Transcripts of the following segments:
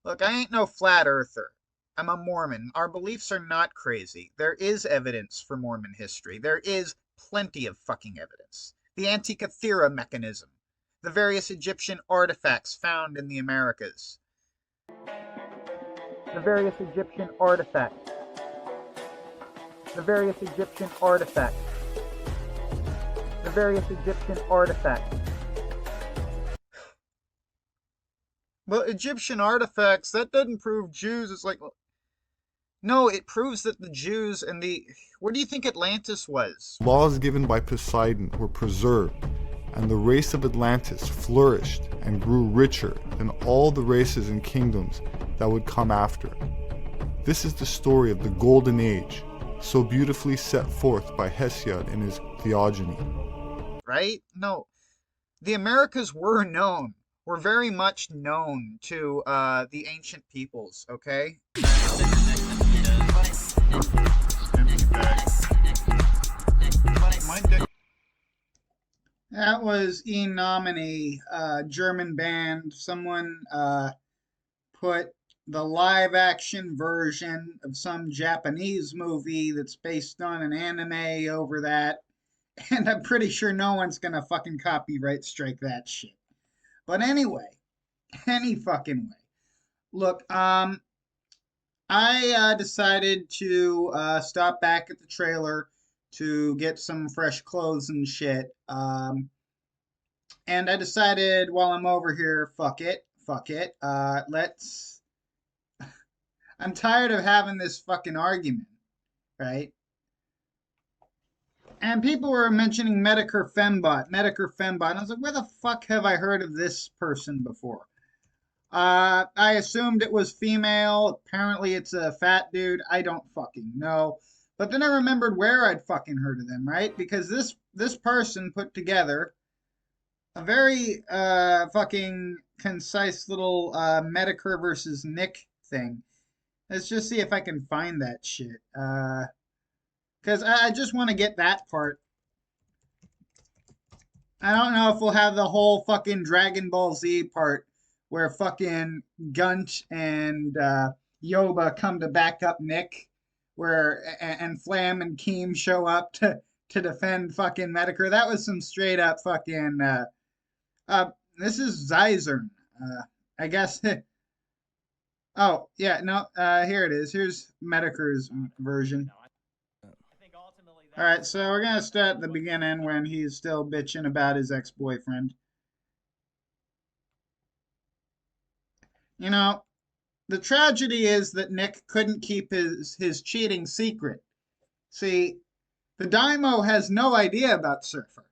Look, I ain't no flat earther. I'm a Mormon. Our beliefs are not crazy. There is evidence for Mormon history. There is plenty of fucking evidence. The Antikythera mechanism, the various Egyptian artifacts found in the Americas. The various Egyptian artifacts. The various Egyptian artifacts. The various Egyptian artifacts. But Egyptian artifacts, that doesn't prove Jews. It's like, no, it proves that the Jews and the... Where do you think Atlantis was? Laws given by Poseidon were preserved, and the race of Atlantis flourished and grew richer than all the races and kingdoms that would come after. This is the story of the Golden Age, so beautifully set forth by Hesiod in his Theogony. Right? No. The Americas were known. Were very much known to the ancient peoples, okay? That was E Nominee, German band. Someone put the live action version of some Japanese movie that's based on an anime over that. And I'm pretty sure no one's gonna fucking copyright strike that shit. But anyway, any fucking way. Look, I decided to stop back at the trailer to get some fresh clothes and shit. And I decided while I'm over here, fuck it. Let's. I'm tired of having this fucking argument, right? And people were mentioning Metokur Fembot. And I was like, where the fuck have I heard of this person before? I assumed it was female. Apparently it's a fat dude. I don't fucking know. But then I remembered where I'd fucking heard of them, right? Because this person put together a very fucking concise little Metokur versus Nick thing. Let's just see if I can find that shit. Because I just want to get that part. I don't know if we'll have the whole fucking Dragon Ball Z part where fucking Gunt and Yoba come to back up Nick, and Flam and Keem show up to defend fucking Metokur. That was some straight up fucking. This is Zizern. I guess. Oh yeah, no. Here it is. Here's Metokur's version. All right, so we're gonna start at the beginning when he's still bitching about his ex-boyfriend. You know, the tragedy is that Nick couldn't keep his cheating secret. See, the Daimo has no idea about Surfer.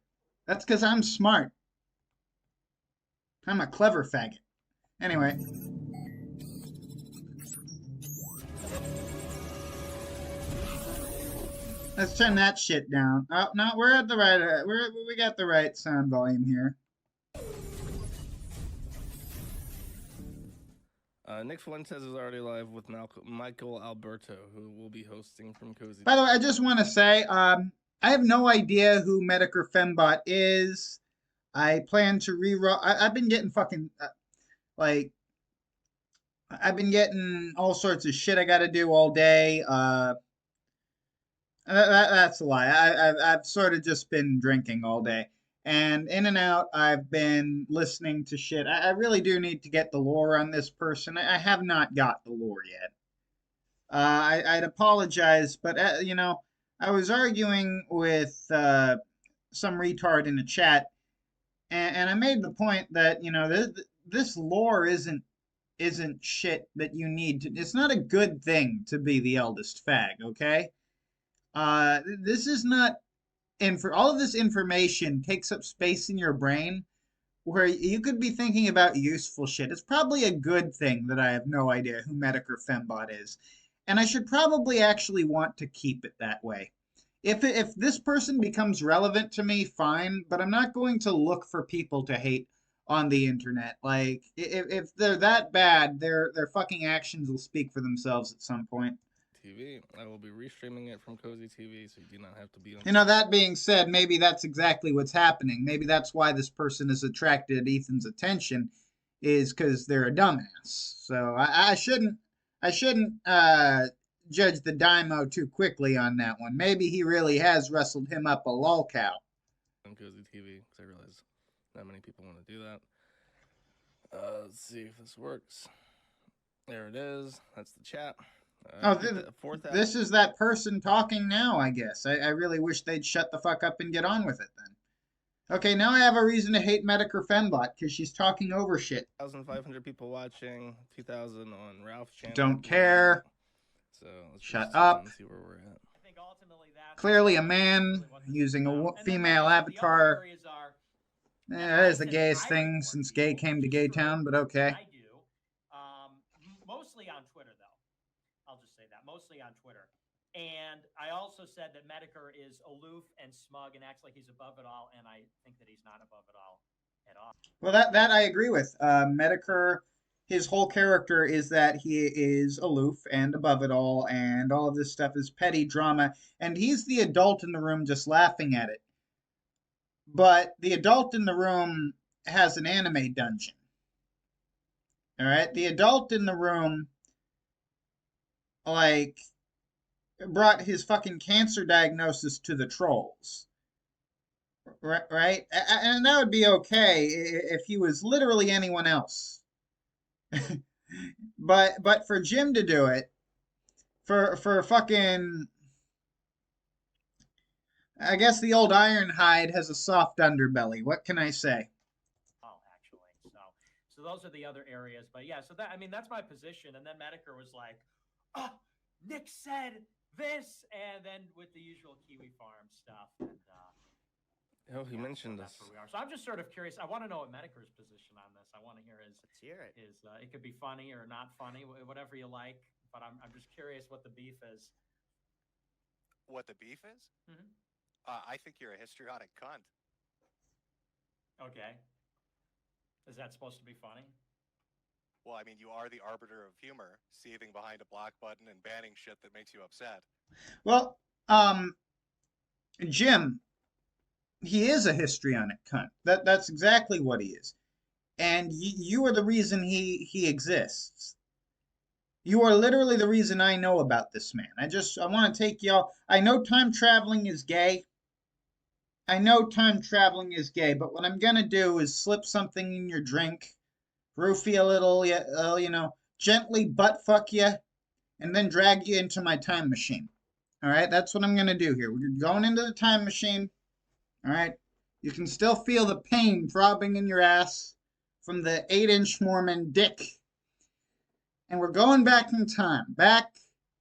That's because I'm smart. I'm a clever faggot. Anyway. Let's turn that shit down. Oh, no, we're at the right, we got the right sound volume here. Nick Fuentes is already live with Michael Alberto, who will be hosting from Cozy. By the way, I just want to say, I have no idea who Metokur Fembot is. I plan to reroll. I've been getting fucking, I've been getting all sorts of shit I got to do all day. That's a lie. I've sort of just been drinking all day. And in and out, I've been listening to shit. I really do need to get the lore on this person. I have not got the lore yet. I'd apologize, but, you know, I was arguing with some retard in the chat, and I made the point that, you know, this lore isn't shit that you need to. It's not a good thing to be the eldest fag, okay? This is not, and for all of this information takes up space in your brain where you could be thinking about useful shit. It's probably a good thing that I have no idea who Metokur Fembot is, and I should probably actually want to keep it that way. If this person becomes relevant to me, fine, but I'm not going to look for people to hate on the internet. Like, if they're that bad, their fucking actions will speak for themselves at some point. TV. I will be restreaming it from Cozy TV, so you do not have to be on. You know, that being said, maybe that's exactly what's happening. Maybe that's why this person has attracted Ethan's attention, is because they're a dumbass. So I shouldn't judge the Daimo too quickly on that one. Maybe he really has wrestled him up a lolcow. On Cozy TV, because I realize not many people want to do that. Let's see if this works. There it is. That's the chat. This is that person talking now, I guess. I really wish they'd shut the fuck up and get on with it then. Okay, now I have a reason to hate Metokur Fembot because she's talking over shit. 1,500 people watching, 2,000 on Ralph's channel. Don't care. So let's shut up. See where we're at. Clearly a man using a female avatar. That is the gayest thing since gay came to Gay Town, but okay. I do. Mostly on Twitter, though. I'll just say that. Mostly on Twitter. And I also said that Metokur is aloof and smug and acts like he's above it all, and I think that he's not above it all at all. Well, that I agree with. Metokur, his whole character is that he is aloof and above it all, and all of this stuff is petty drama, and he's the adult in the room just laughing at it. But the adult in the room has an anime dungeon. All right? The adult in the room, like, brought his fucking cancer diagnosis to the trolls. Right? And that would be okay if he was literally anyone else. But for Jim to do it, for fucking... I guess the old Ironhide has a soft underbelly. What can I say? Oh, actually, so those are the other areas. But yeah, so that's my position. And then Metokur was like, "Oh, Nick said this," and then with the usual Kiwi Farms stuff. And he mentioned that's this. where we are. So I'm just sort of curious. I want to know what Metokur's position on this. I want to hear his. Let's hear it. It could be funny or not funny, whatever you like. But I'm just curious what the beef is. What the beef is? Mm-hmm. I think you're a histrionic cunt. Okay. Is that supposed to be funny? Well, I mean, you are the arbiter of humor, seething behind a block button and banning shit that makes you upset. Well, Jim, he is a histrionic cunt. That's exactly what he is. And you are the reason he exists. You are literally the reason I know about this man. I want to take y'all. I know time traveling is gay. I know time traveling is gay, but what I'm going to do is slip something in your drink, roofie a little, gently butt fuck you, and then drag you into my time machine. All right? That's what I'm going to do here. We're going into the time machine. All right? You can still feel the pain throbbing in your ass from the 8-inch Mormon dick. And we're going back in time. Back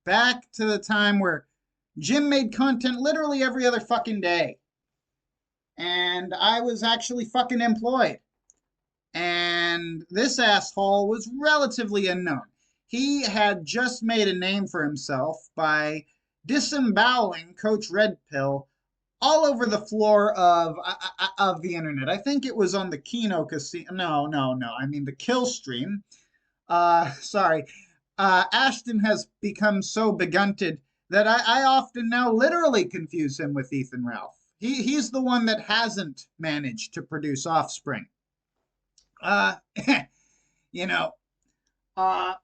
to the time where Jim made content literally every other fucking day. And I was actually fucking employed. And this asshole was relatively unknown. He had just made a name for himself by disemboweling Coach Red Pill all over the floor of the internet. I think it was on the Kino Casino. No. I mean the Killstream. Sorry. Ashton has become so begunted that I often now literally confuse him with Ethan Ralph. He's the one that hasn't managed to produce offspring. But you know what?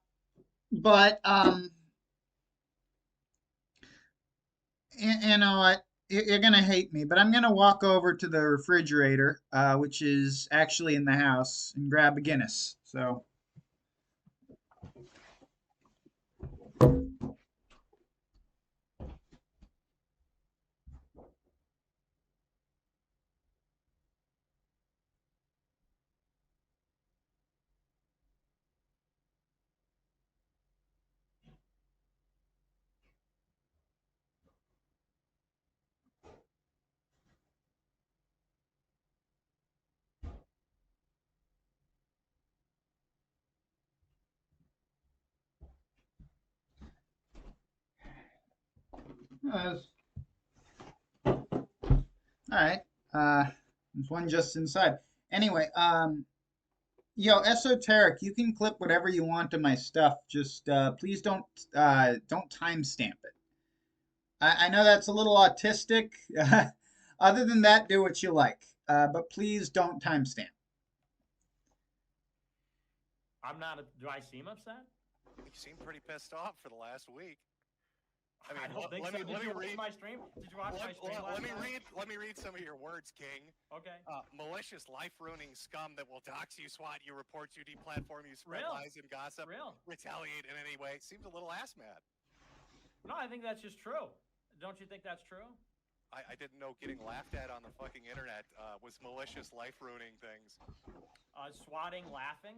You're gonna hate me, but I'm gonna walk over to the refrigerator, which is actually in the house, and grab a Guinness. So. All right. There's one just inside. Anyway, yo, esoteric, you can clip whatever you want of my stuff. Just please don't timestamp it. I know that's a little autistic. Other than that, do what you like. But please don't timestamp. I'm not. Do I seem upset? You seem pretty pissed off for the last week. I mean, don't think let so. me Did you watch read my stream? Did you watch my stream last night? Let me read some of your words, King. Okay. Malicious, life-ruining scum that will dox you, swat you, report you, deplatform you, spread lies and gossip, retaliate in any way. Seems a little ass mad. No, I think that's just true. Don't you think that's true? I didn't know getting laughed at on the fucking internet was malicious, life-ruining things. Swatting, laughing.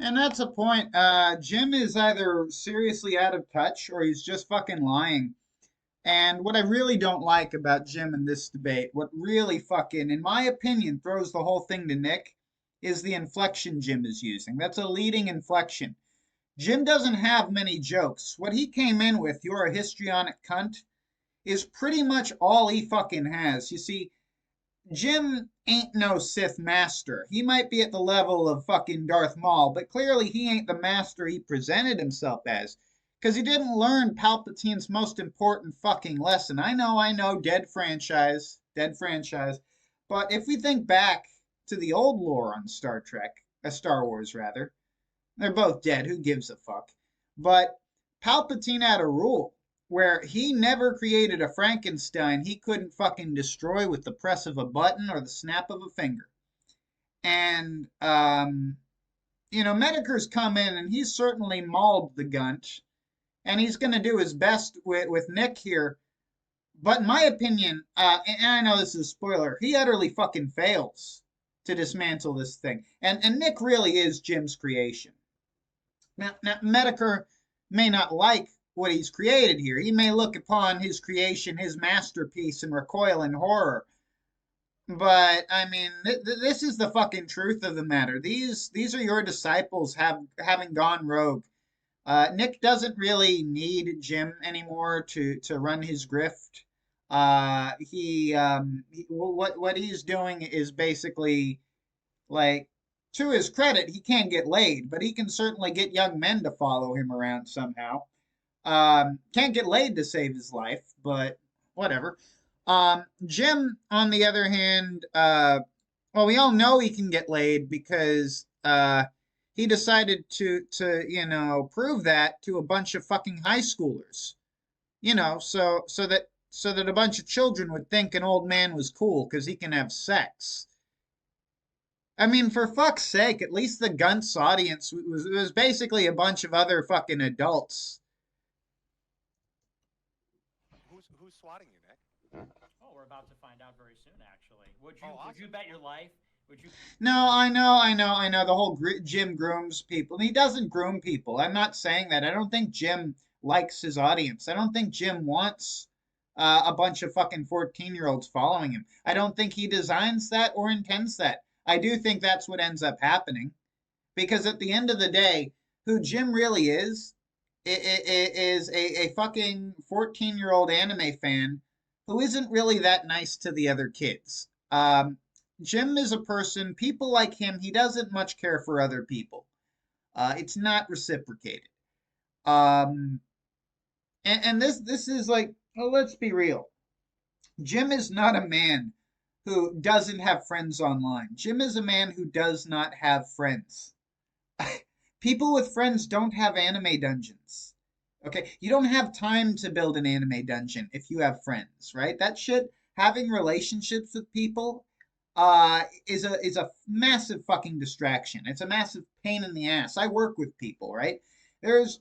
And that's a point. Jim is either seriously out of touch or he's just fucking lying. And what I really don't like about Jim in this debate, what really fucking, in my opinion, throws the whole thing to Nick, is the inflection Jim is using. That's a leading inflection. Jim doesn't have many jokes. What he came in with, "You're a histrionic cunt," is pretty much all he fucking has. You see, Jim ain't no Sith master. He might be at the level of fucking Darth Maul, but clearly he ain't the master he presented himself as. Because he didn't learn Palpatine's most important fucking lesson. I know, dead franchise. But if we think back to the old lore on Star Wars rather, they're both dead, who gives a fuck? But Palpatine had a rule where he never created a Frankenstein he couldn't fucking destroy with the press of a button or the snap of a finger. And, Metokur's come in and he's certainly mauled the gunt. And he's going to do his best with Nick here. But in my opinion, and I know this is a spoiler, he utterly fucking fails to dismantle this thing. And Nick really is Jim's creation. Now Metokur may not like what he's created here. He may look upon his creation, his masterpiece, and recoil in horror. But I mean, this is the fucking truth of the matter. These are your disciples having gone rogue. Nick doesn't really need Jim anymore to run his grift. What he's doing is basically, like, to his credit, he can't get laid, but he can certainly get young men to follow him around somehow. Can't get laid to save his life, but whatever. Jim, on the other hand, well, we all know he can get laid because he decided to prove that to a bunch of fucking high schoolers. So that a bunch of children would think an old man was cool because he can have sex. I mean, for fuck's sake, at least the Gunts audience was basically a bunch of other fucking adults. Who's swatting you, Nick? Oh, we're about to find out very soon, actually. Would you bet your life? Would you? No, I know. The whole Jim grooms people. He doesn't groom people. I'm not saying that. I don't think Jim likes his audience. I don't think Jim wants a bunch of fucking 14-year-olds following him. I don't think he designs that or intends that. I do think that's what ends up happening. Because at the end of the day, who Jim really is a fucking 14-year-old anime fan who isn't really that nice to the other kids. Jim is a person, people like him, he doesn't much care for other people. It's not reciprocated. And this is like, well, let's be real. Jim is not a man who doesn't have friends online. Jim is a man who does not have friends. People with friends don't have anime dungeons. Okay, you don't have time to build an anime dungeon if you have friends, right? That shit, having relationships with people, is a massive fucking distraction. It's a massive pain in the ass. I work with people, right? There's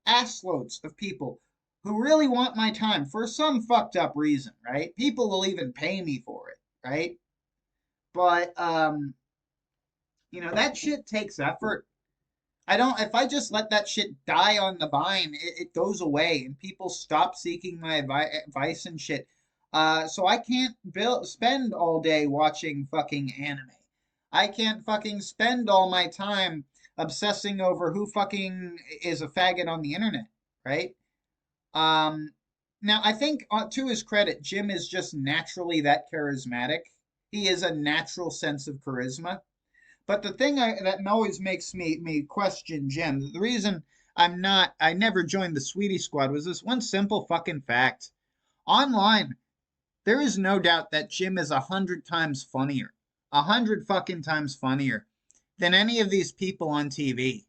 ass loads of people who really want my time for some fucked up reason, right? People will even pay me for it, right? But that shit takes effort. If I just let that shit die on the vine, it goes away and people stop seeking my advice and shit. So I can't spend all day watching fucking anime. I can't fucking spend all my time obsessing over who fucking is a faggot on the internet, right? Now I think to his credit, Jim is just naturally that charismatic. He is a natural sense of charisma. But the thing that always makes me question Jim, the reason I never joined the Sweetie Squad was this one simple fucking fact. Online, there is no doubt that Jim is 100 times funnier. 100 fucking times funnier than any of these people on TV.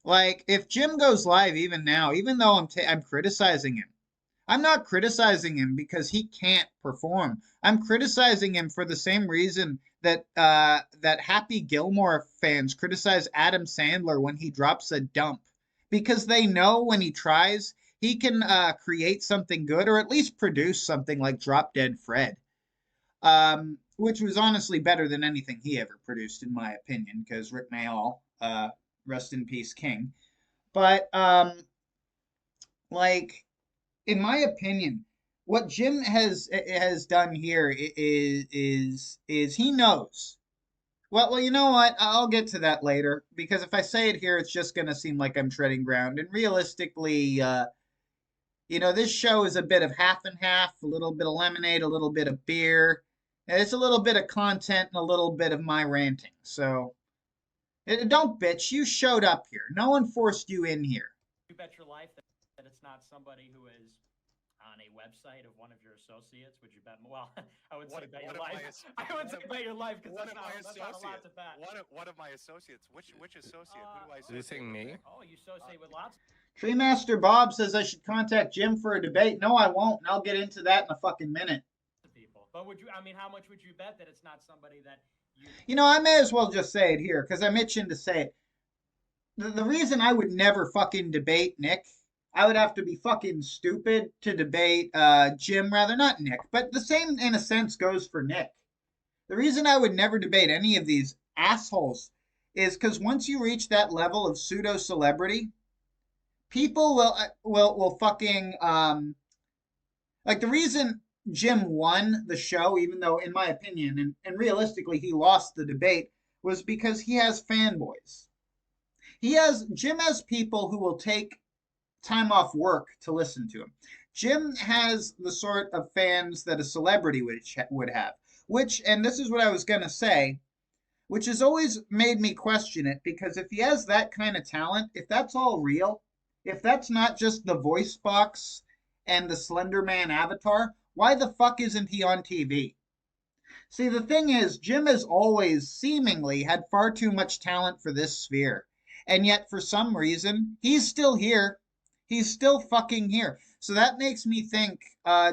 Like, if Jim goes live even now, even though I'm criticizing him, I'm not criticizing him because he can't perform. I'm criticizing him for the same reason that that Happy Gilmore fans criticize Adam Sandler when he drops a dump, because they know when he tries, he can create something good, or at least produce something like Drop Dead Fred, which was honestly better than anything he ever produced, in my opinion, because Rick Mayall, rest in peace, King. But like, in my opinion, what Jim has done here is he knows. Well, you know what? I'll get to that later, because if I say it here, it's just gonna seem like I'm treading ground. And realistically, this show is a bit of half and half, a little bit of lemonade, a little bit of beer. It's a little bit of content and a little bit of my ranting. So don't bitch. You showed up here. No one forced you in here. You bet your life that it's not somebody who is on a website of one of your associates. Would you bet? Well, I would say bet your life. I would say bet your life, because that's not a lot to bet. One of my associates. Which associate? Who do I associate? Are you saying me? Oh, you associate with lots. Treemaster Bob says I should contact Jim for a debate. No, I won't, and I'll get into that in a fucking minute. People, but would you? I mean, how much would you bet that it's not somebody that you? I may as well just say it here, because I'm itching to say it. The reason I would never fucking debate Nick, I would have to be fucking stupid to debate Jim, rather, not Nick, but the same in a sense goes for Nick. The reason I would never debate any of these assholes is because once you reach that level of pseudo celebrity, people will fucking like, the reason Jim won the show, even though in my opinion and realistically he lost the debate, was because he has fanboys. Jim has people who will take time off work to listen to him. Jim has the sort of fans that a celebrity would have, which, and this is what I was going to say, which has always made me question it, because if he has that kind of talent, if that's all real, if that's not just the voice box and the Slender Man avatar, why the fuck isn't he on TV? See, the thing is, Jim has always seemingly had far too much talent for this sphere. And yet, for some reason, he's still here. He's still fucking here. So that makes me think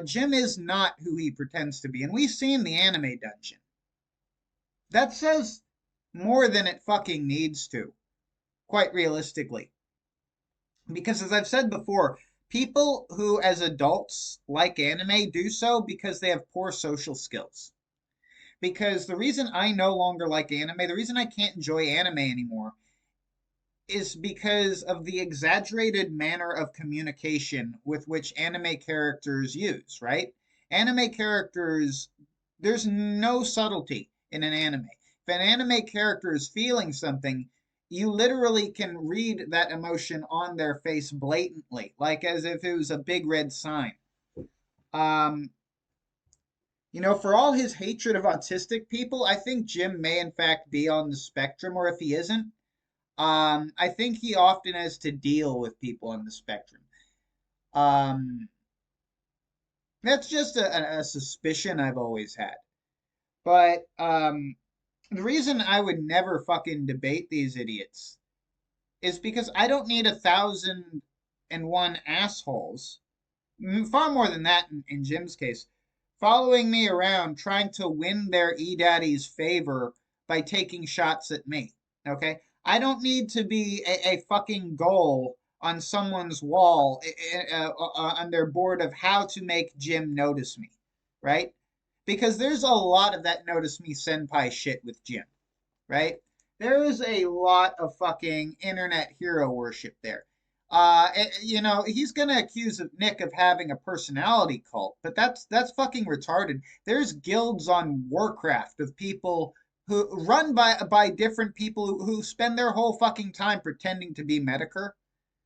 Jim is not who he pretends to be. And we've seen the anime dungeon. That says more than it fucking needs to, quite realistically. Because as I've said before, people who as adults like anime do so because they have poor social skills. Because the reason I no longer like anime, the reason I can't enjoy anime anymore, is because of the exaggerated manner of communication with which anime characters use, right? Anime characters, there's no subtlety in an anime. If an anime character is feeling something, you literally can read that emotion on their face blatantly, like as if it was a big red sign. For all his hatred of autistic people, I think Jim may in fact be on the spectrum, or if he isn't, I think he often has to deal with people on the spectrum. That's just a suspicion I've always had. But the reason I would never fucking debate these idiots is because I don't need 1,001 assholes, far more than that in Jim's case, following me around trying to win their E-Daddy's favor by taking shots at me, okay? I don't need to be a fucking goal on someone's wall on their board of how to make Jim notice me, right? Because there's a lot of that notice me senpai shit with Jim, right? There is a lot of fucking internet hero worship there. He's gonna accuse Nick of having a personality cult, but that's fucking retarded. There's guilds on Warcraft of people who run by different people who spend their whole fucking time pretending to be Metokur.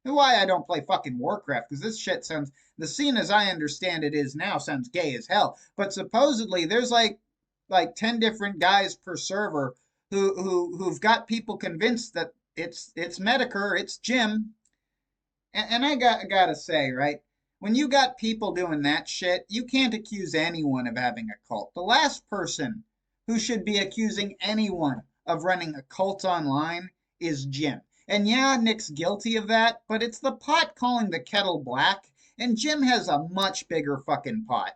Why I don't play fucking Warcraft, because this shit sounds, the scene as I understand it is now, sounds gay as hell. But supposedly there's like 10 different guys per server who've got people convinced that it's Metokur, it's Jim. And I gotta say, right, when you got people doing that shit, you can't accuse anyone of having a cult. The last person who should be accusing anyone of running a cult online is Jim. And yeah, Nick's guilty of that, but it's the pot calling the kettle black, and Jim has a much bigger fucking pot.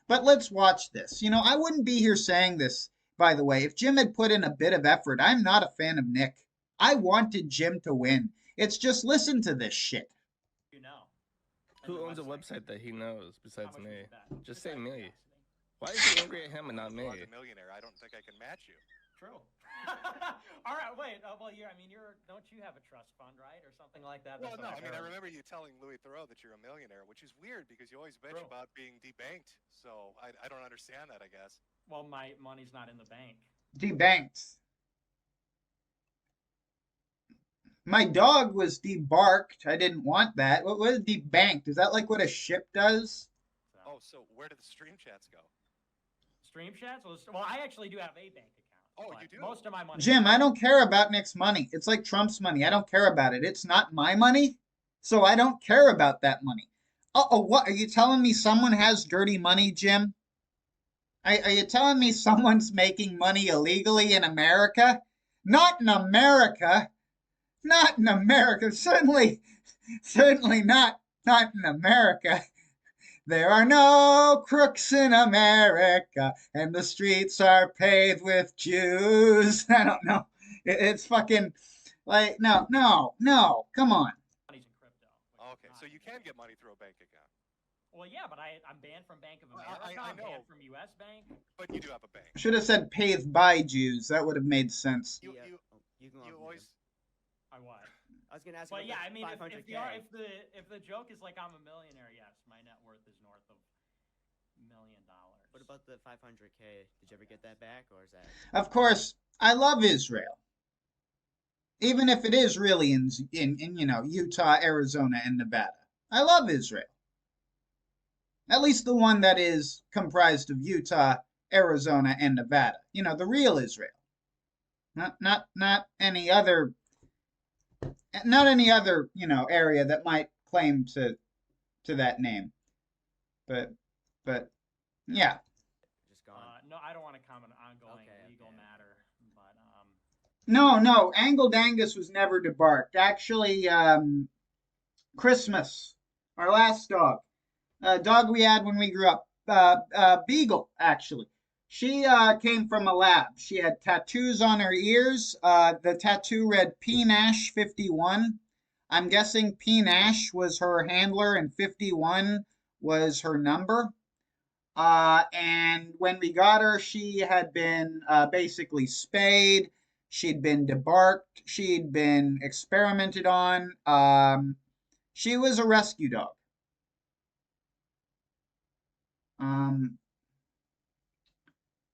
But let's watch this. You know, I wouldn't be here saying this, by the way, if Jim had put in a bit of effort. I'm not a fan of Nick. I wanted Jim to win. It's just listen to this shit. You know. Who owns a website that he knows besides me? Just say me. Why is he angry at him and not me? As a millionaire, I don't think I can match you. True. All right, wait. Well, don't you have a trust fund, right, or something like that? Well, no. I mean, I remember you telling Louis Theroux that you're a millionaire, which is weird because you always bitch about being debanked. So I don't understand that, I guess. Well, my money's not in the bank. Debanked. My dog was debarked. I didn't want that. What was debanked? Is that like what a ship does? Oh, so where did the stream chats go? Stream chats? Well, I actually do have a bank account. Oh, you do? Most of my money. Jim, I don't care about Nick's money. It's like Trump's money. I don't care about it. It's not my money, so I don't care about that money. What? Are you telling me someone has dirty money, Jim? Are you telling me someone's making money illegally in America? Not in America. Not in America. Certainly not in America. There are no crooks in America, and the streets are paved with Jews. I don't know. It's fucking like, no. Come on. Money's in crypto. Okay, so you can get money through a bank account. Well, yeah, but I'm banned from Bank of America. I know. I'm banned from U.S. Bank. But you do have a bank. Should have said paved by Jews. That would have made sense. You always. I what? I was gonna ask. But yeah, I mean, if the joke is like I'm a millionaire, yes, my net worth is north of $1 million. What about the 500K? Did you ever get that back, or is that? Of course, I love Israel, even if it is really in Utah, Arizona, and Nevada. I love Israel. At least the one that is comprised of Utah, Arizona, and Nevada. You know, the real Israel. Not any other. Not any other, area that might claim to that name. But yeah. Just gone. No, I don't want to comment on ongoing legal matter. But No, Angled Angus was never debarked. Actually, Christmas, our last dog, dog we had when we grew up, Beagle, actually. She came from a lab. She had tattoos on her ears. The tattoo read P Nash 51. I'm guessing P Nash was her handler and 51 was her number. And when we got her, she had been basically spayed. She'd been debarked. She'd been experimented on. She was a rescue dog.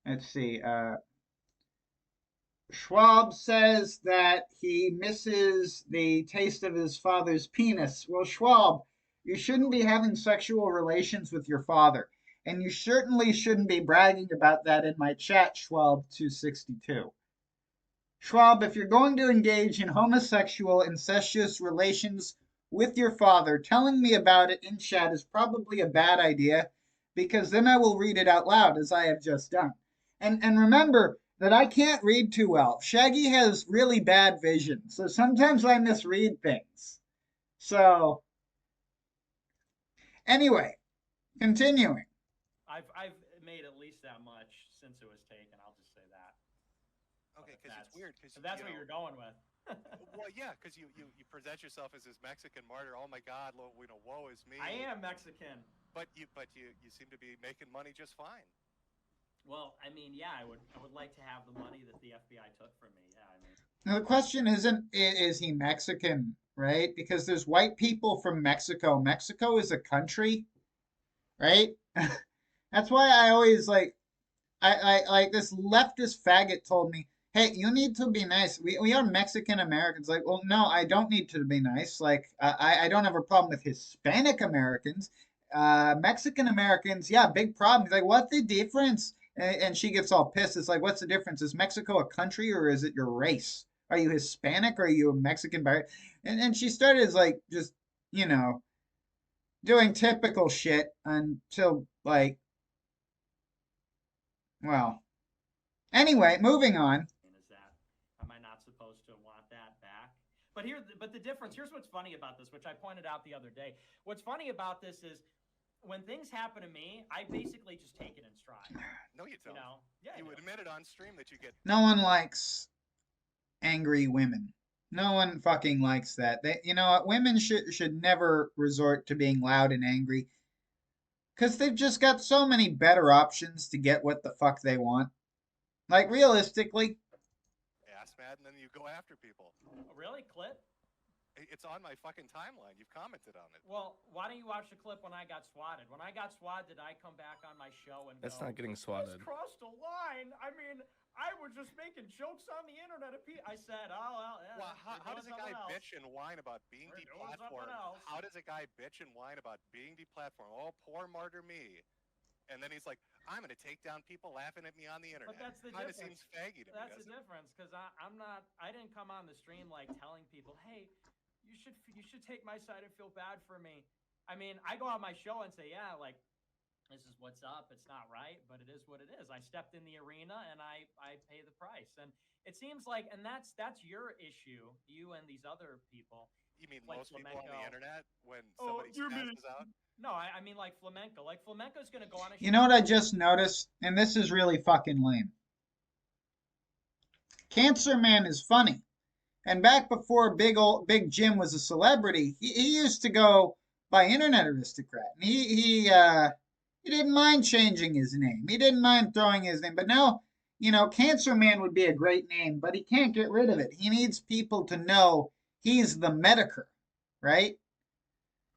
Let's see. Schwab says that he misses the taste of his father's penis. Well, Schwab, you shouldn't be having sexual relations with your father. And you certainly shouldn't be bragging about that in my chat, Schwab262. Schwab, if you're going to engage in homosexual, incestuous relations with your father, telling me about it in chat is probably a bad idea, because then I will read it out loud, as I have just done. And remember that I can't read too well. Shaggy has really bad vision, so sometimes I misread things. So, anyway, continuing. I've made at least that much since it was taken. I'll just say that. Okay, because it's weird. Cause, that's what you're going with. Well, yeah, because you present yourself as this Mexican martyr. Oh my God, woe is me. I am Mexican. But you seem to be making money just fine. Well, I mean, yeah, I would like to have the money that the FBI took from me. Yeah, I mean. Now the question isn't is he Mexican, right? Because there's white people from Mexico. Mexico is a country, right? That's why I always I this leftist faggot told me, hey, you need to be nice. We are Mexican Americans. Like, well, no, I don't need to be nice. Like, I don't have a problem with Hispanic Americans. Mexican Americans, yeah, big problem. He's like, what's the difference? And she gets all pissed. It's like, what's the difference? Is Mexico a country or is it your race? Are you Hispanic or are you a Mexican? And she started like just, doing typical shit until like, well, anyway, moving on. but the difference, here's what's funny about this, which I pointed out the other day. What's funny about this is when things happen to me, I basically just take it in stride. No, you don't. You know? Yeah, you admitted on stream that you get. No one likes angry women. No one fucking likes that. You know what? Women should never resort to being loud and angry, because they've just got so many better options to get what the fuck they want. Like, realistically. Ass mad, and then you go after people. Really? Clip? It's on my fucking timeline. You've commented on it. Well, why don't you watch the clip when I got swatted? When I got swatted, did I come back on my show and That's go, not getting swatted. "This crossed a line. I mean, I was just making jokes on the internet." I said, "Oh, well, yeah." Well, how does a guy bitch and whine about being deplatformed? How does a guy bitch and whine about being deplatformed? Oh, poor martyr me. And then he's like, I'm going to take down people laughing at me on the internet. But that's the difference. difference. Kind of seems faggy to me. That's the difference, because I didn't come on the stream like telling people, hey, you should take my side and feel bad for me. I mean, I go on my show and say, yeah, like, this is what's up. It's not right, but it is what it is. I stepped in the arena and I pay the price. And it seems like, and that's your issue, you and these other people. You mean like most Flamenco. People on the internet when somebody passes out? No, I mean like Flamenco. Like Flamenco's going to go on a show. You know what I just noticed? And this is really fucking lame. Cancer Man is funny. And back before Big Jim was a celebrity, he used to go by Internet Aristocrat. And he didn't mind changing his name. He didn't mind throwing his name. But now, you know, Cancer Man would be a great name, but he can't get rid of it. He needs people to know he's the Metokur, right?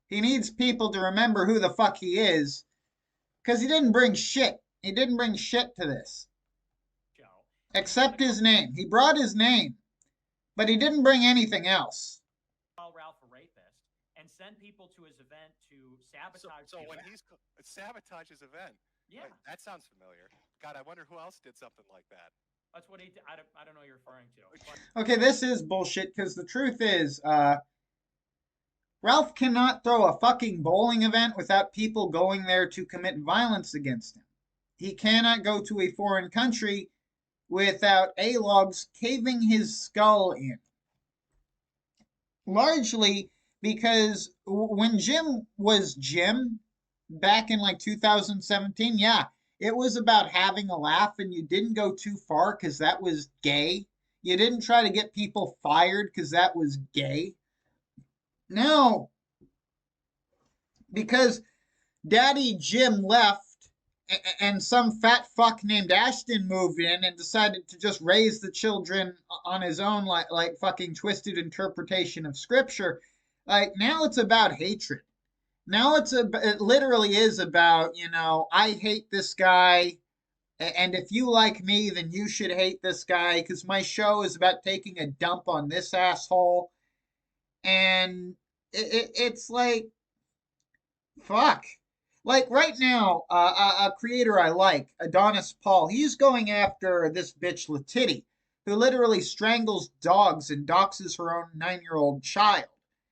He needs people to remember who the fuck he is, because he didn't bring shit. He didn't bring shit to this. Except his name. He brought his name, but he didn't bring anything else. Call Ralph a rapist and send people to his event to sabotage. So when he's sabotage his event, yeah, that sounds familiar. God, I wonder who else did something like that. That's what he did. I don't know what you're referring to. Okay, this is bullshit, because the truth is, Ralph cannot throw a fucking bowling event without people going there to commit violence against him. He cannot go to a foreign country without Ayylawgs caving his skull in. Largely because when Jim was Jim, back in like 2017, yeah, it was about having a laugh, and you didn't go too far because that was gay. You didn't try to get people fired because that was gay. No, because Daddy Jim left and some fat fuck named Ashton moved in and decided to just raise the children on his own, like fucking twisted interpretation of scripture. Like, now it's about hatred. Now it literally is about, you know, I hate this guy, and if you like me, then you should hate this guy, because my show is about taking a dump on this asshole. And it's like, fuck. Like right now, a creator I like, Adonis Paul, he's going after this bitch Latiti, who literally strangles dogs and doxes her own 9-year-old child.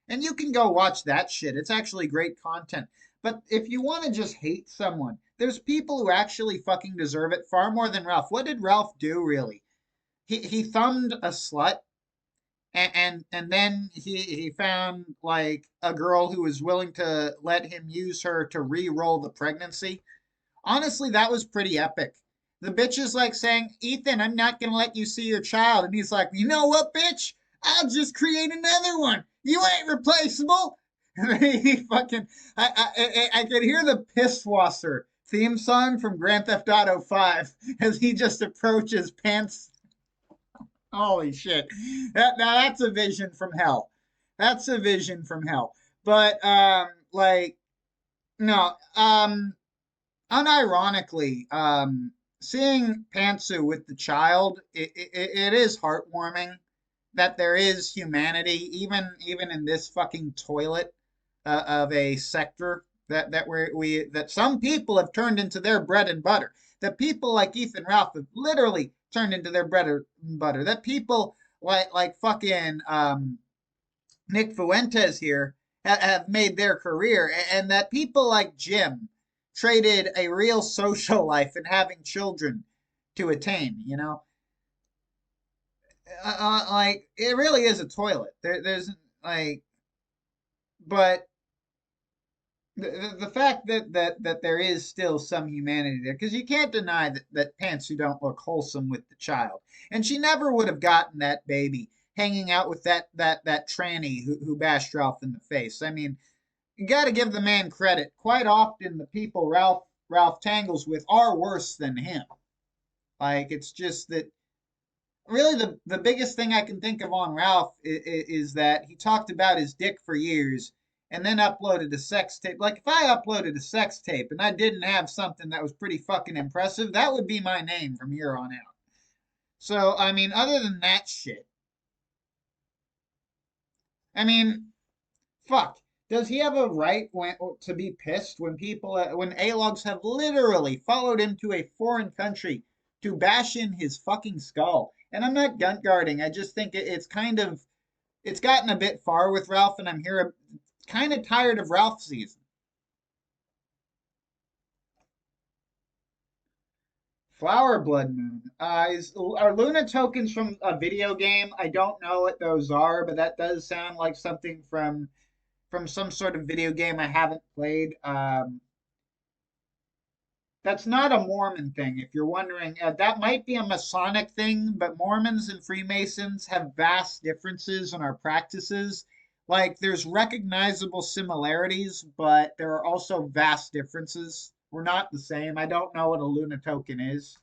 And you can go watch that shit. It's actually great content. But if you want to just hate someone, there's people who actually fucking deserve it far more than Ralph. What did Ralph do, really? He thumbed a slut. And then he found like a girl who was willing to let him use her to re-roll the pregnancy. Honestly, that was pretty epic. The bitch is like saying, Ethan, I'm not going to let you see your child. And he's like, you know what, bitch? I'll just create another one. You ain't replaceable. He fucking, I could hear the Pisswasser theme song from Grand Theft Auto 5 as he just approaches pants. Holy shit. Now that's a vision from hell. That's a vision from hell. But, like, no, unironically, seeing Pantsu with the child, it is heartwarming that there is humanity, even in this fucking toilet of a sector that some people have turned into their bread and butter. That people like Ethan Ralph have literally turned into their bread and butter. That people like fucking Nick Fuentes here have made their career, and that people like Jim traded a real social life and having children to attain, you know? like it really is a toilet. There's like, but the fact that there is still some humanity there, because you can't deny that Pantsu don't look wholesome with the child, and she never would have gotten that baby hanging out with that tranny who bashed Ralph in the face. I mean, you got to give the man credit. Quite often, the people Ralph tangles with are worse than him. Like it's just that really the biggest thing I can think of on Ralph is that he talked about his dick for years and then uploaded a sex tape. Like if I uploaded a sex tape and I didn't have something that was pretty fucking impressive, that would be my name from here on out. So I mean, other than that shit, I mean, fuck. Does he have a right to be pissed when when Ayylawgs have literally followed him to a foreign country to bash in his fucking skull? And I'm not gun guarding. I just think it's gotten a bit far with Ralph, and I'm here kind of tired of Ralph season. Flower Blood Moon. Are Luna tokens from a video game? I don't know what those are, but that does sound like something from some sort of video game I haven't played. That's not a Mormon thing, if you're wondering. That might be a Masonic thing, but Mormons and Freemasons have vast differences in our practices. Like, there's recognizable similarities, but there are also vast differences. We're not the same. I don't know what a Luna token is.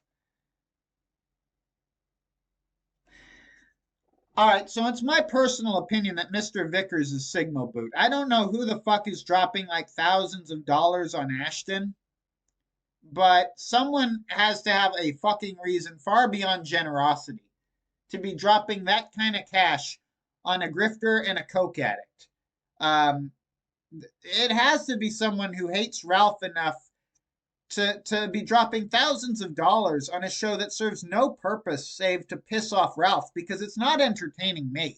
All right, so it's my personal opinion that Mr. Vickers is Signalboot. I don't know who the fuck is dropping like thousands of dollars on Ashton, but someone has to have a fucking reason far beyond generosity to be dropping that kind of cash on a grifter and a coke addict. It has to be someone who hates Ralph enough to be dropping thousands of dollars on a show that serves no purpose save to piss off Ralph because it's not entertaining me.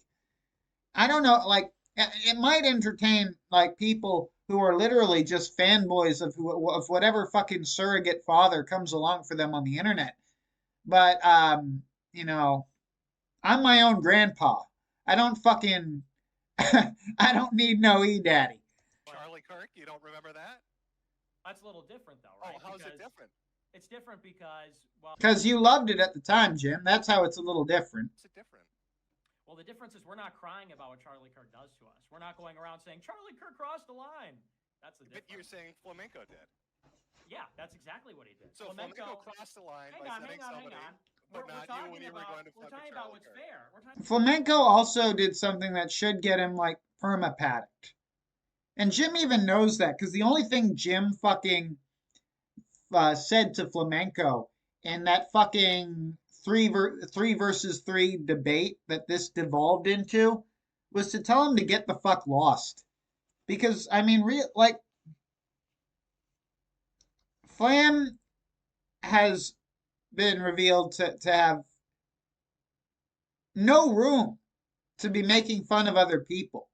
I don't know, like it might entertain like people who are literally just fanboys of whatever fucking surrogate father comes along for them on the internet. But you know, I'm my own grandpa. I don't fucking I don't need no e-daddy. Charlie Kirk, you don't remember that? That's a little different, though, right? Oh, how's it different? It's different because, well... Because you loved it at the time, Jim. That's how it's a little different. What's it different? Well, the difference is we're not crying about what Charlie Kirk does to us. We're not going around saying, Charlie Kirk crossed the line. That's the difference. But you're saying Flamenco did. Yeah, that's exactly what he did. So Flamenco crossed the line by setting somebody, but not you when you were going to fuck with Charlie Kirk. Flamenco also did something that should get him, like, perma-panicked. And Jim even knows that, because the only thing Jim fucking said to Flamenco in that fucking three versus three debate that this devolved into was to tell him to get the fuck lost. Because, I mean, Flam has been revealed to have no room to be making fun of other people.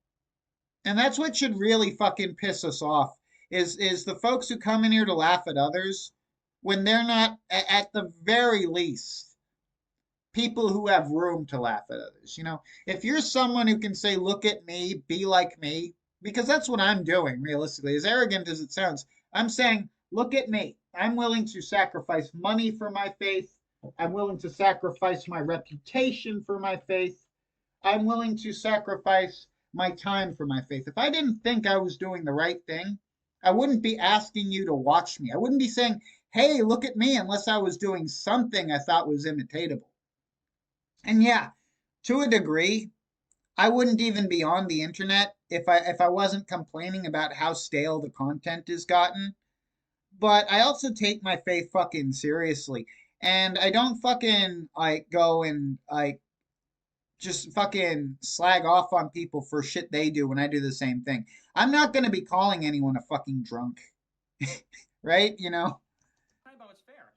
And that's what should really fucking piss us off is the folks who come in here to laugh at others when they're not, at the very least, people who have room to laugh at others. You know, if you're someone who can say, look at me, be like me, because that's what I'm doing, realistically, as arrogant as it sounds, I'm saying, look at me. I'm willing to sacrifice money for my faith. I'm willing to sacrifice my reputation for my faith. I'm willing to sacrifice my time for my faith. If I didn't think I was doing the right thing, I wouldn't be asking you to watch me. I wouldn't be saying, hey, look at me, unless I was doing something I thought was imitatable. And yeah, to a degree, I wouldn't even be on the internet if I wasn't complaining about how stale the content is gotten. But I also take my faith fucking seriously. And I don't fucking like go and like just fucking slag off on people for shit they do when I do the same thing. I'm not going to be calling anyone a fucking drunk. Right? You know? It's fair.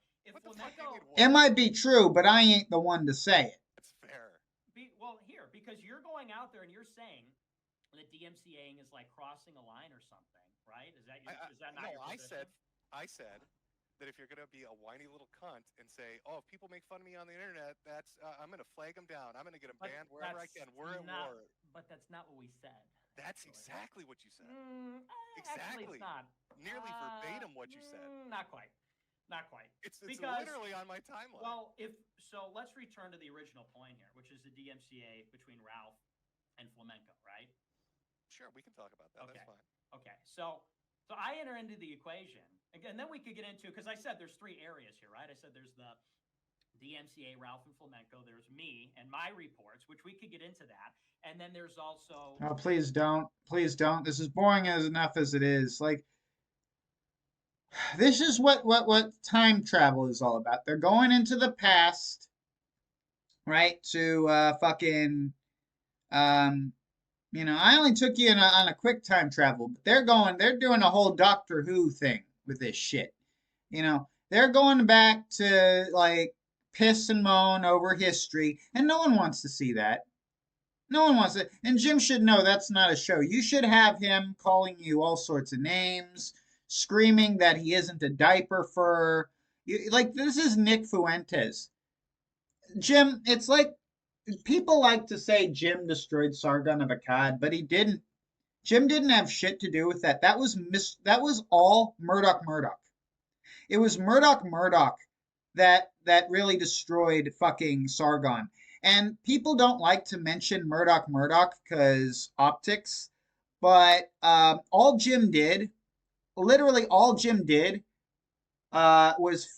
It might be true, but I ain't the one to say it. It's fair. Well, here, because you're going out there and you're saying that DMCAing is like crossing a line or something, right? Is that not no, your position? I said that if you're gonna be a whiny little cunt and say, "Oh, if people make fun of me on the internet, that's I'm gonna flag them down. I'm gonna get them But banned wherever I can. We're at war." But that's not what we said. That's exactly what you said. Actually, Exactly. it's not. Nearly verbatim what you said. Not quite. Not quite. It's Because- literally on my timeline. Well, let's return to the original point here, which is the DMCA between Ralph and Flamenco, right? Sure, we can talk about that. Okay. That's fine. Okay, so I enter into the equation, and then we could get into, because I said there's 3 areas here, right? I said there's the DMCA, Ralph and Flamenco, there's me and my reports, which we could get into that, and then there's also... Oh, please don't. Please don't. This is boring as enough as it is. Like, this is what time travel is all about. They're going into the past, right, to fucking... You know, I only took you on a quick time travel, but they're doing a whole Doctor Who thing with this shit. You know, they're going back to, like, piss and moan over history, and no one wants to see that. No one wants it. And Jim should know that's not a show. You should have him calling you all sorts of names, screaming that he isn't a diaper fur. Like, this is Nick Fuentes. Jim, it's like, people like to say Jim destroyed Sargon of Akkad, but he didn't. Jim didn't have shit to do with that. That was all Murdoch. It was Murdoch that really destroyed fucking Sargon. And people don't like to mention Murdoch because optics, but all Jim did, literally all Jim did, was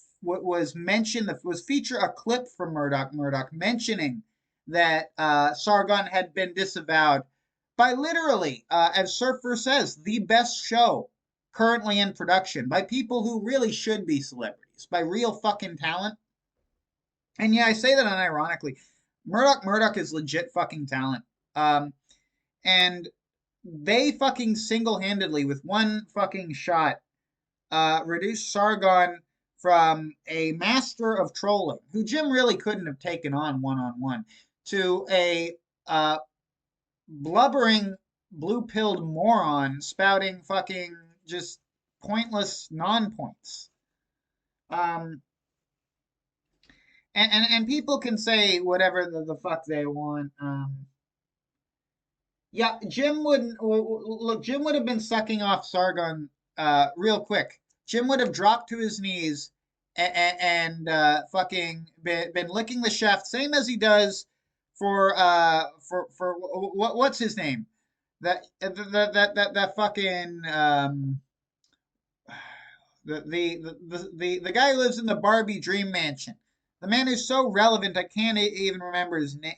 feature a clip from Murdoch mentioning that Sargon had been disavowed by literally, as Surfer says, the best show currently in production by people who really should be celebrities, by real fucking talent. And yeah, I say that unironically. Murdoch is legit fucking talent. And they fucking single-handedly, with one fucking shot, reduced Sargon from a master of trolling, who Jim really couldn't have taken on one-on-one, to a blubbering, blue-pilled moron spouting fucking just pointless non-points. And people can say whatever the fuck they want. Yeah, Jim would have been sucking off Sargon real quick. Jim would have dropped to his knees and fucking been licking the shaft, same as he does for what's his name? That fucking the guy who lives in the Barbie Dream Mansion. The man who's so relevant I can't even remember his name.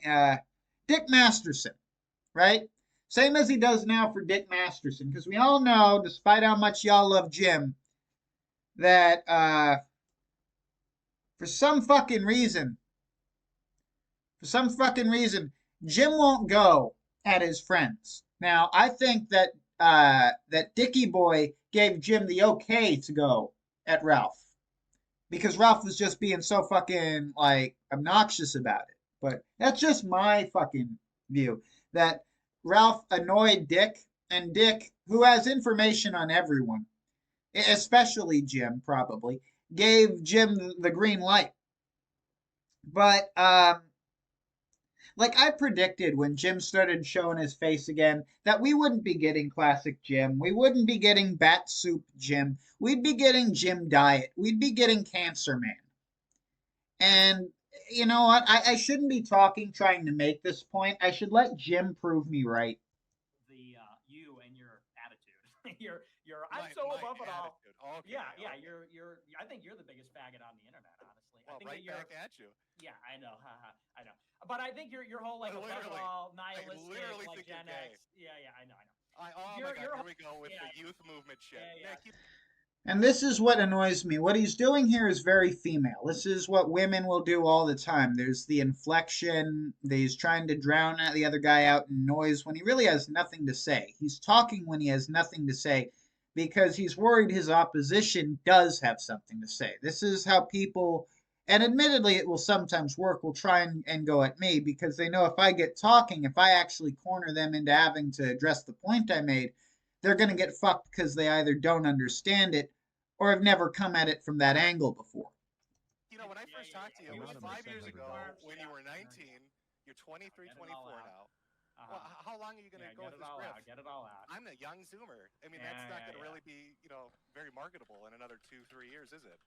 Dick Masterson, right? Same as he does now for Dick Masterson, because we all know, despite how much y'all love Jim, that for some fucking reason, Jim won't go at his friends. Now, I think that that Dickie Boy gave Jim the okay to go at Ralph, because Ralph was just being so fucking, like, obnoxious about it. But that's just my fucking view, that Ralph annoyed Dick, and Dick, who has information on everyone, especially Jim, probably, gave Jim the green light. But, like I predicted when Jim started showing his face again, that we wouldn't be getting classic Jim. We wouldn't be getting bat soup Jim. We'd be getting Jim Diet. We'd be getting Cancer Man. And you know what? I shouldn't be trying to make this point. I should let Jim prove me right. You and your attitude. I'm so above it all. Okay, Yeah, okay. you're. I think you're the biggest faggot on the internet, honestly. Well, I think right back at you. Yeah, I know. I know. But I think your whole like above it all nihilistic, literally like think you're Gen gay. X. Yeah, I know. Oh my God, here we go with the youth movement shit. Yeah. And this is what annoys me. What he's doing here is very female. This is what women will do all the time. There's the inflection. He's trying to drown the other guy out in noise when he really has nothing to say. He's talking when he has nothing to say because he's worried his opposition does have something to say. This is how people, and admittedly it will sometimes work, will try and go at me because they know if I get talking, if I actually corner them into having to address the point I made, they're going to get fucked because they either don't understand it or have never come at it from that angle before. You know, when I first talked to you, it was 5 years ago when you were 19. You're 23, 24 now. Well, how long are you going to go with this riff? Get it all out. I'm a young Zoomer. I mean, that's not going to really be, you know, very marketable in another 2-3 years, is it?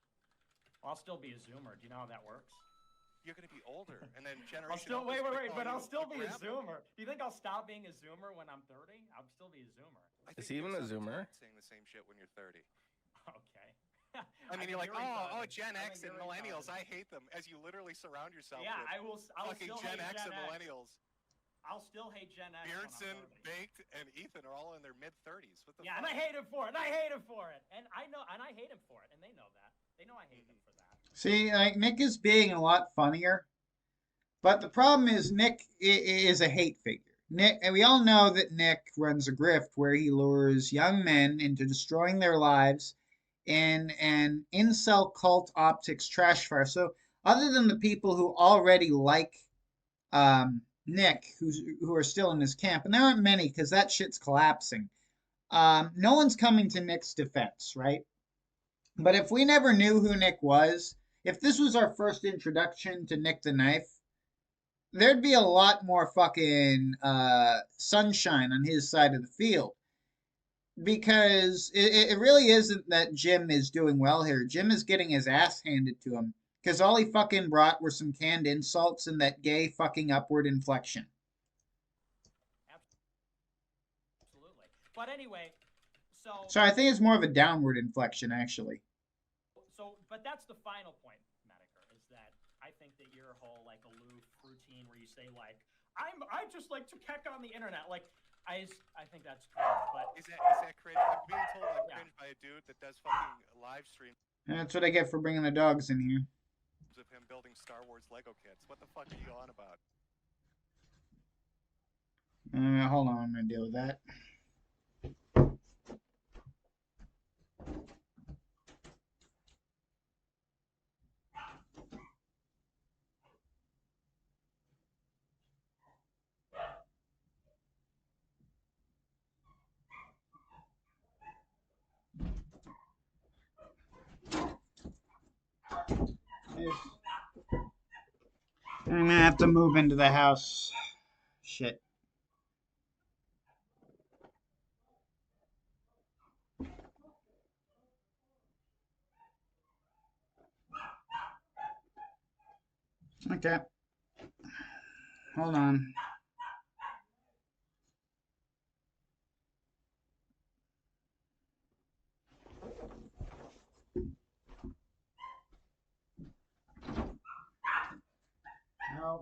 I'll still be a Zoomer. Do you know how that works? You're going to be older, and then generation. Wait, but I'll still be a Zoomer. Do you think I'll stop being a Zoomer when I'm 30? I'll still be a Zoomer. Is he even a Zoomer? Saying the same shit when you're 30. Okay. I mean, you're like, oh, Gen X and millennials. I hate them. As you literally surround yourself with I'll fucking still Gen hate X Gen and millennials. I'll still hate Gen X. Beardson, Baked, and Ethan are all in their mid-30s. What the fuck? And I hate him for it. And I hate him for it. And I know, and I hate him for it. And they know that. They know I hate them for that. See, like, Nick is being a lot funnier, but the problem is Nick is a hate figure. Nick, and we all know that Nick runs a grift where he lures young men into destroying their lives in an incel cult optics trash fire. So other than the people who already like Nick, who are still in his camp, and there aren't many because that shit's collapsing, no one's coming to Nick's defense, right? But if we never knew who Nick was, if this was our first introduction to Nick the Knife, there'd be a lot more fucking sunshine on his side of the field. Because it really isn't that Jim is doing well here. Jim is getting his ass handed to him. Because all he fucking brought were some canned insults and that gay fucking upward inflection. Absolutely. But anyway, So I think it's more of a downward inflection, actually. But that's the final point, Metokur, is that I think that your whole, like, aloof routine where you say, like, I just like to peck on the internet, like, I think that's cringe, but... Is that cringe? I'm being told I'm cringe by a dude that does fucking live streams. And that's what I get for bringing the dogs in here. Of him building Star Wars Lego kits. What the fuck are you on about? Hold on, I'm gonna deal with that. I'm gonna have to move into the house. Shit. Okay. Hold on.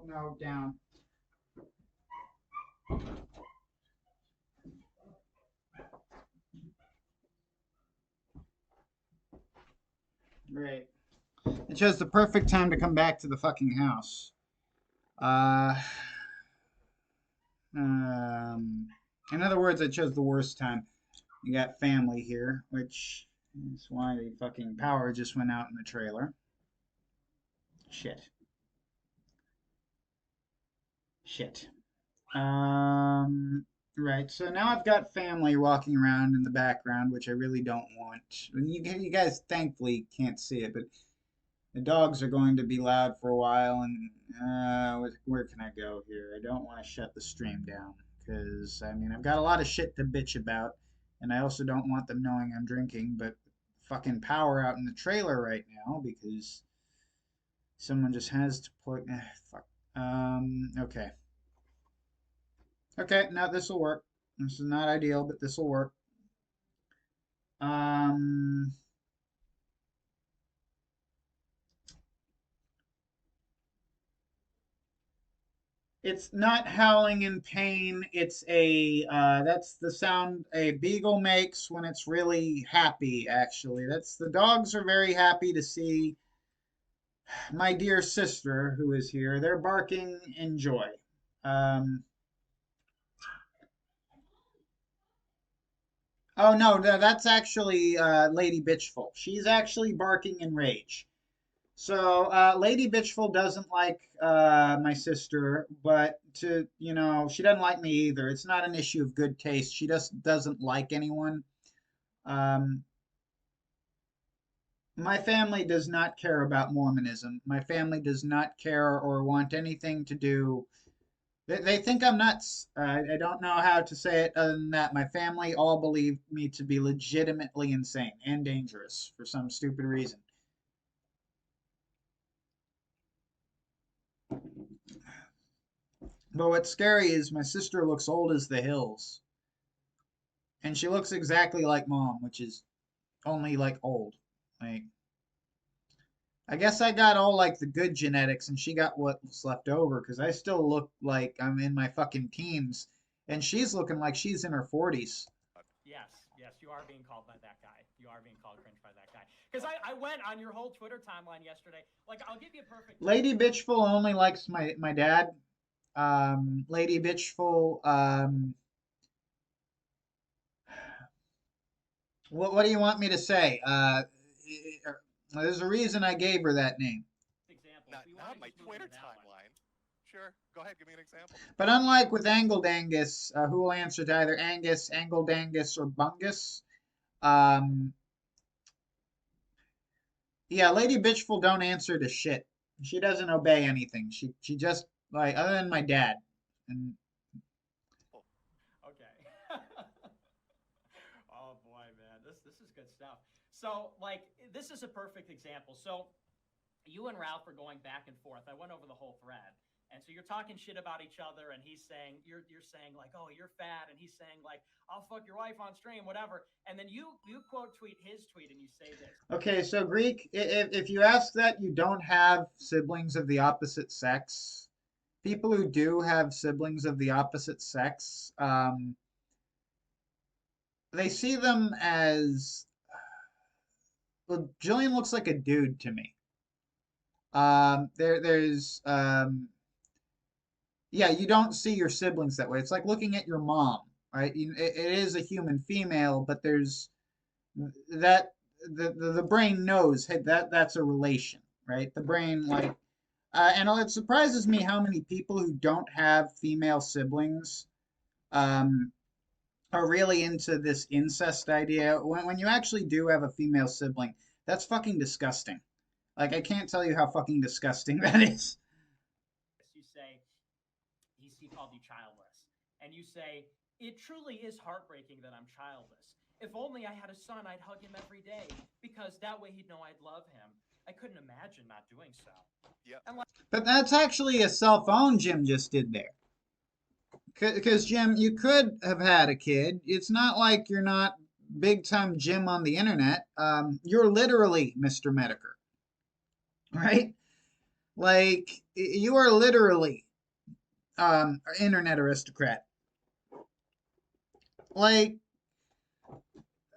No, down. Great. It chose the perfect time to come back to the fucking house. In other words, I chose the worst time. You got family here, which is why the fucking power just went out in the trailer. Shit. Right, so now I've got family walking around in the background, which I really don't want. You guys thankfully can't see it, but the dogs are going to be loud for a while, and where can I go here? I don't want to shut the stream down, because, I mean, I've got a lot of shit to bitch about, and I also don't want them knowing I'm drinking, but fucking power out in the trailer right now, because someone just has to plug... fuck. Okay. Okay, now this will work. This is not ideal, but this will work. It's not howling in pain. It's that's the sound a beagle makes when it's really happy, actually. The dogs are very happy to see my dear sister who is here. They're barking in joy. Oh no, that's actually Lady Bitchful. She's actually barking in rage. So Lady Bitchful doesn't like my sister, but she doesn't like me either. It's not an issue of good taste. She just doesn't like anyone. My family does not care about Mormonism. My family does not care or want anything to do. They think I'm nuts. I don't know how to say it other than that. My family all believe me to be legitimately insane and dangerous for some stupid reason. But what's scary is my sister looks old as the hills. And she looks exactly like mom, which is only like old. Like, I guess I got all like the good genetics and she got what's left over because I still look like I'm in my fucking teens and she's looking like she's in her 40s. Yes, you are being called by that guy. You are being called cringe by that guy. Because I went on your whole Twitter timeline yesterday. Like, I'll give you a perfect. Lady Bitchful only likes my dad. Lady Bitchful, what do you want me to say? There's a reason I gave her that name. Example. Not my Twitter timeline. Sure, go ahead, give me an example. But unlike with Angled Angus, who will answer to either Angus, Angled Angus, or Bungus, yeah, Lady Bitchful don't answer to shit. She doesn't obey anything. She just like other than my dad. And okay. Oh boy, man, this is good stuff. So like this is a perfect example. So you and Ralph are going back and forth. I went over the whole thread. And so you're talking shit about each other, and he's saying you're saying like, oh, you're fat, and he's saying like, I'll fuck your wife on stream, whatever. And then you quote tweet his tweet, and you say this. Okay, so Greek, if you ask that, you don't have siblings of the opposite sex. People who do have siblings of the opposite sex, they see them as. Well, Jillian looks like a dude to me. There's yeah, you don't see your siblings that way. It's like looking at your mom, right? It is a human female, but there's that the brain knows, hey, that's a relation, right? The brain like, and it surprises me how many people who don't have female siblings are really into this incest idea. When you actually do have a female sibling, that's fucking disgusting. Like, I can't tell you how fucking disgusting that is. You say, he called you childless. And you say, it truly is heartbreaking that I'm childless. If only I had a son, I'd hug him every day, because that way he'd know I'd love him. I couldn't imagine not doing so. Yep. And like, But that's actually a cell-phone Jim just did there. Because, Jim, you could have had a kid. It's not like you're not big-time Jim on the internet. You're literally Mister Metokur. Right? Like, you are literally internet aristocrat. Like,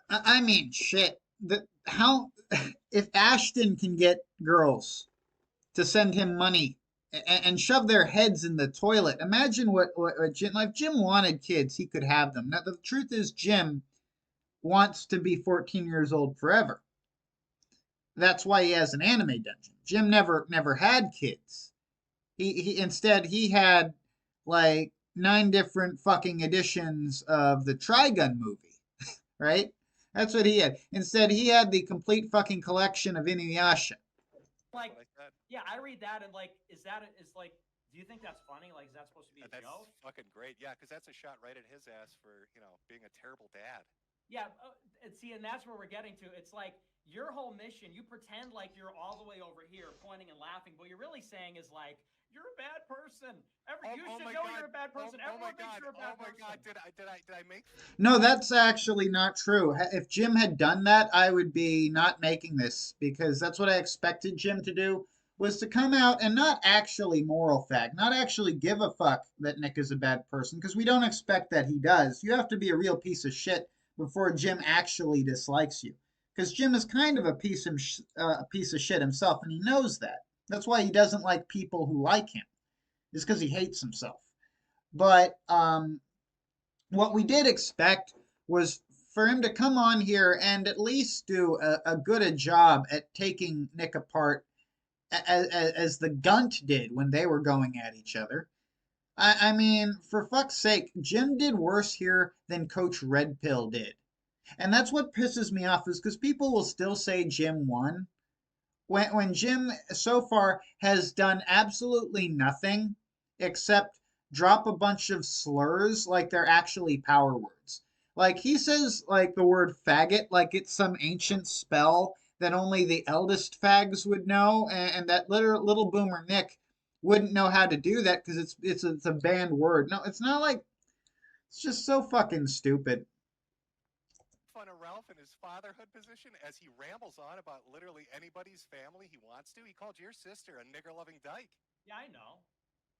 I mean, shit. How if Ashton can get girls to send him money and shove their heads in the toilet, imagine what Jim, like, if Jim wanted kids, he could have them. Now, the truth is, Jim wants to be 14 years old forever. That's why he has an anime dungeon. Jim never had kids. He instead he had like 9 different fucking editions of the Trigun movie, right? That's what he had. Instead, he had the complete fucking collection of Inuyasha. like yeah, I read that and like, is like, do you think that's funny? Like, is that supposed to be a joke? That's fucking great. Yeah, because that's a shot right at his ass for, being a terrible dad. Yeah, see, and that's where we're getting to. It's like your whole mission, you pretend like you're all the way over here pointing and laughing, but what you're really saying is like, you're a bad person. You should know you're a bad person. Everyone thinks you're a bad person. Oh my God, did I make... No, that's actually not true. If Jim had done that, I would be not making this, because that's what I expected Jim to do, was to come out and not actually moral fact, not actually give a fuck that Nick is a bad person, because we don't expect that he does. You have to be a real piece of shit before Jim actually dislikes you. Because Jim is kind of a piece of shit himself, and he knows that. That's why he doesn't like people who like him. It's because he hates himself. But what we did expect was for him to come on here and at least do a good job at taking Nick apart as the Gunt did when they were going at each other. I mean, for fuck's sake, Jim did worse here than Coach Red Pill did. And that's what pisses me off, is because people will still say Jim won. when Jim so far has done absolutely nothing except drop a bunch of slurs like they're actually power words. Like he says like the word faggot like it's some ancient spell that only the eldest fags would know, and that little boomer Nick wouldn't know how to do that because it's a banned word. No, it's not like it's just so fucking stupid. Fun of Ralph in his fatherhood position as he rambles on about literally anybody's family he wants to. He called your sister a nigger-loving dyke. Yeah, I know.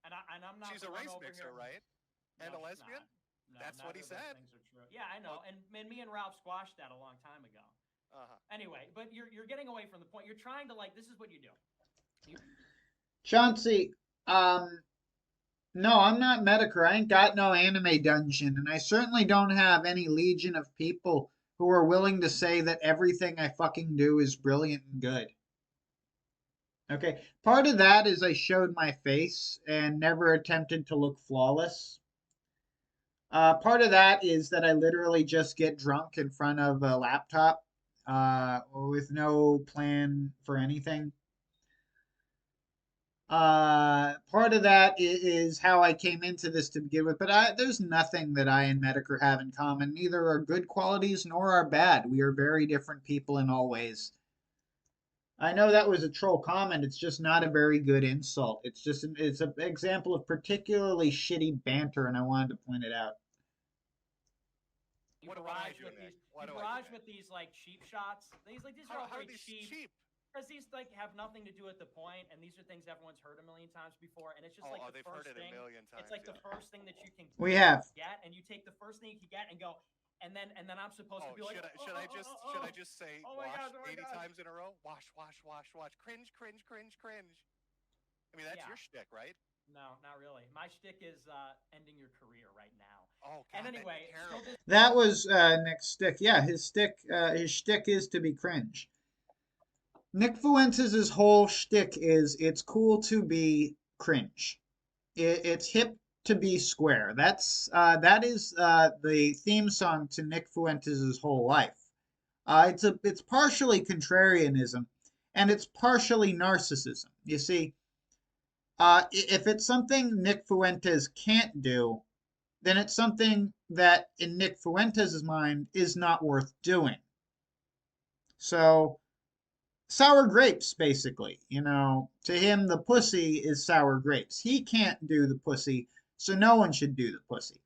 And I'm not. She's a race mixer, right? And No, a lesbian? No, That's what he said. Things are true. Yeah, I know. And me and Ralph squashed that a long time ago. Anyway, but you're getting away from the point. You're trying to like. This is what you do. Chauncey, no, I'm not Metokur. I ain't got no anime dungeon, and I certainly don't have any legion of people who are willing to say that everything I fucking do is brilliant and good. Okay, part of that is I showed my face and never attempted to look flawless. Part of that is that I literally just get drunk in front of a laptop with no plan for anything. Part of that is how I came into this to begin with, but there's nothing that I and Metokur have in common. Neither are good qualities nor are bad. We are very different people in all ways. I know that was a troll comment. It's just not a very good insult. It's an example of particularly shitty banter, and I wanted to point it out. You barrage with these like cheap shots. These are all very cheap. Because these like have nothing to do with the point, and these are things everyone's heard a million times before, and it's just the they've first heard it thing. A million times, it's like the first thing that you can get, and you take the first thing you can get and go, and then I'm supposed to be like, should I just say wash 80 times in a row? Wash, cringe. I mean that's your shtick, right? No, not really. My shtick is ending your career right now. Oh God, and anyway, that was Nick's shtick. Yeah, his shtick is to be cringe. Nick Fuentes' whole shtick is it's cool to be cringe. It's hip to be square. That is the theme song to Nick Fuentes' whole life. It's partially contrarianism, and it's partially narcissism. You see, if it's something Nick Fuentes can't do, then it's something that in Nick Fuentes' mind is not worth doing. So sour grapes, basically. To him, the pussy is sour grapes. He can't do the pussy, so no one should do the pussy.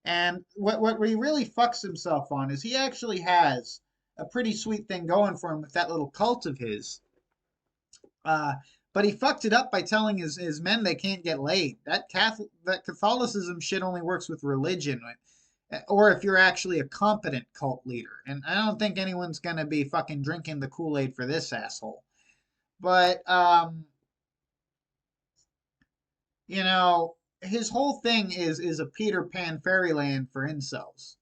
And what he really fucks himself on is he actually has a pretty sweet thing going for him with that little cult of his. But he fucked it up by telling his men they can't get laid. That Catholicism shit only works with religion, or if you're actually a competent cult leader. And I don't think anyone's gonna be fucking drinking the Kool-Aid for this asshole. But his whole thing is a Peter Pan fairyland for incels.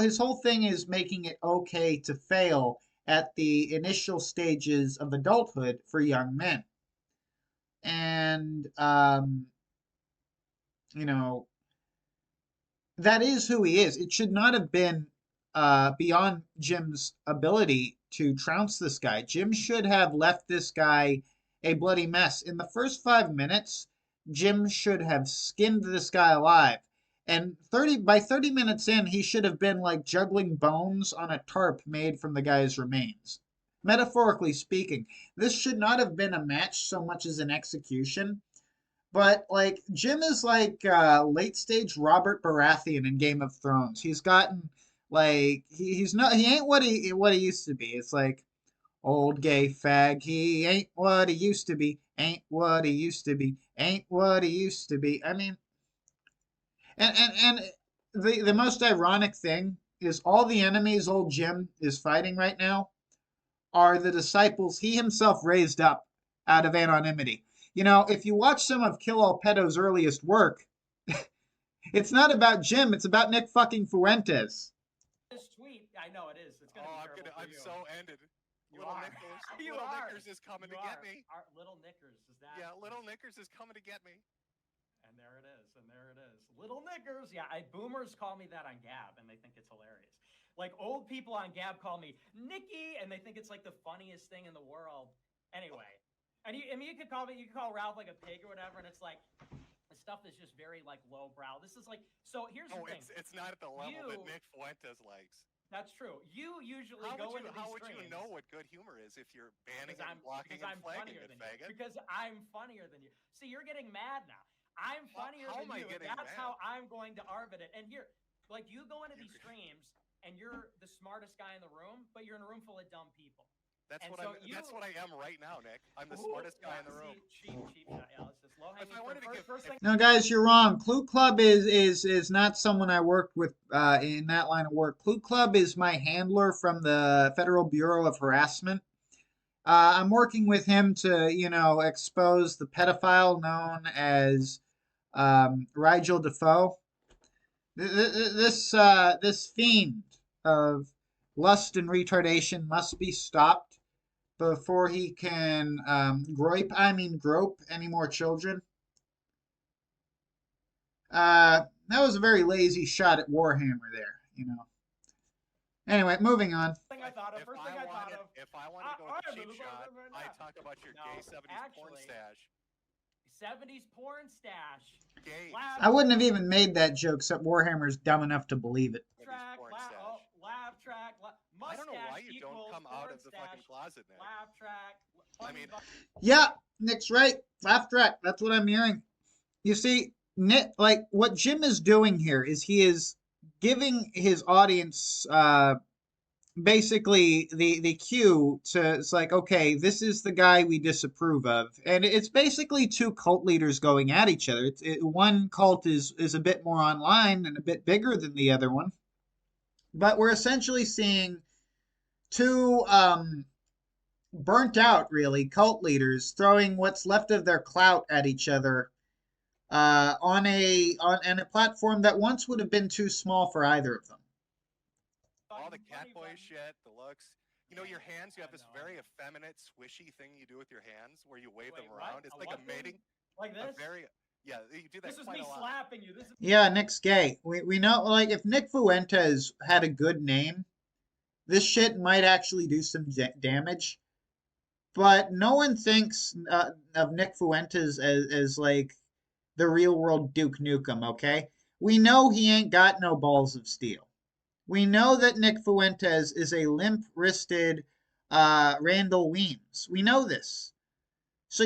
His whole thing is making it okay to fail at the initial stages of adulthood for young men. And that is who he is. It should not have been beyond Jim's ability to trounce this guy. Jim should have left this guy a bloody mess. In the first 5 minutes, Jim should have skinned this guy alive. And by 30 minutes in, he should have been like juggling bones on a tarp made from the guy's remains. Metaphorically speaking, this should not have been a match so much as an execution. But like Jim is like late stage Robert Baratheon in Game of Thrones. He's gotten like he ain't what he used to be. It's like old gay fag. He ain't what he used to be. Ain't what he used to be. Ain't what he used to be. I mean, and the most ironic thing is all the enemies old Jim is fighting right now are the disciples he himself raised up out of anonymity. If you watch some of Kill All Pedo's earliest work, it's not about Jim, it's about Nick fucking Fuentes. It's sweet. I know it is. It's gonna be terrible I'm so ended. Little Knickers is coming to get me. Little Knickers, is that? Yeah, Little Knickers is coming to get me. And there it is. Little Knickers. Yeah, boomers call me that on Gab, and they think it's hilarious. Like old people on Gab call me Nicky, and they think it's like the funniest thing in the world. Anyway, and I mean, you could call Ralph like a pig or whatever, and it's like the stuff is just very like lowbrow. This is like, so here's the thing. It's not at the level that Nick Fuentes likes. That's true. You usually go into these How would streams. you know what good humor is if you're banning Because and blocking and flagging it, faggot? Because I'm funnier than you. See, you're getting mad now. I'm funnier than you. That's how I'm going to arbitrate it. And here, like, you go into these streams and you're the smartest guy in the room, but you're in a room full of dumb people. That's what I am right now, Nick. I'm the smartest guy in the room. Cheap shot. Yeah, it's just low hanging fruit. No, guys, you're wrong. Clue Club is not someone I worked with in that line of work. Clue Club is my handler from the Federal Bureau of Harassment. I'm working with him to, expose the pedophile known as Rigel Defoe. This fiend of lust and retardation must be stopped before he can grope any more children. That was a very lazy shot at Warhammer there, Anyway, moving on. If I wanted to go with the cheap shot, I'd talk about your gay 70s porn stash. 70s porn stash. Gay. I wouldn't have even made that joke, except Warhammer's dumb enough to believe it. Laugh track. I don't know why you don't come out of the fucking closet, Nick. Laugh track. I mean, yeah, Nick's right. Laugh track. That's what I'm hearing. You see, Nick, like what Jim is doing here is he is giving his audience basically the cue to, it's like, okay, this is the guy we disapprove of, and it's basically two cult leaders going at each other. One cult is a bit more online and a bit bigger than the other one, but we're essentially seeing two burnt out, really, cult leaders throwing what's left of their clout at each other on a platform that once would have been too small for either of them. All the catboy shit, the looks. Your hands, you have this very effeminate, swishy thing you do with your hands where you wave them around. It's like a mating. Like this? Yeah, you do that quite a lot. This is me slapping you. Yeah, Nick's gay. We know, like, if Nick Fuentes had a good name, this shit might actually do some damage. But no one thinks of Nick Fuentes as like the real world Duke Nukem, okay? We know he ain't got no balls of steel. We know that Nick Fuentes is a limp-wristed Randall Weems. We know this. So,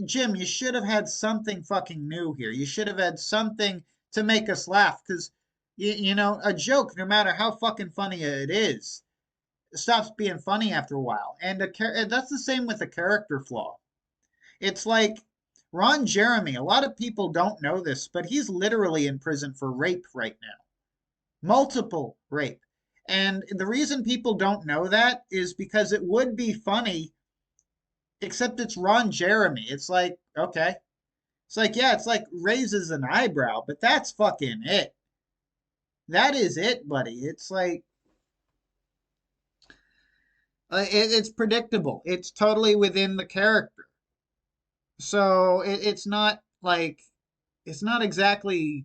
Jim, you should have had something fucking new here. You should have had something to make us laugh, because, a joke, no matter how fucking funny it is, stops being funny after a while. And that's the same with a character flaw. It's like Ron Jeremy. A lot of people don't know this, but he's literally in prison for rape right now. Multiple rape. And the reason people don't know that is because it would be funny, except it's Ron Jeremy. It's like, okay. It's like, yeah, it's like raises an eyebrow, but that's fucking it. That is it, buddy. It's like, it's predictable. It's totally within the character. So it's not like, it's not exactly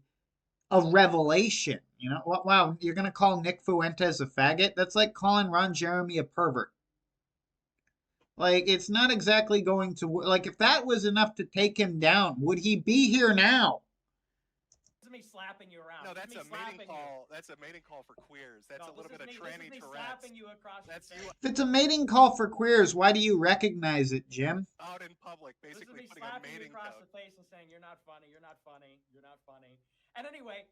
a revelation. Wow, you're going to call Nick Fuentes a faggot? That's like calling Ron Jeremy a pervert. Like, it's not exactly going to, like, if that was enough to take him down, would he be here now? This is me slapping you around. No, that's a mating call. That's a mating call for queers. That's a little bit of tranny Tourette's. If it's a mating call for queers, why do you recognize it, Jim? Out in public, basically putting a mating across the face and saying, you're not funny, you're not funny, you're not funny. And anyway,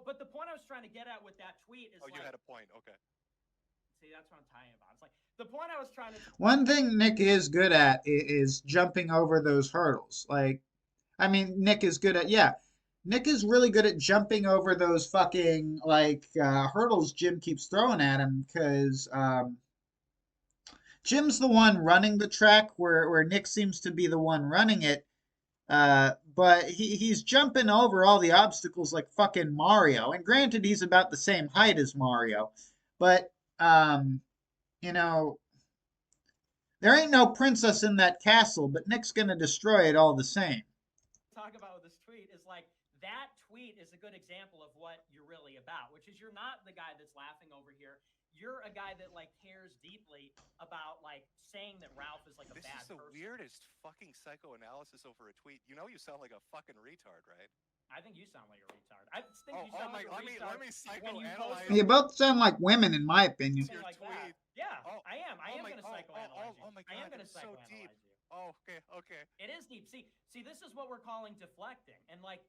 but the point I was trying to get at with that tweet is you had a point, okay. See, that's what I'm talking about. It's like, the point I was trying to... One thing Nick is good at is jumping over those hurdles. Like, I mean, Nick is good at, Nick is really good at jumping over those fucking, like, hurdles Jim keeps throwing at him, because Jim's the one running the track where Nick seems to be the one running it. But he's jumping over all the obstacles like fucking Mario. And granted, he's about the same height as Mario. But, there ain't no princess in that castle, but Nick's gonna destroy it all the same. Talk about with this tweet is like, that tweet is a good example of what you're really about, which is you're not the guy that's laughing over here. You're a guy that like cares deeply about like saying that Ralph is like a bad person. This is the weirdest fucking psychoanalysis over a tweet. You know you sound like a fucking retard, right? I think you sound like a retard. I think you sound like a retard. Let me psychoanalyze. You both sound like women, in my opinion. Your like tweet. That. Yeah, I am. I am going to psychoanalyze you. Oh my God, I am going to psychoanalyze so deep. you. Oh, okay. It is deep. See, this is what we're calling deflecting, and like,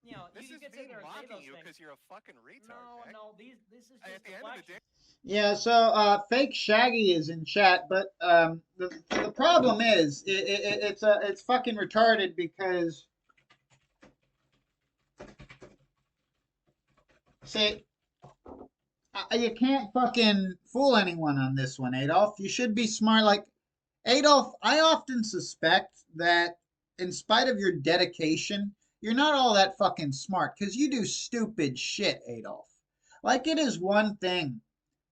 you know, this you is can sit me there and say mocking those you things. because you're a fucking retard. No, this is just at the end of the day. Yeah, so fake Shaggy is in chat, but the problem is it's fucking retarded because see, you can't fucking fool anyone on this one, Adolf. You should be smart. Like Adolf, I often suspect that in spite of your dedication, you're not all that fucking smart because you do stupid shit, Adolf. Like it is one thing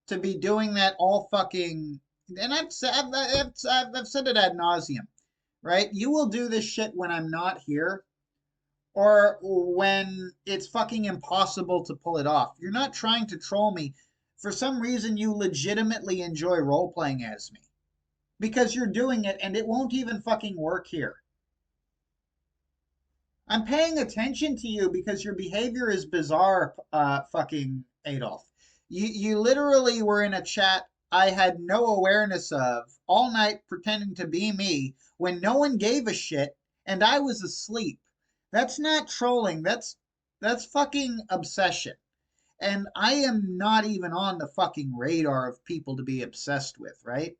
to be doing that all fucking, and I've said it ad nauseum, right? You will do this shit when I'm not here, or when it's fucking impossible to pull it off. You're not trying to troll me. For some reason, you legitimately enjoy role playing as me because you're doing it, and it won't even fucking work here. I'm paying attention to you because your behavior is bizarre, fucking Adolf. You literally were in a chat I had no awareness of all night pretending to be me when no one gave a shit and I was asleep. That's not trolling. That's fucking obsession. And I am not even on the fucking radar of people to be obsessed with, right?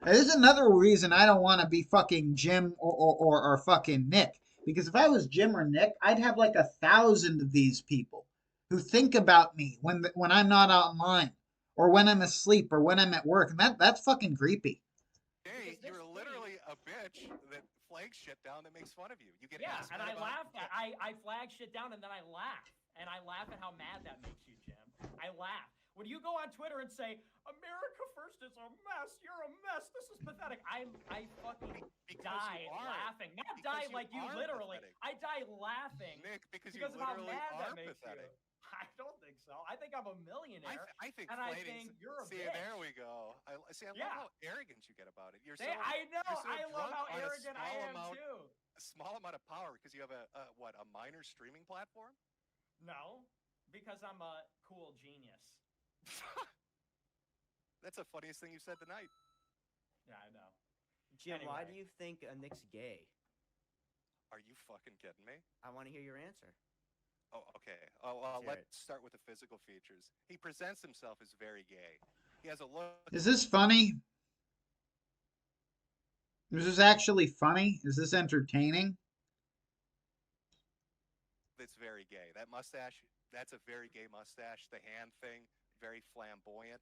There's another reason I don't want to be fucking Jim or fucking Nick. Because if I was Jim or Nick, I'd have like 1,000 of these people who think about me when I'm not online, or when I'm asleep, or when I'm at work, and that's fucking creepy. Hey, you're literally a bitch that flags shit down that makes fun of you. You get and I laugh. I flag shit down and then I laugh, and I laugh at how mad that makes you, Jim. I laugh. When you go on Twitter and say, America first is a mess, you're a mess, this is pathetic, I fucking die laughing. Not die like you literally. Pathetic. I die laughing. Nick, because you literally of how mad that makes pathetic. You. I don't think so. I think I'm a millionaire. I think and I think you're a bitch. There we go. I love how arrogant you get about it. I know. I love how arrogant I am too. A small amount of power because you have a minor streaming platform? No, because I'm a cool genius. That's the funniest thing you said tonight. Yeah, I know. Jim, why do you think Nick's gay? Are you fucking kidding me? I want to hear your answer. Oh, okay. Let's start with the physical features. He presents himself as very gay. He has a look. Is this funny? Is this actually funny? Is this entertaining? That's very gay. That mustache, that's a very gay mustache. The hand thing, very flamboyant.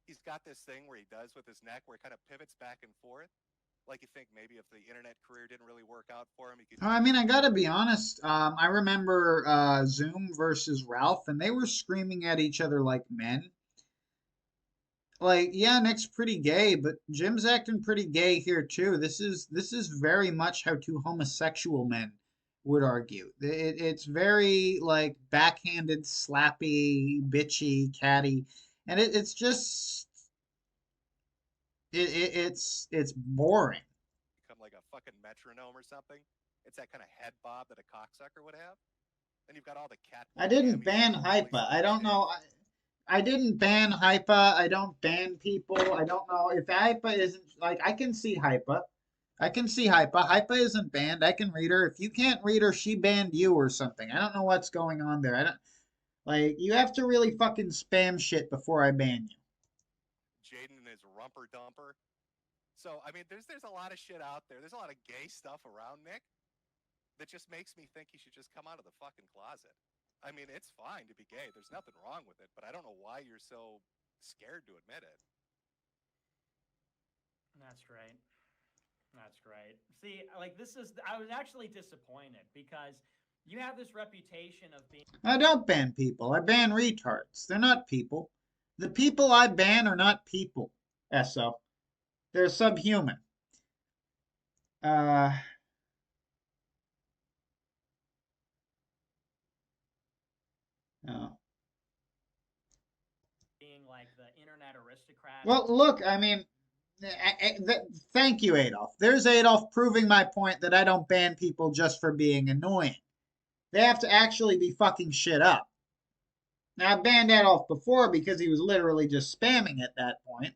He's got this thing where he does with his neck where he kind of pivots back and forth. Like you think maybe if the internet career didn't really work out for him, he could... I mean, I gotta be honest. I remember Zoom versus Ralph, and they were screaming at each other like men. Like, yeah, Nick's pretty gay, but Jim's acting pretty gay here too. This is very much how two homosexual men would argue. It's very like backhanded, slappy, bitchy, catty, and it's just it's boring. Become like a fucking metronome or something. It's that kind of head bob that a cocksucker would have. Then you've got all the cat. I didn't ban Hypa. I don't know. I didn't ban Hypa. I don't ban people. I don't know if Hypa isn't like I can see Hypa. I can see Hypa. Hypa isn't banned. I can read her. If you can't read her, she banned you or something. I don't know what's going on there. I don't like you have to really fucking spam shit before I ban you. Jade and his rumper dumper. So I mean, there's a lot of shit out there. There's a lot of gay stuff around Nick that just makes me think he should just come out of the fucking closet. I mean, it's fine to be gay. There's nothing wrong with it, but I don't know why you're so scared to admit it. That's great. That's great. See, like I was actually disappointed because you have this reputation of being... I don't ban people. I ban retards. They're not people. The people I ban are not people, Esso. They're subhuman. Oh. being like the internet aristocrat. Well, look, I mean, thank you, Adolf. There's Adolf proving my point that I don't ban people just for being annoying. They have to actually be fucking shit up. Now, I banned Adolf before because he was literally just spamming at that point.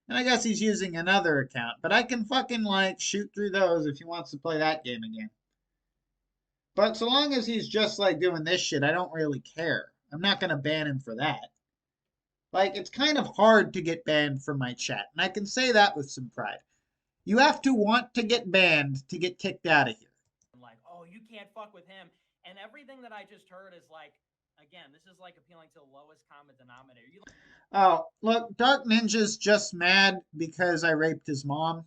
And I guess he's using another account. But I can fucking, like, shoot through those if he wants to play that game again. But so long as he's just, like, doing this shit, I don't really care. I'm not going to ban him for that. Like, it's kind of hard to get banned from my chat. And I can say that with some pride. You have to want to get banned to get kicked out of here. Like, oh, you can't fuck with him. And everything that I just heard is like, again, this is like appealing to the lowest common denominator. Oh, look, Dark Ninja's just mad because I raped his mom.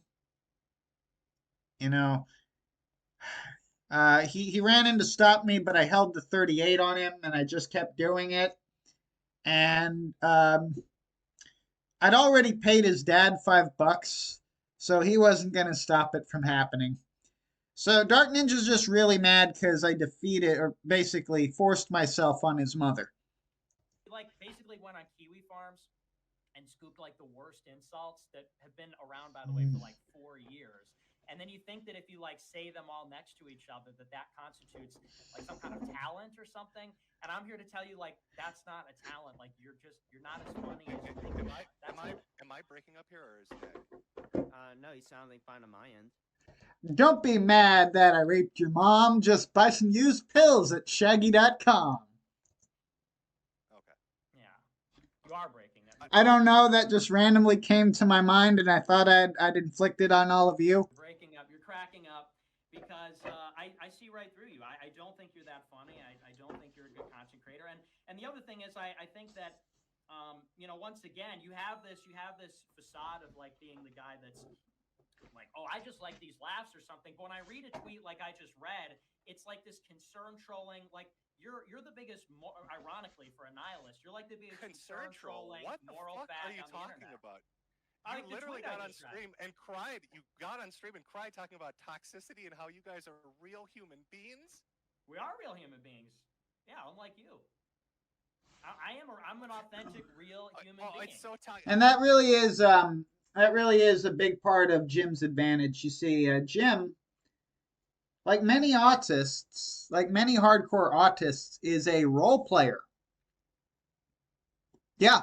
You know, he ran in to stop me, but I held the 38 on him, and I just kept doing it. And I'd already paid his dad $5, so he wasn't going to stop it from happening. So Dark Ninja's just really mad because I defeated, or basically forced myself on his mother. Like, basically went on Kiwi Farms and scooped, like, the worst insults that have been around, by the way, for, like, 4 years. And then you think that if you, like, say them all next to each other, that constitutes, like, some kind of talent or something. And I'm here to tell you, like, that's not a talent. Like, you're not as funny as you think. Am I breaking up here, or is it? No, you sound like fine on my end. Don't be mad that I raped your mom. Just buy some used pills at shaggy.com. Okay. Yeah. You are breaking that. I don't know. That just randomly came to my mind, and I thought I'd inflict it on all of you. Breaking up. You're cracking up because I see right through you. I don't think you're that funny. I don't think you're a good content creator. And the other thing is, I think that, you know, once again, you have this facade of, like, being the guy that's like, oh, I just like these laughs or something. But when I read a tweet like I just read, it's like this concern trolling. Like, you're the biggest, ironically, for a nihilist, you're like the biggest concern trolling. What the moral fuck are you talking about? You literally got on stream and cried. You got on stream and cried talking about toxicity and how you guys are real human beings. We are real human beings. Yeah, unlike you. I'm an authentic, real human being. It's so toxic. And that really is a big part of Jim's advantage. You see, Jim, like many autists, like many hardcore autists, is a role player. Yeah.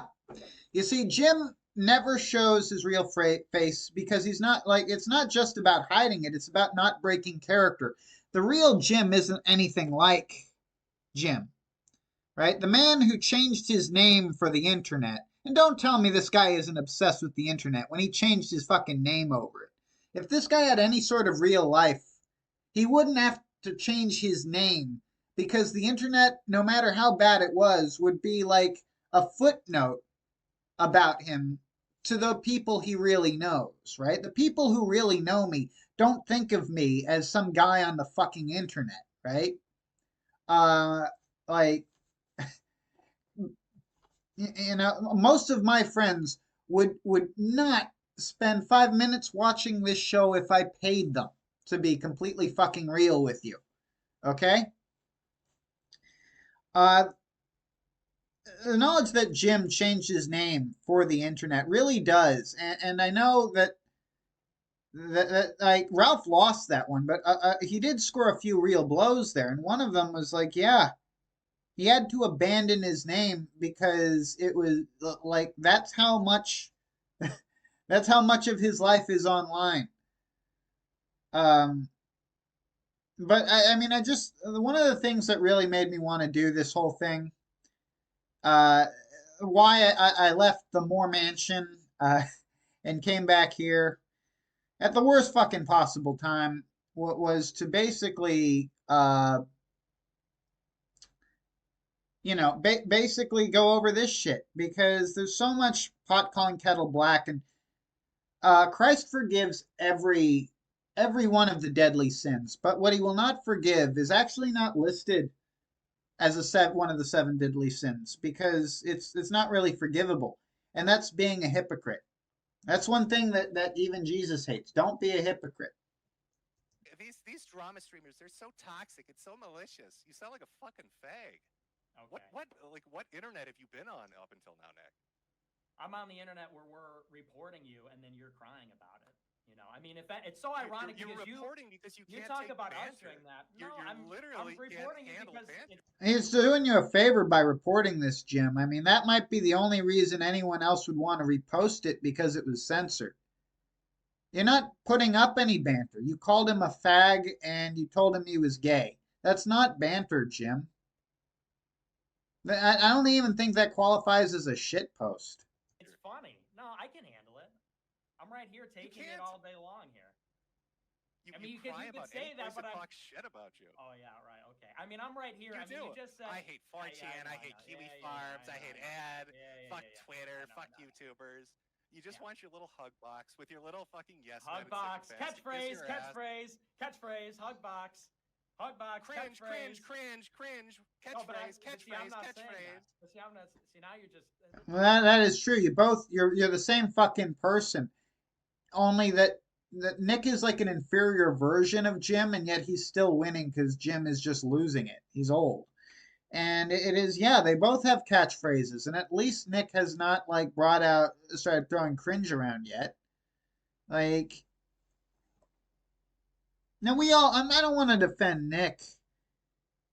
You see, Jim never shows his real face because he's not, like, it's not just about hiding it. It's about not breaking character. The real Jim isn't anything like Jim, right? The man who changed his name for the internet. And don't tell me this guy isn't obsessed with the internet when he changed his fucking name over it. If this guy had any sort of real life, he wouldn't have to change his name because the internet, no matter how bad it was, would be like a footnote about him to the people he really knows, right? The people who really know me don't think of me as some guy on the fucking internet, right? Like, you know, most of my friends would not spend 5 minutes watching this show if I paid them, to be completely fucking real with you. Okay? The knowledge that Jim changed his name for the internet really does, and I know that like Ralph lost that one, but he did score a few real blows there, and one of them was like, yeah, he had to abandon his name because it was like that's how much of his life is online. But I mean, one of the things that really made me want to do this whole thing, why I left the Moore Mansion and came back here at the worst fucking possible time was to basically you know, basically go over this shit because there's so much pot calling kettle black, and Christ forgives every one of the deadly sins, but what he will not forgive is actually not listed as one of the 7 deadly sins because it's not really forgivable, and that's being a hypocrite. That's one thing that even Jesus hates. Don't be a hypocrite. These drama streamers, they're so toxic. It's so malicious. You sound like a fucking fag. Okay. What internet have you been on up until now, Nick? I'm on the internet where we're reporting you, and then you're crying about it. You know, I mean, it's so ironic You're because reporting because you you can't talk take about banter. us doing that. No, I'm literally I'm reporting can't you handle because banter. He's doing you a favor by reporting this, Jim. I mean, that might be the only reason anyone else would want to repost it, because it was censored. You're not putting up any banter. You called him a fag and you told him he was gay. That's not banter, Jim. I don't even think that qualifies as a shit post. it's funny. No, I can handle it. I'm right here taking it can't. all day long here. You, I mean, you because cry you could about say any that, place but that talks shit about you. Oh yeah, right. Okay. I mean, I'm right here. You I mean, do. you just said I hate 4chan. I hate Kiwi Farms. I hate Ad. Fuck Twitter. Fuck YouTubers. You just want your little hug box with your little fucking yes Hug men box, and sycophants. catchphrase, hug box, Cringe, catchphrase. cringe. No, but Catchphrase. I'm not saying that. But see, I'm not. See, now you're just. Well, that is true. You're the same fucking person. Only that Nick is like an inferior version of Jim, and yet he's still winning because Jim is just losing it. He's old. And it is, yeah, they both have catchphrases, and at least Nick has not like started throwing cringe around yet. Like, now I don't want to defend Nick,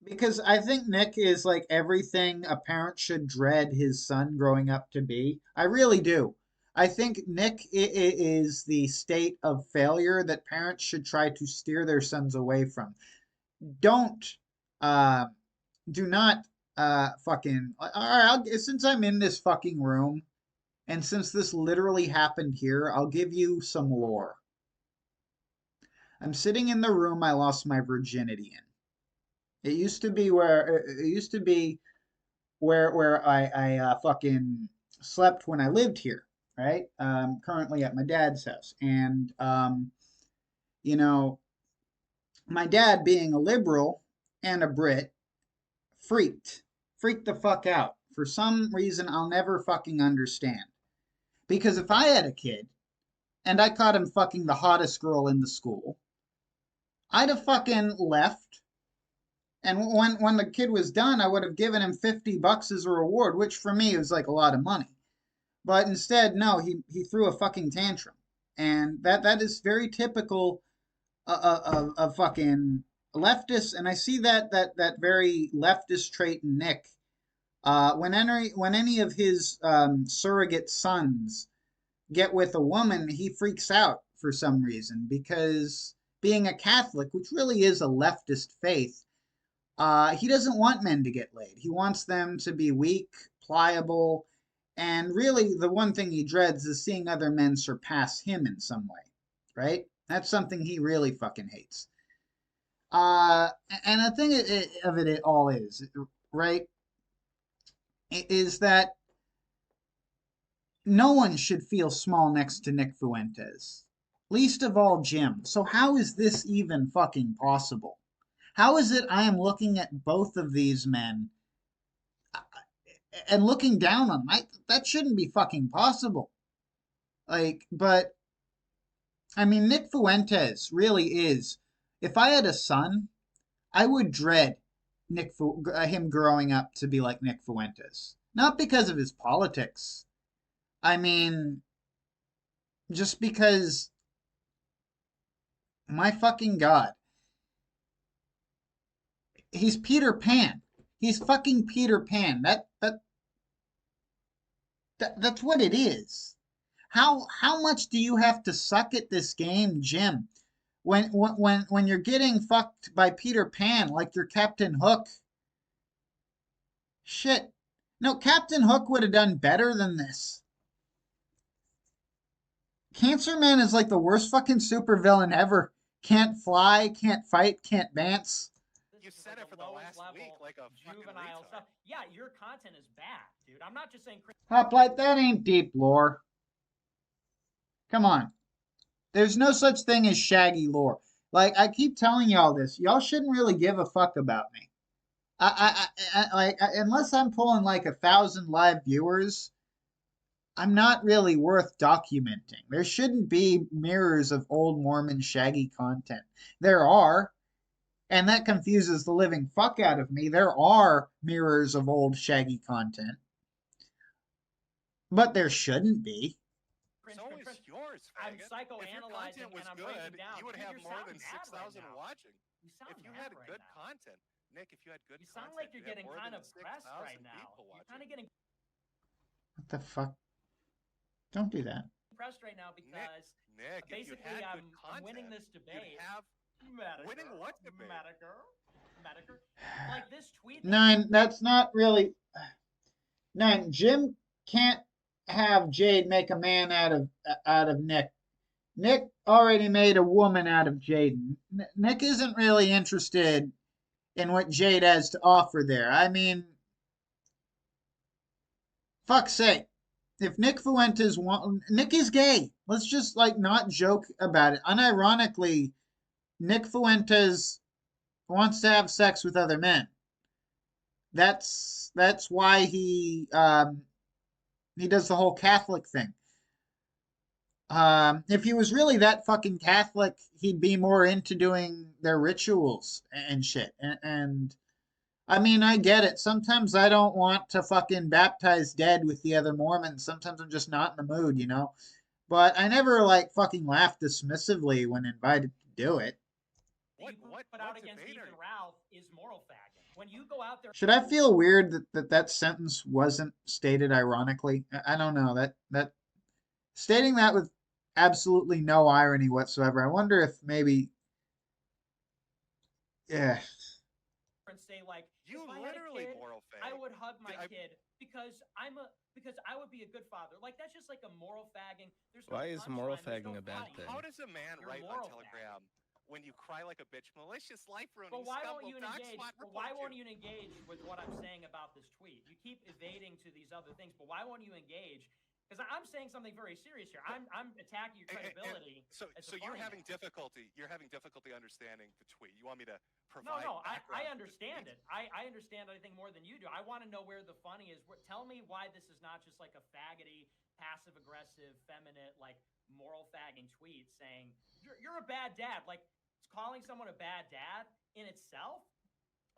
because I think Nick is like everything a parent should dread his son growing up to be. I really do. I think Nick is the state of failure that parents should try to steer their sons away from. Don't, uh, do not, fucking. All right, since I'm in this fucking room, and since this literally happened here, I'll give you some lore. I'm sitting in the room I lost my virginity in. It used to be where I fucking slept when I lived here, right? Currently at my dad's house, and you know, my dad being a liberal and a Brit freaked the fuck out for some reason I'll never fucking understand. Because if I had a kid and I caught him fucking the hottest girl in the school, I'd have fucking left. And when the kid was done, I would have given him $50 as a reward, which for me was like a lot of money. But instead, no, he threw a fucking tantrum, and that is very typical of fucking leftists. And I see that very leftist trait in Nick. When any of his surrogate sons get with a woman, he freaks out for some reason, because being a Catholic, which really is a leftist faith, he doesn't want men to get laid. He wants them to be weak, pliable, and really the one thing he dreads is seeing other men surpass him in some way, right? That's something he really fucking hates. And the thing of it all is, right, is that no one should feel small next to Nick Fuentes. Least of all Jim. So how is this even fucking possible? How is it I am looking at both of these men and looking down on them? That shouldn't be fucking possible. Like, but I mean, Nick Fuentes really is. If I had a son, I would dread him growing up to be like Nick Fuentes. Not because of his politics. I mean, just because, my fucking God, he's Peter Pan. He's fucking Peter Pan. That's what it is. How much do you have to suck at this game, Jim? When you're getting fucked by Peter Pan like you're Captain Hook. Shit. No, Captain Hook would have done better than this. Cancer Man is like the worst fucking supervillain ever. Can't fly, can't fight, can't dance. You said it for the last week like a juvenile stuff. Yeah, your content is bad, dude. I'm not just saying. Hoplite, that ain't deep lore. Come on. There's no such thing as Shaggy lore. Like, I keep telling y'all this. Y'all shouldn't really give a fuck about me. Unless I'm pulling like 1,000 live viewers, I'm not really worth documenting. There shouldn't be mirrors of old Mormon Shaggy content. There are, And that confuses the living fuck out of me. There are mirrors of old Shaggy content, but there shouldn't be. So is yours, I'm faggot. If your psychoanalyzing content was and I'm good, breaking down. you would Dude, have you're more sounding than mad 6,000 right now. watching. You sound If you mad had right good now. content, Nick, if you had good You sound content, like you're you'd have getting more kind than of pressed 6,000 right now. people You're watching. kind of getting What the fuck? Don't do that. pressed right now because Nick, basically I'm winning this debate. Winning what debate? Metokur. Like this tweet. Nine, that's not really. Nine, Jim can't have Jade make a man out of Nick. Nick already made a woman out of Jade. Nick isn't really interested in what Jade has to offer there. I mean, fuck's sake. If Nick Fuentes Nick is gay. Let's just like not joke about it. Unironically, Nick Fuentes wants to have sex with other men. That's why he does the whole Catholic thing. If he was really that fucking Catholic, he'd be more into doing their rituals and shit. And I mean, I get it. Sometimes I don't want to fucking baptize dead with the other Mormons. Sometimes I'm just not in the mood, you know? But I never like fucking laugh dismissively when invited to do it. What put out against Ethan Ralph is moral fagging. When you go out there, should I feel weird that sentence wasn't stated ironically? I don't know. That stating that with absolutely no irony whatsoever. I wonder if maybe yeah. And say like, you if I literally had a kid, moral fag. I would hug my kid because I would be a good father. Like that's just like a moral fagging. There's Why is moral fagging no a bad funny. thing? How does a man write on Telegram when you cry like a bitch, malicious life ruining? But why won't you engage? Why won't you engage with what I'm saying about this tweet? You keep evading to these other things, but why won't you engage? Because I'm saying something very serious here. I'm attacking your credibility. So you're having difficulty. You're having difficulty understanding the tweet. You want me to provide? No. I understand it. I understand. I think more than you do. I want to know where the funny is. Tell me why this is not just like a faggoty, passive aggressive, feminine, like moral fagging tweet saying you're a bad dad. Like calling someone a bad dad in itself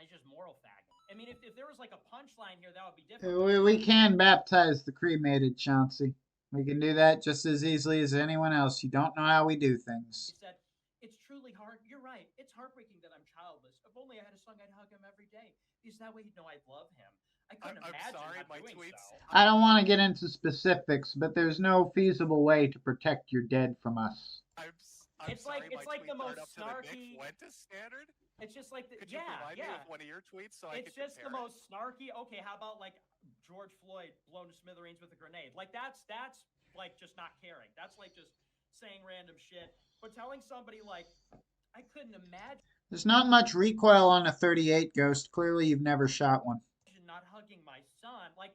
is just moral fagging. I mean, if there was like a punchline here, that would be different. We can baptize the cremated, Chauncey. We can do that just as easily as anyone else. You don't know how we do things. He said, it's truly hard. You're right. It's heartbreaking that I'm childless. If only I had a son, I'd hug him every day. Because that way he'd know I'd love him. I couldn't imagine my tweets. So. I don't want to get into specifics, but there's no feasible way to protect your dead from us. It's like the most snarky. Fuentes standard. It's just like Could you provide me with one of your tweets so I could compare? It's just the most snarky. Okay, how about like George Floyd blown to smithereens with a grenade? Like that's like just not caring. That's like just saying random shit. But telling somebody like, I couldn't imagine. There's not much recoil on a 38 Ghost. Clearly, you've never shot one. Not hugging my son, like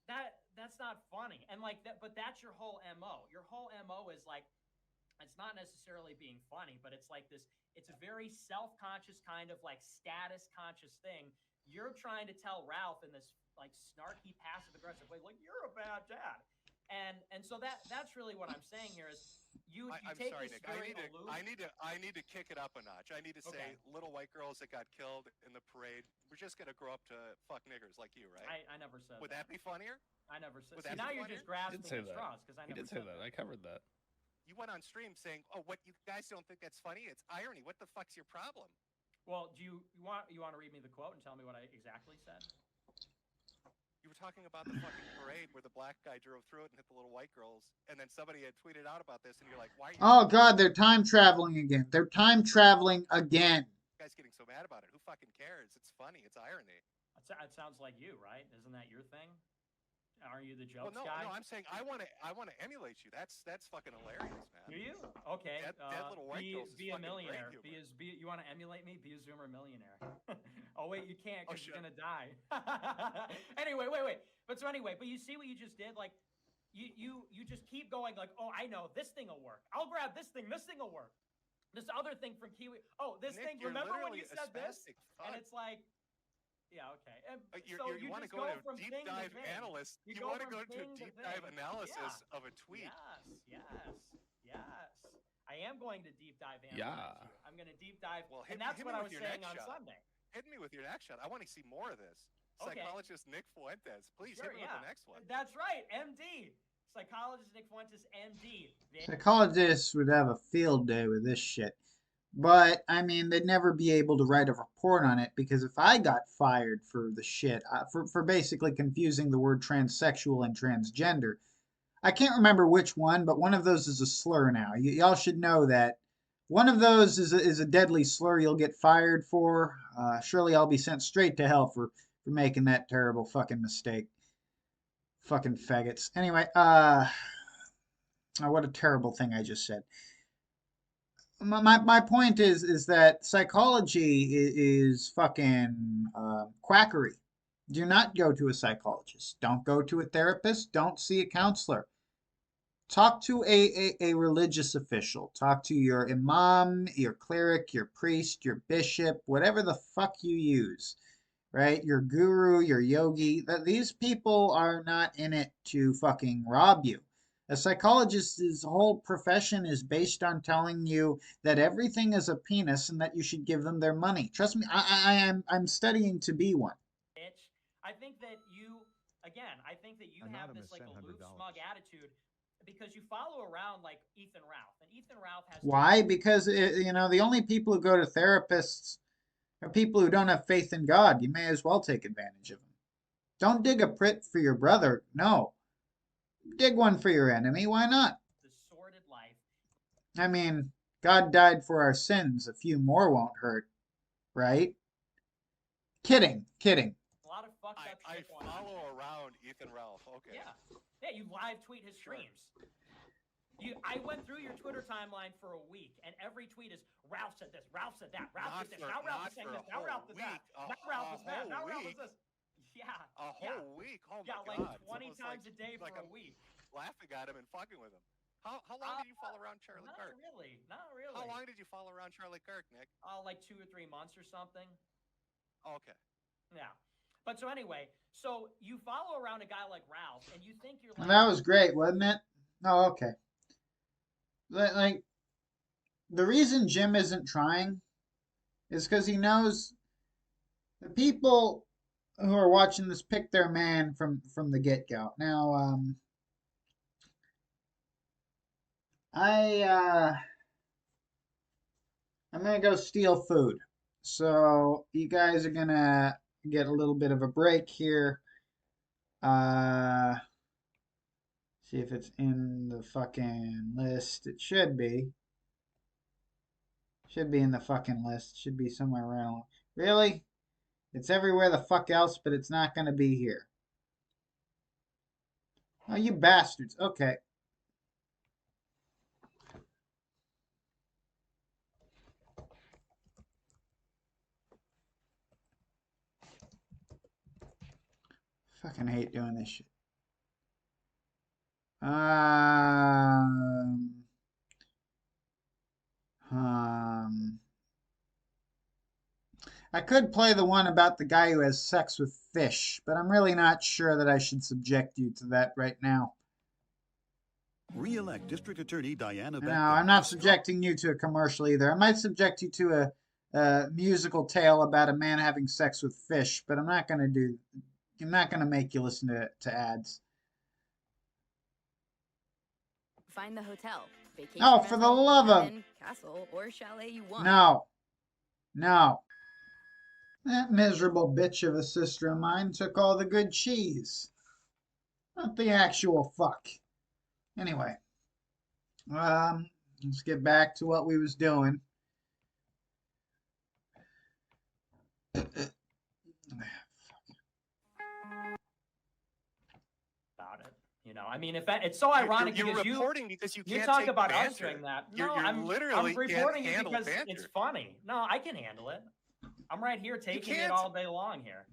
that's not funny. And like that, but that's your whole MO. Your whole MO is like, it's not necessarily being funny, but it's like this. It's a very self-conscious kind of like status conscious thing. You're trying to tell Ralph in this like snarky, passive-aggressive way, like you're a bad dad. And so that's really what I'm saying here is you I'm take sorry, this Nick. very I need to kick it up a notch. I need to say little white girls that got killed in the parade, we're just gonna grow up to fuck niggers like you, right? I never said Would that be funnier? I never said. See, now you're just grasping at straws because I never said that. I covered that. You went on stream saying, "Oh, what you guys don't think that's funny? It's irony. What the fuck's your problem?" Well, do you want to read me the quote and tell me what I exactly said? You were talking about the fucking parade where the black guy drove through it and hit the little white girls, and then somebody had tweeted out about this, and you're like, "Why are you?" Oh God, they're time traveling again. They're time traveling again. You guys getting so mad about it? Who fucking cares? It's funny. It's irony. It sounds like you, right? Isn't that your thing? Are you the jokes No, guy? I'm saying I want to emulate you. That's fucking hilarious, man. Do you? Okay. Dead little white girls be a millionaire. You want to emulate me? Be a Zoomer millionaire. Oh wait, you can't because you're gonna die. Anyway, wait. But you see what you just did? Like, you just keep going. Like, oh, I know this thing will work. I'll grab this thing. This thing will work. This other thing from Kiwi. Oh, this Nick, thing. Remember when you said this? And it's like. Yeah, okay. You want to go to a deep dive analysis. You want to go to a deep dive analysis of a tweet. Yes. I am going to deep dive analyze Yeah. you. I'm going to deep dive, Well, and that's hit what me I with was your saying next on shot. Sunday. Hit me with your next shot. I want to see more of this. Okay. Psychologist Nick Fuentes. Please Sure, hit me with the next one. That's right, MD. Psychologist Nick Fuentes, MD. Psychologists would have a field day with this shit. But, I mean, they'd never be able to write a report on it because if I got fired for the shit, for basically confusing the word transsexual and transgender, I can't remember which one, but one of those is a slur now. Y'all should know that one of those is a deadly slur you'll get fired for. Surely I'll be sent straight to hell for making that terrible fucking mistake. Fucking faggots. Anyway, oh, what a terrible thing I just said. My point is that psychology is fucking quackery. Do not go to a psychologist. Don't go to a therapist. Don't see a counselor. Talk to a religious official. Talk to your imam, your cleric, your priest, your bishop, whatever the fuck you use, right? Your guru, your yogi. These people are not in it to fucking rob you. A psychologist's whole profession is based on telling you that everything is a penis and that you should give them their money. Trust me, I'm studying to be one. Bitch. I think that you have this like aloof, smug attitude because you follow around like Ethan Ralph, and Ethan Ralph has. Why? Because the only people who go to therapists are people who don't have faith in God. You may as well take advantage of them. Don't dig a pit for your brother. No. Dig one for your enemy. Why not? The sordid life. I mean, God died for our sins. A few more won't hurt, right? Kidding. A lot of fucked up I shit going follow on. around Ethan Ralph. Okay. Yeah, you live tweet his streams. I went through your Twitter timeline for a week, and every tweet is Ralph said this, Ralph said that, Ralph did this, now Ralph is saying this, now Ralph is that, now Ralph is that, now Ralph is this. Yeah. A whole week. Oh my God. God. Like 20 times like, a day like for I'm a week. Laughing at him and fucking with him. How long did you follow around Charlie Kirk? Not really. How long did you follow around Charlie Kirk, Nick? Like 2 or 3 months or something. Okay. Yeah. But so anyway, so you follow around a guy like Ralph, and you think you're like. And that was great, wasn't it? Oh, okay. Like, the reason Jim isn't trying is because he knows the people who are watching this pick their man from the get-go. Now, I'm gonna go steal food. So you guys are gonna get a little bit of a break here. See if it's in the fucking list. It should be. Should be in the fucking list. Should be somewhere around. Really? It's everywhere the fuck else, but it's not gonna be here. Oh, you bastards. Okay. Fucking hate doing this shit. I could play the one about the guy who has sex with fish, but I'm really not sure that I should subject you to that right now. Re-elect District Attorney Diana No, I'm not subjecting you to a commercial either. I might subject you to a musical tale about a man having sex with fish, but I'm not gonna make you listen to ads. Find the hotel, vacation Oh, for the rental, love of... cabin, castle, or chalet you want. No. That miserable bitch of a sister of mine took all the good cheese. Not the actual fuck. Anyway. Let's get back to what we was doing. About it. I mean, it's so ironic you're because reporting because you can't talk take about banter. us doing that. You're I'm literally reporting can't it handle because banter. it's funny. No, I can handle it. I'm right here taking it can't. all day long here.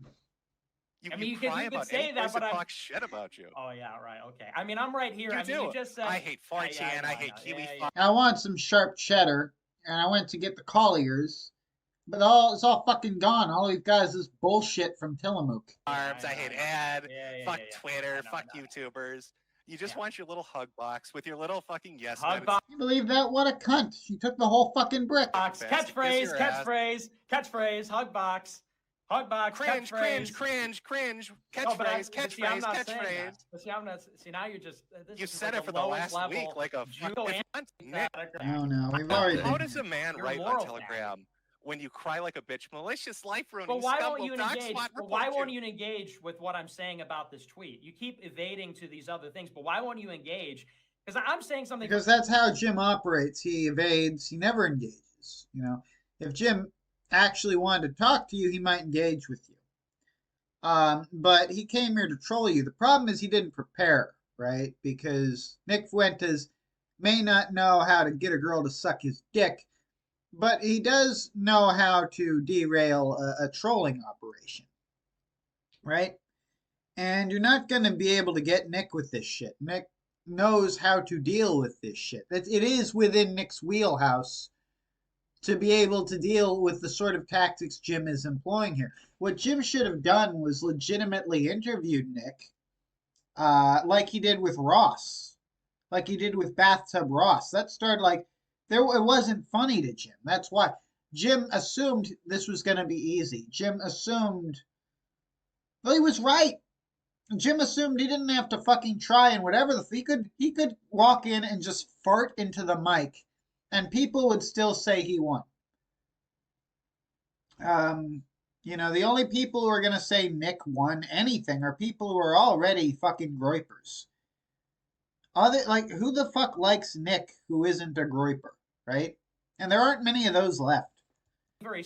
You cry about say any that, place but that I'm. talks shit about you. Oh yeah, right. Okay. I mean, I'm right here. You just said. I hate Fuentes and I hate Kiwi Farms. I want some sharp cheddar, and I went to get the Colliers, but it's all fucking gone. All we've got is this bullshit from Tillamook. I hate ad. Fuck Twitter. Fuck know. YouTubers. You just Yeah. want your little hug box with your little fucking yes Hug man. box. You believe that? What a cunt. She took the whole fucking brick. Catchphrase, catchphrase, hug box, Cringe, catchphrase. cringe. No, but see, I'm Catchphrase, not saying catchphrase. that. But see, I'm not. See, now you're just. This You is said like it for the the lowest last week level like a judo fucking Nick. No, no, we've already How been does a man You're write on moral Telegram when you cry like a bitch? Malicious life ruining. But why won't scumbag, you dog engage? swat, But why report won't you engage with what I'm saying about this tweet? You keep evading to these other things, but why won't you engage? Because I'm saying something. Because that's how Jim operates. He evades. He never engages. You know, if Jim actually wanted to talk to you, he might engage with you. But he came here to troll you. The problem is he didn't prepare, right? Because Nick Fuentes may not know how to get a girl to suck his dick, but he does know how to derail a trolling operation, right? And you're not going to be able to get Nick with this shit. Nick knows how to deal with this shit. It is within Nick's wheelhouse to be able to deal with the sort of tactics Jim is employing here. What Jim should have done was legitimately interviewed Nick, like he did with Ross, like he did with Bathtub Ross. That started like it wasn't funny to Jim. That's why Jim assumed this was going to be easy. Jim assumed, well, he was right. Jim assumed he didn't have to fucking try, and whatever he could walk in and just fart into the mic, and people would still say he won. You know, the only people who are gonna say Nick won anything are people who are already fucking groypers. Who the fuck likes Nick who isn't a groyper, right? And there aren't many of those left.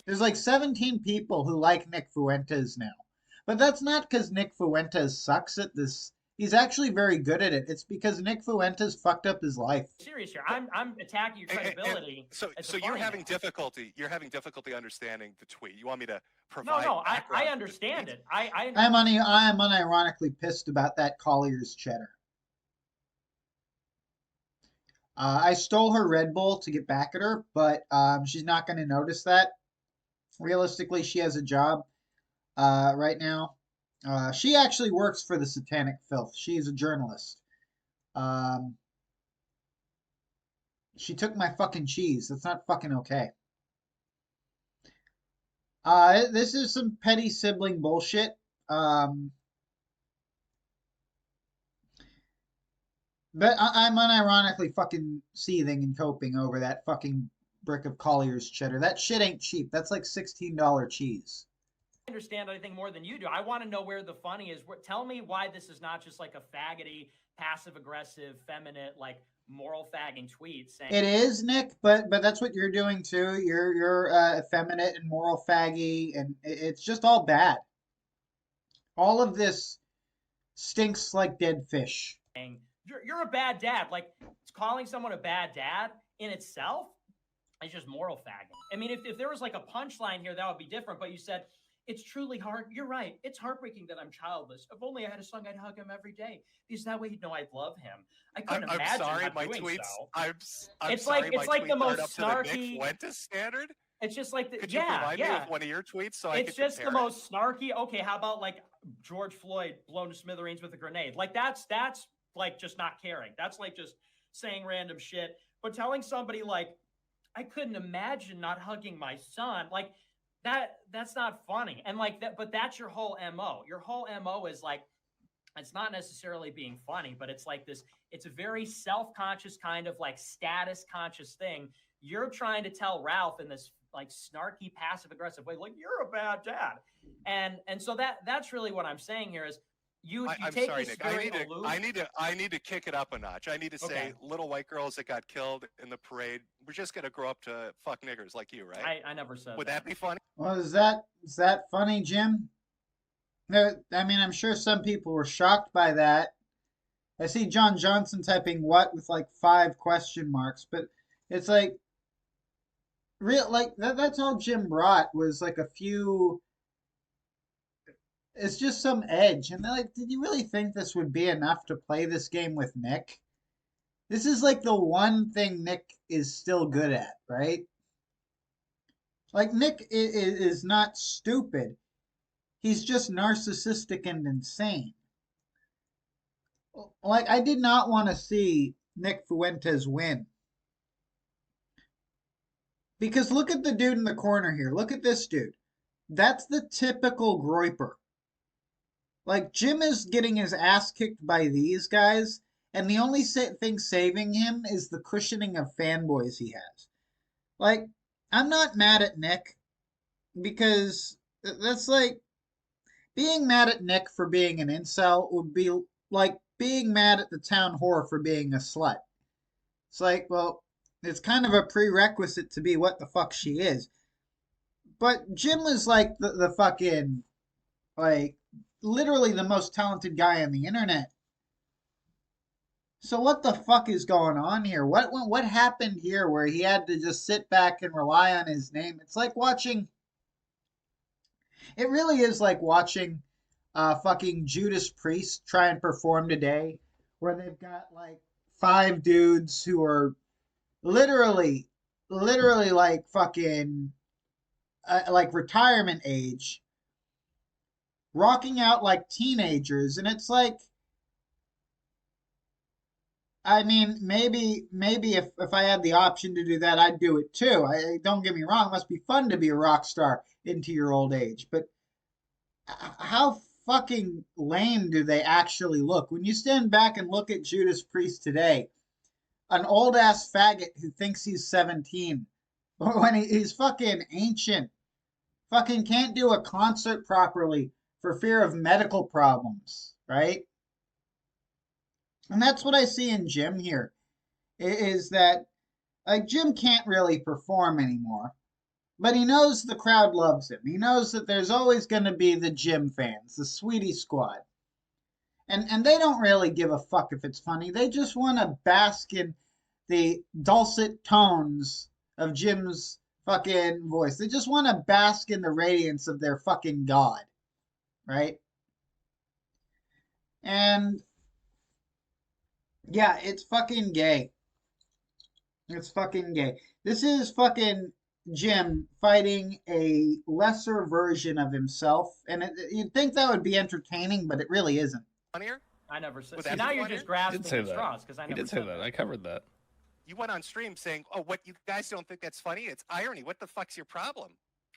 There's like 17 people who like Nick Fuentes now. But that's not because Nick Fuentes sucks at this. He's actually very good at it. It's because Nick Fuentes fucked up his life. Serious here. I'm attacking your credibility. So you're having difficulty. You're having difficulty understanding the tweet. You want me to provide? No, I understand it. I'm unironically pissed about that Collier's cheddar. I stole her Red Bull to get back at her, but she's not going to notice that. Realistically, she has a job right now. She actually works for the Satanic Filth. She's a journalist. She took my fucking cheese. That's not fucking okay. This is some petty sibling bullshit. But I'm unironically fucking seething and coping over that fucking brick of Collier's cheddar. That shit ain't cheap. That's like $16 cheese. Understand anything more than you do. I want to know where the funny is. Tell me why this is not just like a faggoty, passive-aggressive, feminine, like moral fagging tweet saying it is, Nick, but that's what you're doing too. You're effeminate and moral faggy, and it's just all bad. All of this stinks like dead fish. You're a bad dad. Like calling someone a bad dad in itself is just moral fagging. I mean, if there was like a punchline here, that would be different. But you said it's truly hard. You're right. It's heartbreaking that I'm childless. If only I had a son, I'd hug him every day. Because that way he'd know I'd love him. I couldn't imagine sorry, not my doing tweets. so. I'm sorry, it's like the most snarky. The Nick Fuentes standard. It's just like Could you provide me with one of your tweets so I could compare? It's just the most snarky. Okay, how about like George Floyd blown to smithereens with a grenade? Like that's like just not caring. That's like just saying random shit. But telling somebody like, I couldn't imagine not hugging my son, like that's not funny. And like that, but that's your whole MO. Your whole MO is like, it's not necessarily being funny, but it's like this, it's a very self-conscious kind of like status conscious thing. You're trying to tell Ralph in this like snarky, passive aggressive way, like you're a bad dad. And so that's really what I'm saying here is I'm take sorry, this Nick. very I need to kick it up a notch. I need to say little white girls that got killed in the parade, we're just gonna grow up to fuck niggers like you, right? I never said Would that be funny? Well, is that funny, Jim? No, I mean, I'm sure some people were shocked by that. I see John Johnson typing what with like 5 question marks, but it's like that's all Jim brought was like a few. It's just some edge, and they're like, did you really think this would be enough to play this game with Nick? This is like the one thing Nick is still good at, right? Like Nick is not stupid. He's just narcissistic and insane. Like, I did not want to see Nick Fuentes win. Because look at the dude in the corner here. Look at this dude. That's the typical groiper. Like, Jim is getting his ass kicked by these guys, and the only thing saving him is the cushioning of fanboys he has. Like, I'm not mad at Nick, because that's like, being mad at Nick for being an incel would be like being mad at the town whore for being a slut. It's like, well, it's kind of a prerequisite to be what the fuck she is. But Jim was like the fucking, like, literally the most talented guy on the internet. So what the fuck is going on here? What happened here where he had to just sit back and rely on his name? It's like watching. It really is like watching fucking Judas Priest try and perform today, where they've got like 5 dudes who are literally, literally like fucking like retirement age, rocking out like teenagers, and it's like, I mean, maybe if I had the option to do that, I'd do it too. Don't get me wrong, it must be fun to be a rock star into your old age, but how fucking lame do they actually look? When you stand back and look at Judas Priest today, an old ass faggot who thinks he's 17, when he's fucking ancient, fucking can't do a concert properly for fear of medical problems, right? And that's what I see in Jim here, is that like Jim can't really perform anymore, but he knows the crowd loves him. He knows that there's always going to be the Jim fans, the Sweetie Squad. And they don't really give a fuck if it's funny. They just want to bask in the dulcet tones of Jim's fucking voice. They just want to bask in the radiance of their fucking god, right? And yeah, it's fucking gay. It's fucking gay. This is fucking Jim fighting a lesser version of himself, and you'd think that would be entertaining, but it really isn't. Funnier? I never said. Was See, that now funnier? you're just He grasping did say at that. straws because I He never did say said that. I covered that. You went on stream saying, "Oh, what you guys don't think that's funny? It's irony. What the fuck's your problem?"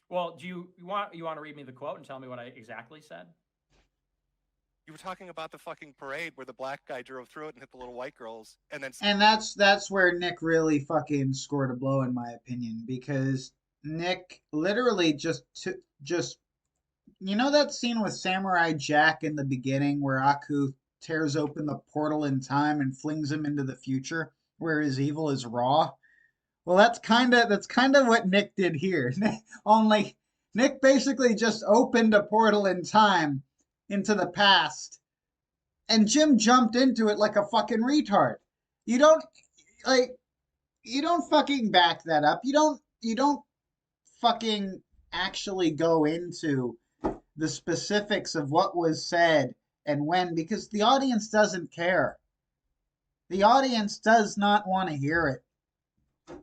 Well, do you want to read me the quote and tell me what I exactly said? You were talking about the fucking parade where the black guy drove through it and hit the little white girls, and then And that's where Nick really fucking scored a blow, in my opinion, because Nick literally just you know that scene with Samurai Jack in the beginning where Aku tears open the portal in time and flings him into the future where his evil is raw? Well, that's kind of what Nick did here. Only Nick basically just opened a portal in time into the past, and Jim jumped into it like a fucking retard. You don't like you don't fucking back that up. You don't fucking actually go into the specifics of what was said and when, because the audience doesn't care. The audience does not want to hear it.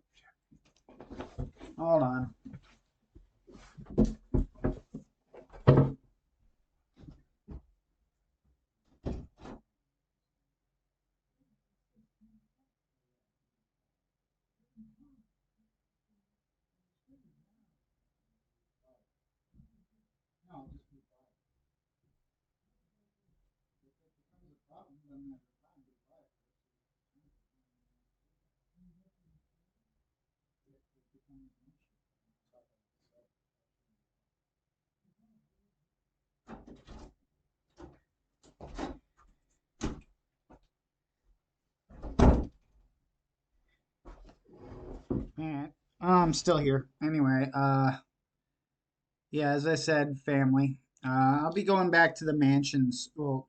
Hold on. Alright. I'm still here. Anyway, yeah, as I said, family. I'll be going back to the mansions. Well,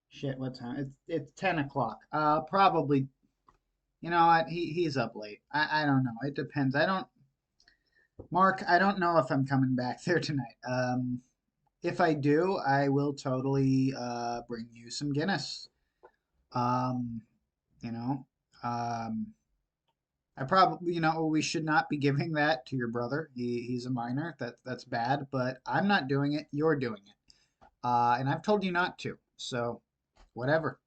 shit, what time? It's 10 o'clock. Probably. You know what? He's up late. I don't know. It depends. Mark, I don't know if I'm coming back there tonight. If I do, I will totally bring you some Guinness. Um, you know, um, I probably, we should not be giving that to your brother. He's a minor. That's bad, but I'm not doing it. You're doing it. And I've told you not to. So, whatever.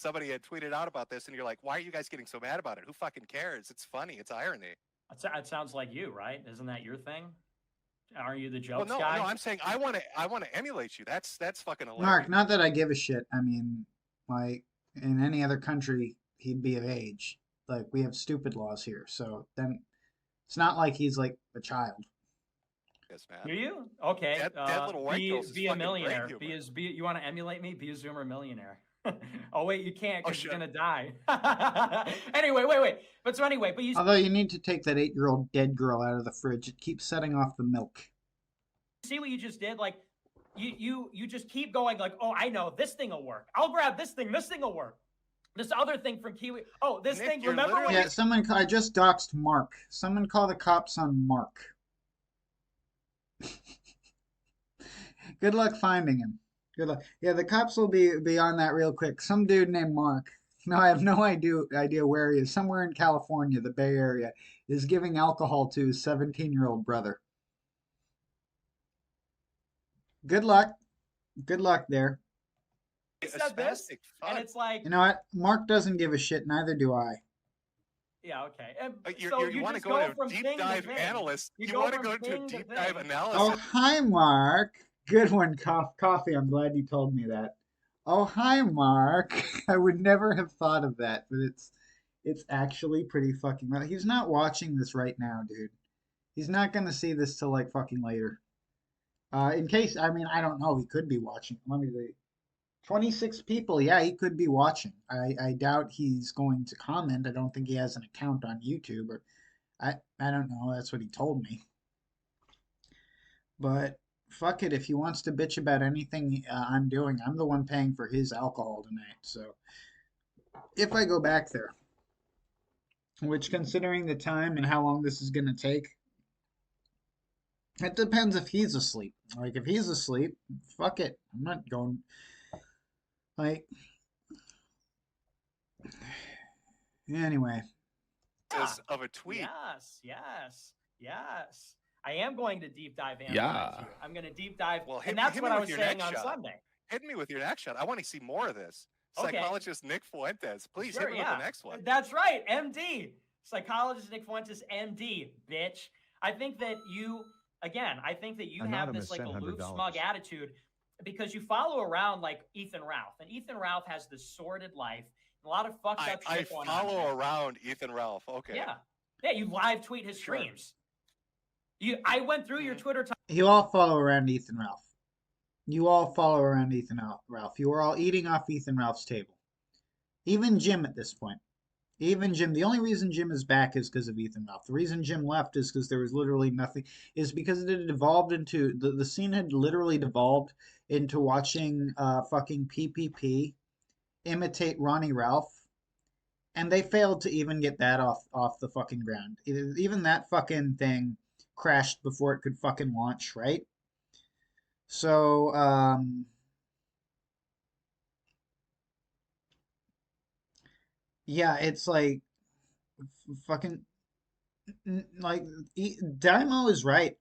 somebody had tweeted out about this, and you're like, why are you guys getting so mad about it? Who fucking cares? It's funny. It's irony. It sounds like you, right? Isn't that your thing? Aren't you the Well, jokes guy? no, I'm saying I want to emulate you. That's fucking hilarious. Mark, not that I give a shit. I mean, like, in any other country, he'd be of age. Like, we have stupid laws here, so then it's not like he's like a child. Yes, man. Do you? Okay. That little white girl's is be a fucking millionaire. great humor. You want to emulate me? Be a Zoomer millionaire. Oh wait, you can't because you're shit. gonna die. Anyway, wait. But you Although you need to take that 8-year-old dead girl out of the fridge. It keeps setting off the milk. see what you just did? Like, you just keep going. Like, oh, I know this thing will work. I'll grab this thing. This thing will work. This other thing from Kiwi. Oh, this Nick, thing. you're Remember when? Yeah, I just doxed Mark. Someone call the cops on Mark. Good luck finding him. Good luck. Yeah, the cops will be on that real quick. Some dude named Mark. No, I have no idea where he is. Somewhere in California, the Bay Area, is giving alcohol to his 17-year-old brother. Good luck. Good luck there. He said this, and it's like, You know what? Mark doesn't give a shit. Neither do I. yeah, okay. And You want to go into a deep dive analyst. You want to go into a deep dive analysis. Oh, hi, Mark. Good one, Coffee. I'm glad you told me that. Oh, hi, Mark. I would never have thought of that, but it's actually pretty fucking right. He's not watching this right now, dude. He's not gonna see this till like fucking later. In case, I mean, I don't know. He could be watching. Let me see. 26 people. Yeah, he could be watching. I doubt he's going to comment. I don't think he has an account on YouTube, or I don't know. That's what he told me. But fuck it. If he wants to bitch about anything I'm doing, I'm the one paying for his alcohol tonight. So if I go back there, which considering the time and how long this is going to take, it depends if he's asleep. Like, if he's asleep, fuck it. I'm not going. Like, anyway. Of a tweet. Yes. I am going to deep dive analyze Yeah. you. I'm going to deep dive, Well, and that's hit what me I with was your saying next on shot. Sunday. Hit me with your next shot. I want to see more of this. Okay. Psychologist Nick Fuentes. Please Sure, hit me with the next one. That's right, MD. Psychologist Nick Fuentes, MD, bitch. I think that you have this like aloof, smug attitude because you follow around like Ethan Ralph. And Ethan Ralph has this sordid life, a lot of fucked up I shit going on. follow around Ethan Ralph. Okay. Yeah, you live tweet his streams. I went through your Twitter time. You all follow around Ethan Ralph. You all follow around Ethan Ralph. You are all eating off Ethan Ralph's table. Even Jim at this point. Even Jim. The only reason Jim is back is because of Ethan Ralph. The reason Jim left is because there was literally nothing. Is because it had evolved into the scene had literally devolved into watching fucking PPP imitate Ronnie Ralph, and they failed to even get that off the fucking ground. Even that fucking thing crashed before it could fucking launch, right? So, yeah, it's like fucking like Daimo is right.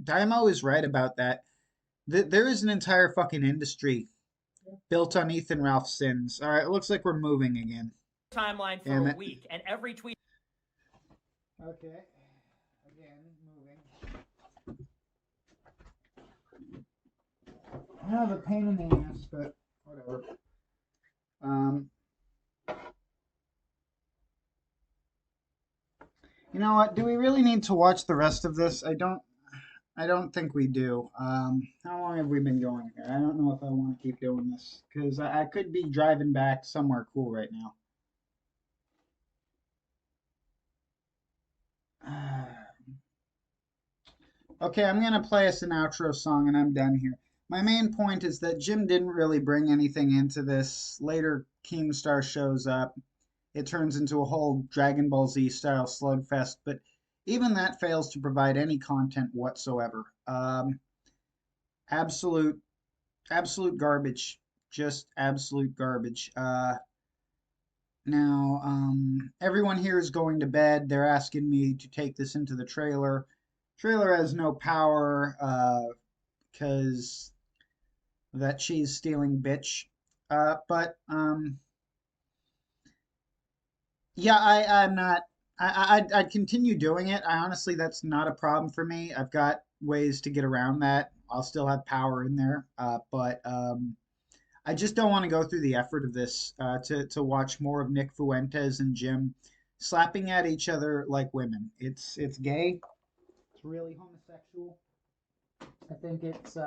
Daimo is right about that. There is an entire fucking industry built on Ethan Ralph's sins. All right, it looks like we're moving again. Timeline for a week, and every tweet. Okay, again moving. Yeah, the pain in the ass, but whatever. You know what? Do we really need to watch the rest of this? I don't think we do. How long have we been going here? I don't know if I want to keep doing this because I could be driving back somewhere cool right now. Okay, I'm going to play us an outro song and I'm done here. My main point is that Jim didn't really bring anything into this. Later, Keemstar shows up. It turns into a whole Dragon Ball Z style slugfest, but even that fails to provide any content whatsoever. Absolute garbage. Just absolute garbage. Now, everyone here is going to bed. They're asking me to take this into the trailer. Trailer has no power because that cheese stealing bitch. But Yeah, I'm not. I'd continue doing it. I honestly, that's not a problem for me. I've got ways to get around that. I'll still have power in there, but I just don't want to go through the effort of this to watch more of Nick Fuentes and Jim slapping at each other like women. It's gay. It's really homosexual. I think it's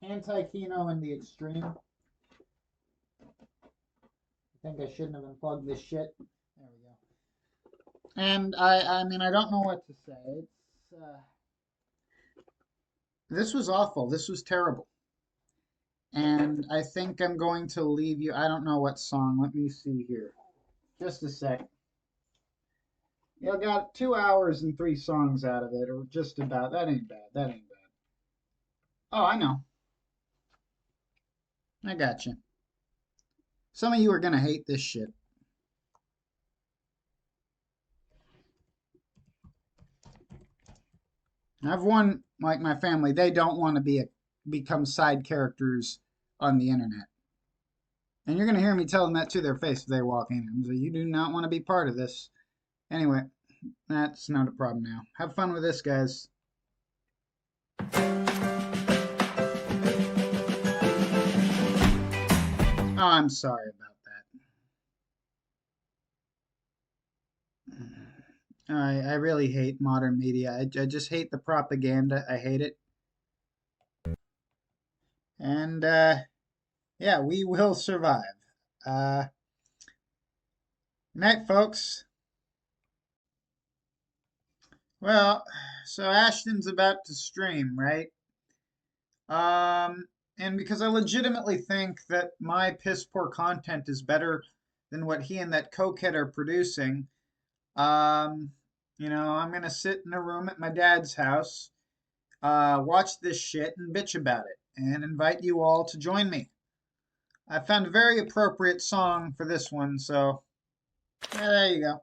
anti-Kino in the extreme. I think I shouldn't have unplugged this shit. There we go. And I mean, I don't know what to say. It's this was awful. This was terrible. And I think I'm going to leave you. I don't know what song. Let me see here. Just a sec. You got 2 hours and 3 songs out of it, or just about. That ain't bad. That ain't bad. Oh, I know. I got you. Some of you are going to hate this shit. I've one, like my family, they don't want to become side characters on the internet. And you're going to hear me tell them that to their face if they walk in. So you do not want to be part of this. Anyway, that's not a problem now. Have fun with this, guys. Oh, I'm sorry about that. I really hate modern media. I just hate the propaganda. I hate it. And, yeah, we will survive. Night, folks. Well, so Ashton's about to stream, right? And because I legitimately think that my piss poor content is better than what he and that cokehead are producing, you know, I'm gonna sit in a room at my dad's house, watch this shit and bitch about it, and invite you all to join me. I found a very appropriate song for this one, so yeah, there you go.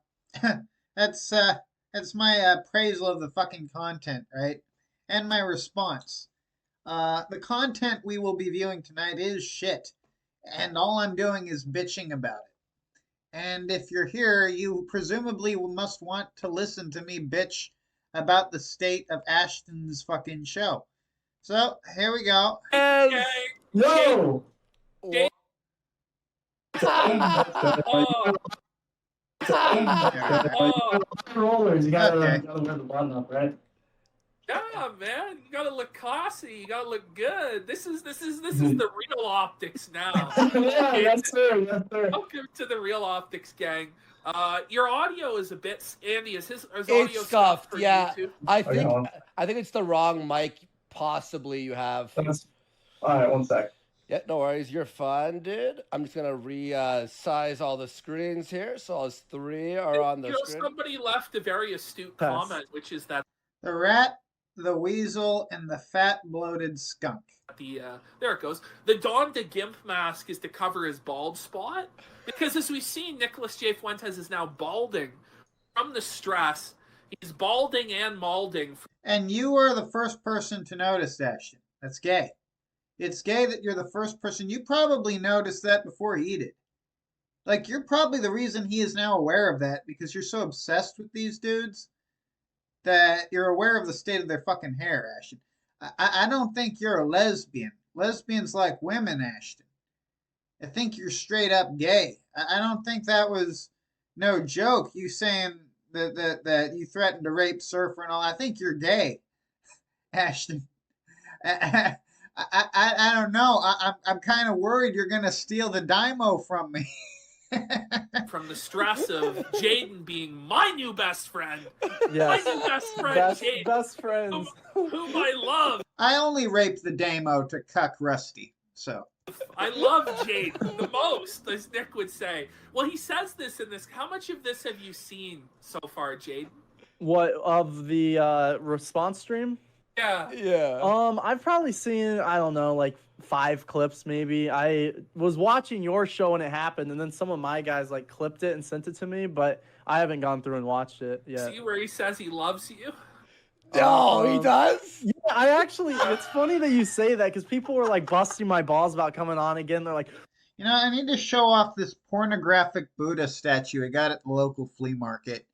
That's my appraisal of the fucking content, right? And my response. The content we will be viewing tonight is shit, and all I'm doing is bitching about it. And if you're here, you presumably must want to listen to me bitch about the state of Ashton's fucking show. So, here we go. No! Jade. Rollers, you gotta Okay. wear the button up, right? Yeah, man, you gotta look classy. You gotta look good. This is the real optics now. Yeah, yes sir, yes sir. Welcome to the real optics, gang. Your audio is a bit. Andy, is his audio It's scuffed. for Yeah, YouTube? I think it's the wrong mic. Possibly you have. All right, one sec. Yeah, no worries. You're fine, dude. I'm just gonna resize all the screens here, so all 3 are on the screen. Somebody left a very astute comment, which is that The rat, the weasel, and the fat bloated skunk. There it goes. The Don de Gimp mask is to cover his bald spot, because as we've seen, Nicholas J. Fuentes is now balding from the stress. He's balding and malding. And you are the first person to notice, Ashton. That's gay. It's gay that you're the first person. You probably noticed that before he did. Like, you're probably the reason he is now aware of that, because you're so obsessed with these dudes that you're aware of the state of their fucking hair, Ashton. I don't think you're a lesbian. Lesbians like women, Ashton. I think you're straight up gay. I don't think that was no joke. You saying that you threatened to rape Surfer and all. I think you're gay, Ashton. I don't know. I'm kind of worried you're gonna steal the Dymo from me. From the stress of Jaden being my new best friend. Yes. My new best friend, Jaden. Best friends. Whom I love. I only raped the Damo to cuck Rusty, so. I love Jade the most, as Nick would say. Well, he says this in this. How much of this have you seen so far, Jade? What, of the response stream? Yeah. Yeah. I've probably seen, I don't know, like 5 clips maybe. I was watching your show when it happened, and then some of my guys like clipped it and sent it to me, but I haven't gone through and watched it yet. See where he says he loves you? Oh, he does? Yeah, I actually, it's funny that you say that, because people were like busting my balls about coming on again. They're like, You know, I need to show off this pornographic Buddha statue I got at the local flea market.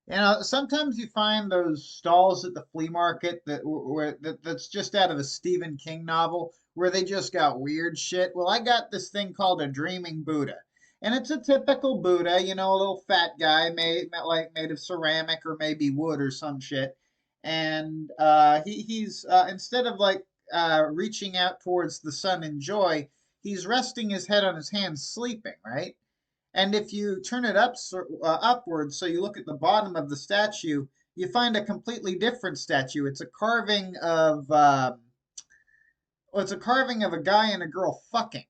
You know, sometimes you find those stalls at the flea market that's just out of a Stephen King novel where they just got weird shit. Well, I got this thing called a dreaming Buddha. And it's a typical Buddha, you know, a little fat guy made of ceramic or maybe wood or some shit. And he's instead of reaching out towards the sun in joy, he's resting his head on his hands sleeping, right? And if you turn it upwards, so you look at the bottom of the statue, you find a completely different statue. It's a carving of it's a carving of a guy and a girl fucking.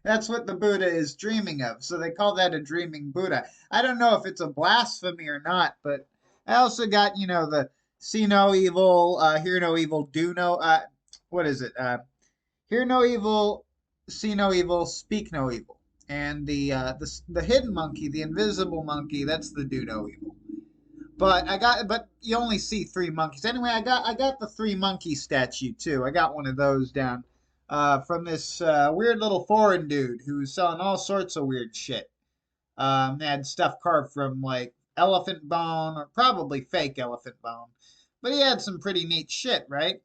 That's what the Buddha is dreaming of. So they call that a dreaming Buddha. I don't know if it's a blasphemy or not, but I also got, you know, the see no evil, hear no evil, do no. What is it? Hear no evil, see no evil, speak no evil. And the hidden monkey, the invisible monkey, that's the do no evil. But you only see 3 monkeys. Anyway, I got the 3 monkey statue too. I got one of those down from this weird little foreign dude who's selling all sorts of weird shit. They had stuff carved from like elephant bone or probably fake elephant bone, but he had some pretty neat shit, right?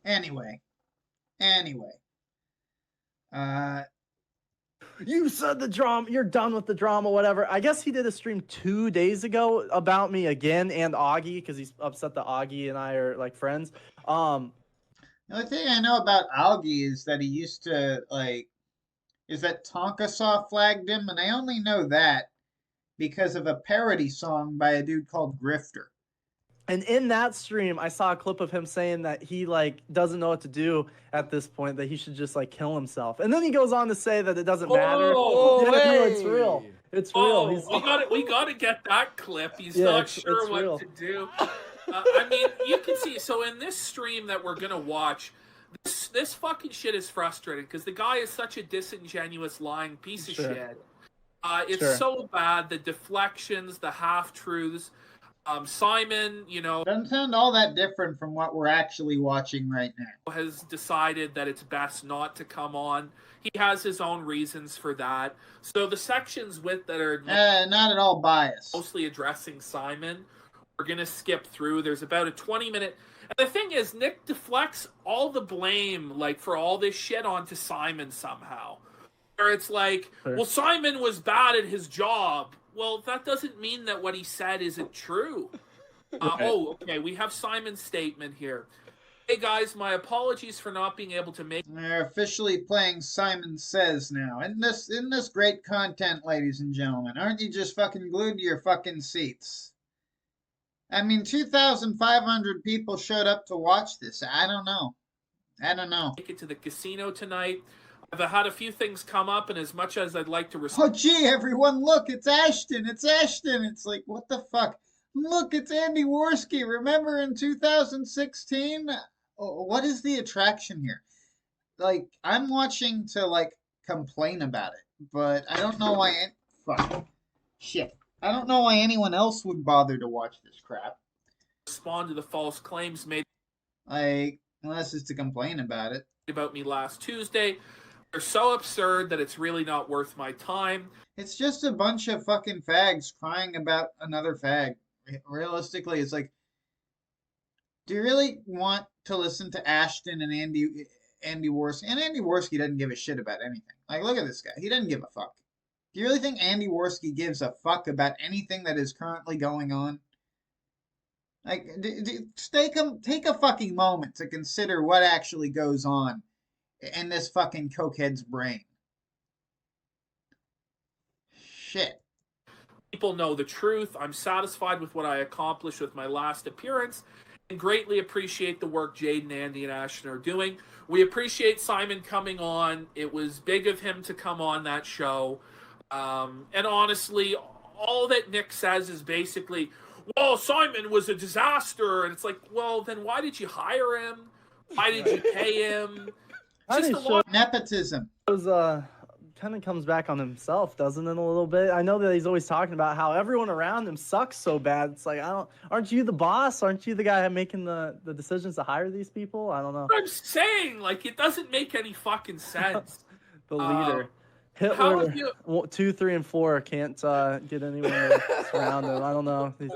Anyway. You said the drama. You're done with the drama, whatever. I guess he did a stream 2 days ago about me again and Augie because he's upset that Augie and I are like friends. The only thing I know about Augie is that he used to is that Tonkasaw flagged him, and I only know that because of a parody song by a dude called Grifter. And in that stream, I saw a clip of him saying that he doesn't know what to do at this point, that he should just kill himself. And then he goes on to say that it doesn't matter. Oh, No, it's real. It's real. We gotta get that clip. He's not sure what real. to do. I mean, you can see. So in this stream that we're gonna watch, this fucking shit is frustrating because the guy is such a disingenuous, lying piece of shit. It's so bad. The deflections, the half truths. Simon, you know, doesn't sound all that different from what we're actually watching right now. Has decided that it's best not to come on. He has his own reasons for that. So the sections that are not at all biased, mostly addressing Simon, we're gonna skip through. There's about a 20-minute. And the thing is, Nick deflects all the blame for all this shit onto Simon somehow. Where it's well, Simon was bad at his job. Well, that doesn't mean that what he said isn't true. Okay, we have Simon's statement here. Hey guys, my apologies for not being able to make... They're officially playing Simon Says now. In this great content, ladies and gentlemen, aren't you just fucking glued to your fucking seats? I mean, 2,500 people showed up to watch this. I don't know. Make it to the casino tonight. I've had a few things come up, and as much as I'd like to... Oh, gee, everyone, look, it's Ashton. It's Ashton. It's like, what the fuck? Look, it's Andy Worski. Remember in 2016? What is the attraction here? I'm watching to, complain about it, but I don't know why... Fuck. Shit. I don't know why anyone else would bother to watch this crap. Respond to the false claims made... unless it's to complain about it. ...about me last Tuesday. They're so absurd that it's really not worth my time. It's just a bunch of fucking fags crying about another fag. Realistically, it's do you really want to listen to Ashton and Andy Worski? And Andy Worski doesn't give a shit about anything. Look at this guy. He doesn't give a fuck. Do you really think Andy Worski gives a fuck about anything that is currently going on? Take a fucking moment to consider what actually goes on in this fucking cokehead's brain. Shit. People know the truth. I'm satisfied with what I accomplished with my last appearance and greatly appreciate the work Jade and Andy and Ashton are doing. We appreciate Simon coming on. It was big of him to come on that show. And honestly, all that Nick says is basically, well, Simon was a disaster. And it's well, then why did you hire him? Why did you pay him? Nepotism. I was kind of comes back on himself, doesn't it, a little bit? I know that he's always talking about how everyone around him sucks so bad. It's like, aren't you the boss? Aren't you the guy making the decisions to hire these people? I don't know. I'm saying, like, it doesn't make any fucking sense. The leader. How Hitler, have you... 2, 3, and 4 can't get anyone to surround him. I don't know. He's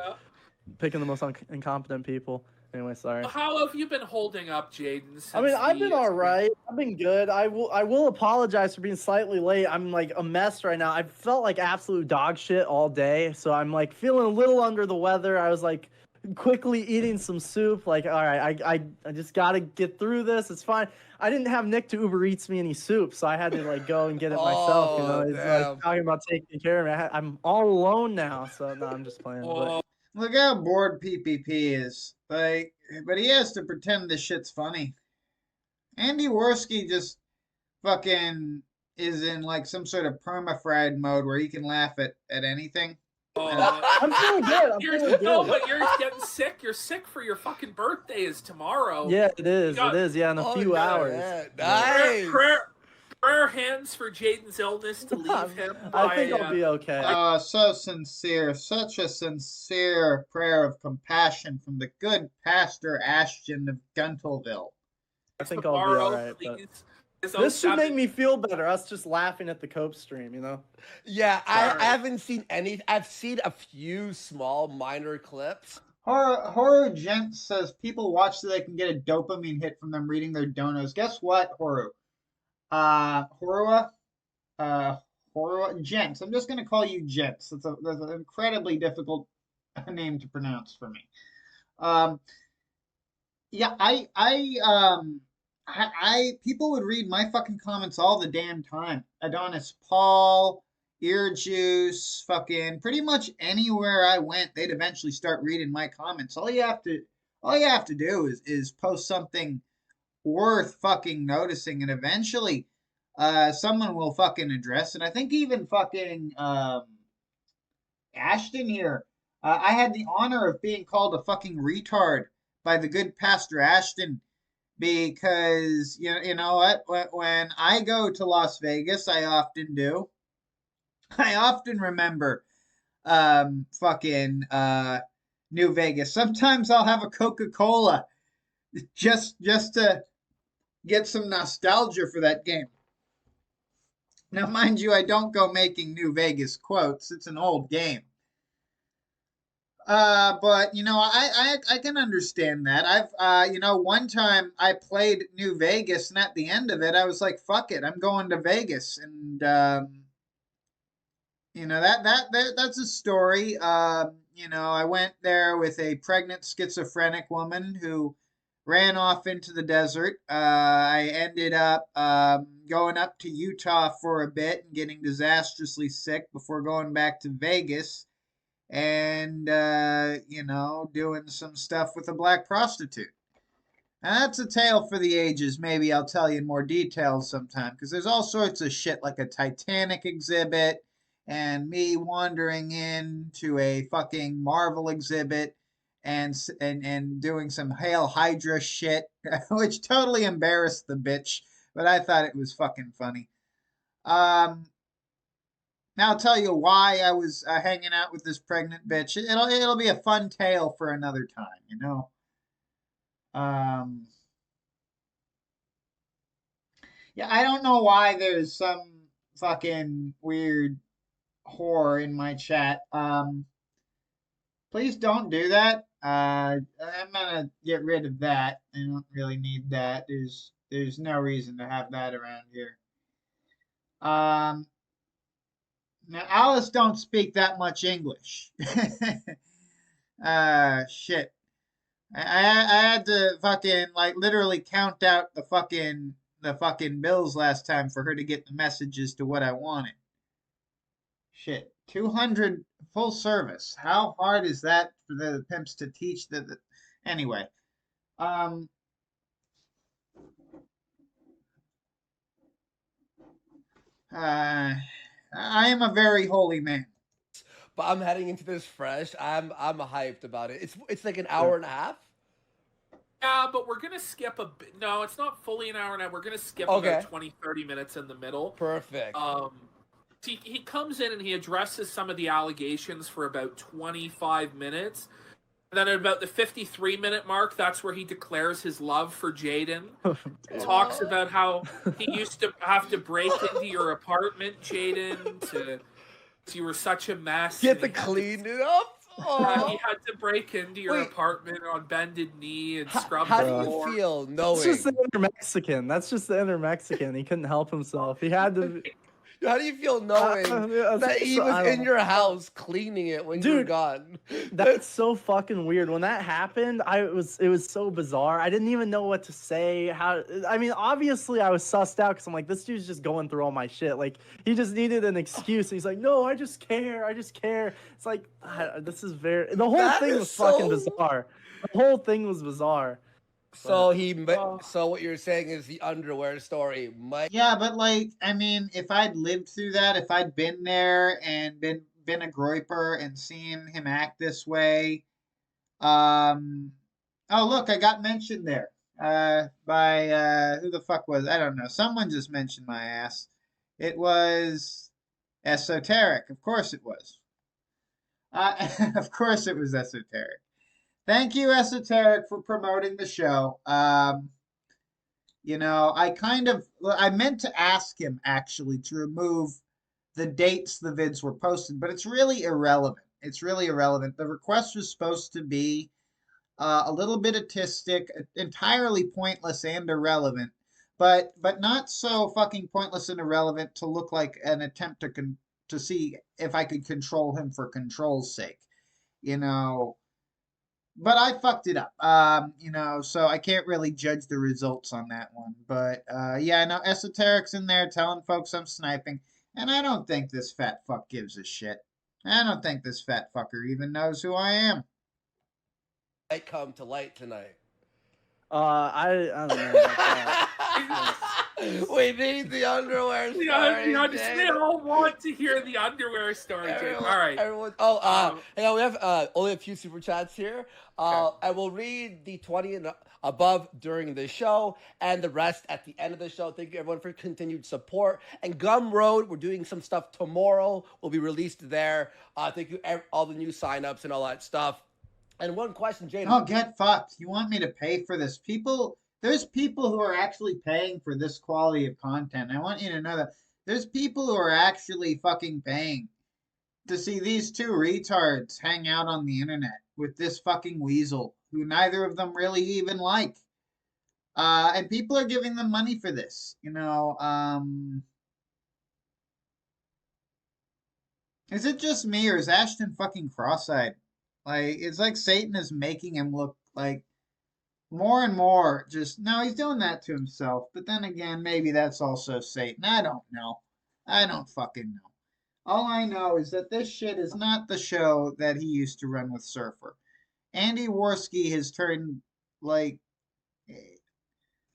picking the most incompetent people. Anyway, sorry. How have you been holding up, Jaden? I mean, I've been all right. I've been good. I will apologize for being slightly late. I'm like a mess right now. I felt like absolute dog shit all day, so I'm like feeling a little under the weather. I was like quickly eating some soup. Like, all right, I just gotta get through this. It's fine. I didn't have Nick to Uber Eats me any soup, so I had to like go and get it myself. You know, it's like talking about taking care of me. I'm all alone now, so no, I'm just playing. But. Look how bored PPP is. Like, but he has to pretend this shit's funny. Andy Worski just fucking is in like some sort of perma-fried mode where he can laugh at anything. I'm feeling good. I'm feeling good. No, but you're getting sick. You're sick for your fucking birthday is tomorrow. Yeah, it is. It is. Yeah, in a few hours. Yeah. Nice. Prayer hands for Jaden's illness to leave him. I think I'll be okay. So sincere. Such a sincere prayer of compassion from the good Pastor Ashton of Guntleville. I think I'll be all right. This should make me feel better. Us just laughing at the Cope stream, you know? Yeah, I haven't seen any. I've seen a few small, minor clips. Horu Gent says people watch so they can get a dopamine hit from them reading their donos. Guess what, Horu? Horua, Gents. I'm just gonna call you Gents. That's an incredibly difficult name to pronounce for me. Yeah, I people would read my fucking comments all the damn time. Adonis Paul, Ear Juice, fucking pretty much anywhere I went, they'd eventually start reading my comments. All you have to do is post something worth fucking noticing, and eventually someone will fucking address it. I think even fucking Ashton here, I had the honor of being called a fucking retard by the good Pastor Ashton, because you know what, when I go to Las Vegas, I often remember fucking New Vegas. Sometimes I'll have a Coca-Cola just to get some nostalgia for that game. Now, mind you, I don't go making New Vegas quotes. It's an old game. But you know, I can understand that. I've you know, one time I played New Vegas, and at the end of it, I was like, "Fuck it, I'm going to Vegas." And you know, that's a story. You know, I went there with a pregnant schizophrenic woman who ran off into the desert. I ended up going up to Utah for a bit and getting disastrously sick before going back to Vegas and, you know, doing some stuff with a black prostitute. And that's a tale for the ages. Maybe I'll tell you in more details sometime, because there's all sorts of shit like a Titanic exhibit and me wandering into a fucking Marvel exhibit and doing some Hail Hydra shit, which totally embarrassed the bitch, but I thought it was fucking funny. Now I'll tell you why I was hanging out with this pregnant bitch. It'll be a fun tale for another time, you know. Yeah, I don't know why there's some fucking weird whore in my chat. Please don't do that. I'm gonna get rid of that. I don't really need that. There's no reason to have that around here. Now Alice don't speak that much English. Shit. I had to fucking like literally count out the fucking bills last time for her to get the messages to what I wanted. Shit. 200 full service. How hard is that for the pimps to teach the anyway? I am a very holy man. But I'm heading into this fresh. I'm hyped about it. It's like an hour and a half. Yeah, but we're gonna skip a bit. No, it's not fully an hour now. We're gonna skip Okay. about 20-30 minutes in the middle. Perfect. He comes in and he addresses some of the allegations for about 25 minutes. And then at about the 53-minute mark, that's where he declares his love for Jaden. Talks about how he used to have to break into your apartment, Jaden, to you were such a mess. Get to clean it up. He had to break into your apartment on bended knee and scrub How the do floor. you feel knowing? That's just the inner Mexican. That's just the inner Mexican. He couldn't help himself. He had to. How do you feel knowing that he was in your house cleaning it when you were gone? That's so fucking weird. When that happened, it was so bizarre. I didn't even know what to say. I mean, obviously I was sussed out because I'm like, this dude's just going through all my shit. Like, he just needed an excuse. He's like, no, I just care. It's like, this is the whole thing was fucking bizarre. The whole thing was bizarre. So so what you're saying is the underwear story might. Yeah, but like, I mean, if I'd lived through that, if I'd been there and been a groiper and seen him act this way, oh look, I got mentioned there by who the fuck was, I don't know. Someone just mentioned my ass. It was Esoteric. Of course it was. Of course it was Esoteric. Thank you, Esoteric, for promoting the show. You know, I meant to ask him, actually, to remove the dates the vids were posted, but it's really irrelevant. It's really irrelevant. The request was supposed to be a little bit autistic, entirely pointless and irrelevant, but not so fucking pointless and irrelevant to look like an attempt to see if I could control him for control's sake. You know... But I fucked it up, you know, so I can't really judge the results on that one. But, yeah, no, Esoteric's in there telling folks I'm sniping, and I don't think this fat fuck gives a shit. I don't think this fat fucker even knows who I am. Might come to light tonight. I don't know about that. We need the underwear story. They all want to hear the underwear story, Jake. All right. Everyone, hang on, we have only a few super chats here. I will read the 20 and above during the show and the rest at the end of the show. Thank you, everyone, for continued support. And Gumroad, we're doing some stuff tomorrow. Will be released there. Thank you, all the new signups and all that stuff. And one question, Jade. Oh, get fucked. You want me to pay for this? There's people who are actually paying for this quality of content. I want you to know that there's people who are actually fucking paying to see these two retards hang out on the internet with this fucking weasel who neither of them really even like. And people are giving them money for this, you know. Is it just me or is Ashton fucking cross-eyed? Like, it's like Satan is making him look like more and more just, no, he's doing that to himself. But then again, maybe that's also Satan. I don't know. I don't fucking know. All I know is that this shit is not the show that he used to run with Surfer. Andy Worski has turned, like,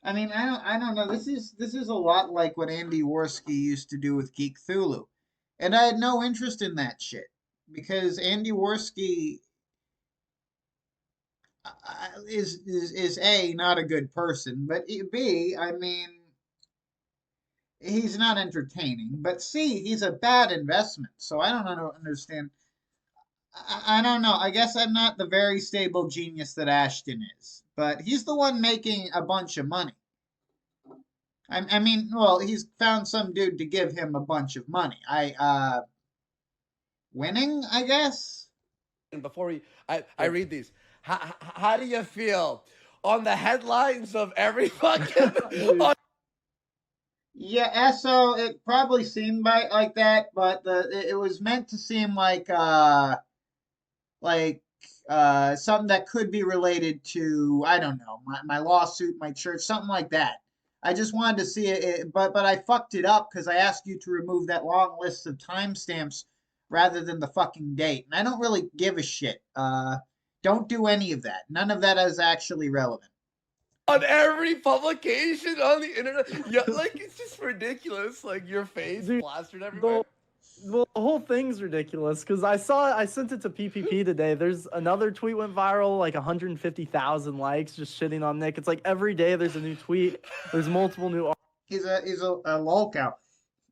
I mean, I don't know. This is a lot like what Andy Worski used to do with Geek Thulu. And I had no interest in that shit. Because Andy Worski is A, not a good person, but B, I mean, he's not entertaining, but C, he's a bad investment, so I don't understand. I don't know. I guess I'm not the very stable genius that Ashton is, but he's the one making a bunch of money. I mean, well, he's found some dude to give him a bunch of money. Winning, I guess? And before I read these, how do you feel on the headlines of every fucking... Yeah, so it probably seemed like that, but it was meant to seem like something that could be related to, I don't know, my lawsuit, my church, something like that. I just wanted to see it, but I fucked it up because I asked you to remove that long list of timestamps rather than the fucking date, and I don't really give a shit. Don't do any of that. None of that is actually relevant. On every publication on the internet, yeah, like it's just ridiculous. Like your face plastered everywhere. Well, the whole thing's ridiculous because I sent it to PPP today. There's another tweet went viral, like 150,000 likes, just shitting on Nick. It's like every day there's a new tweet. There's multiple new. He's a lolcow.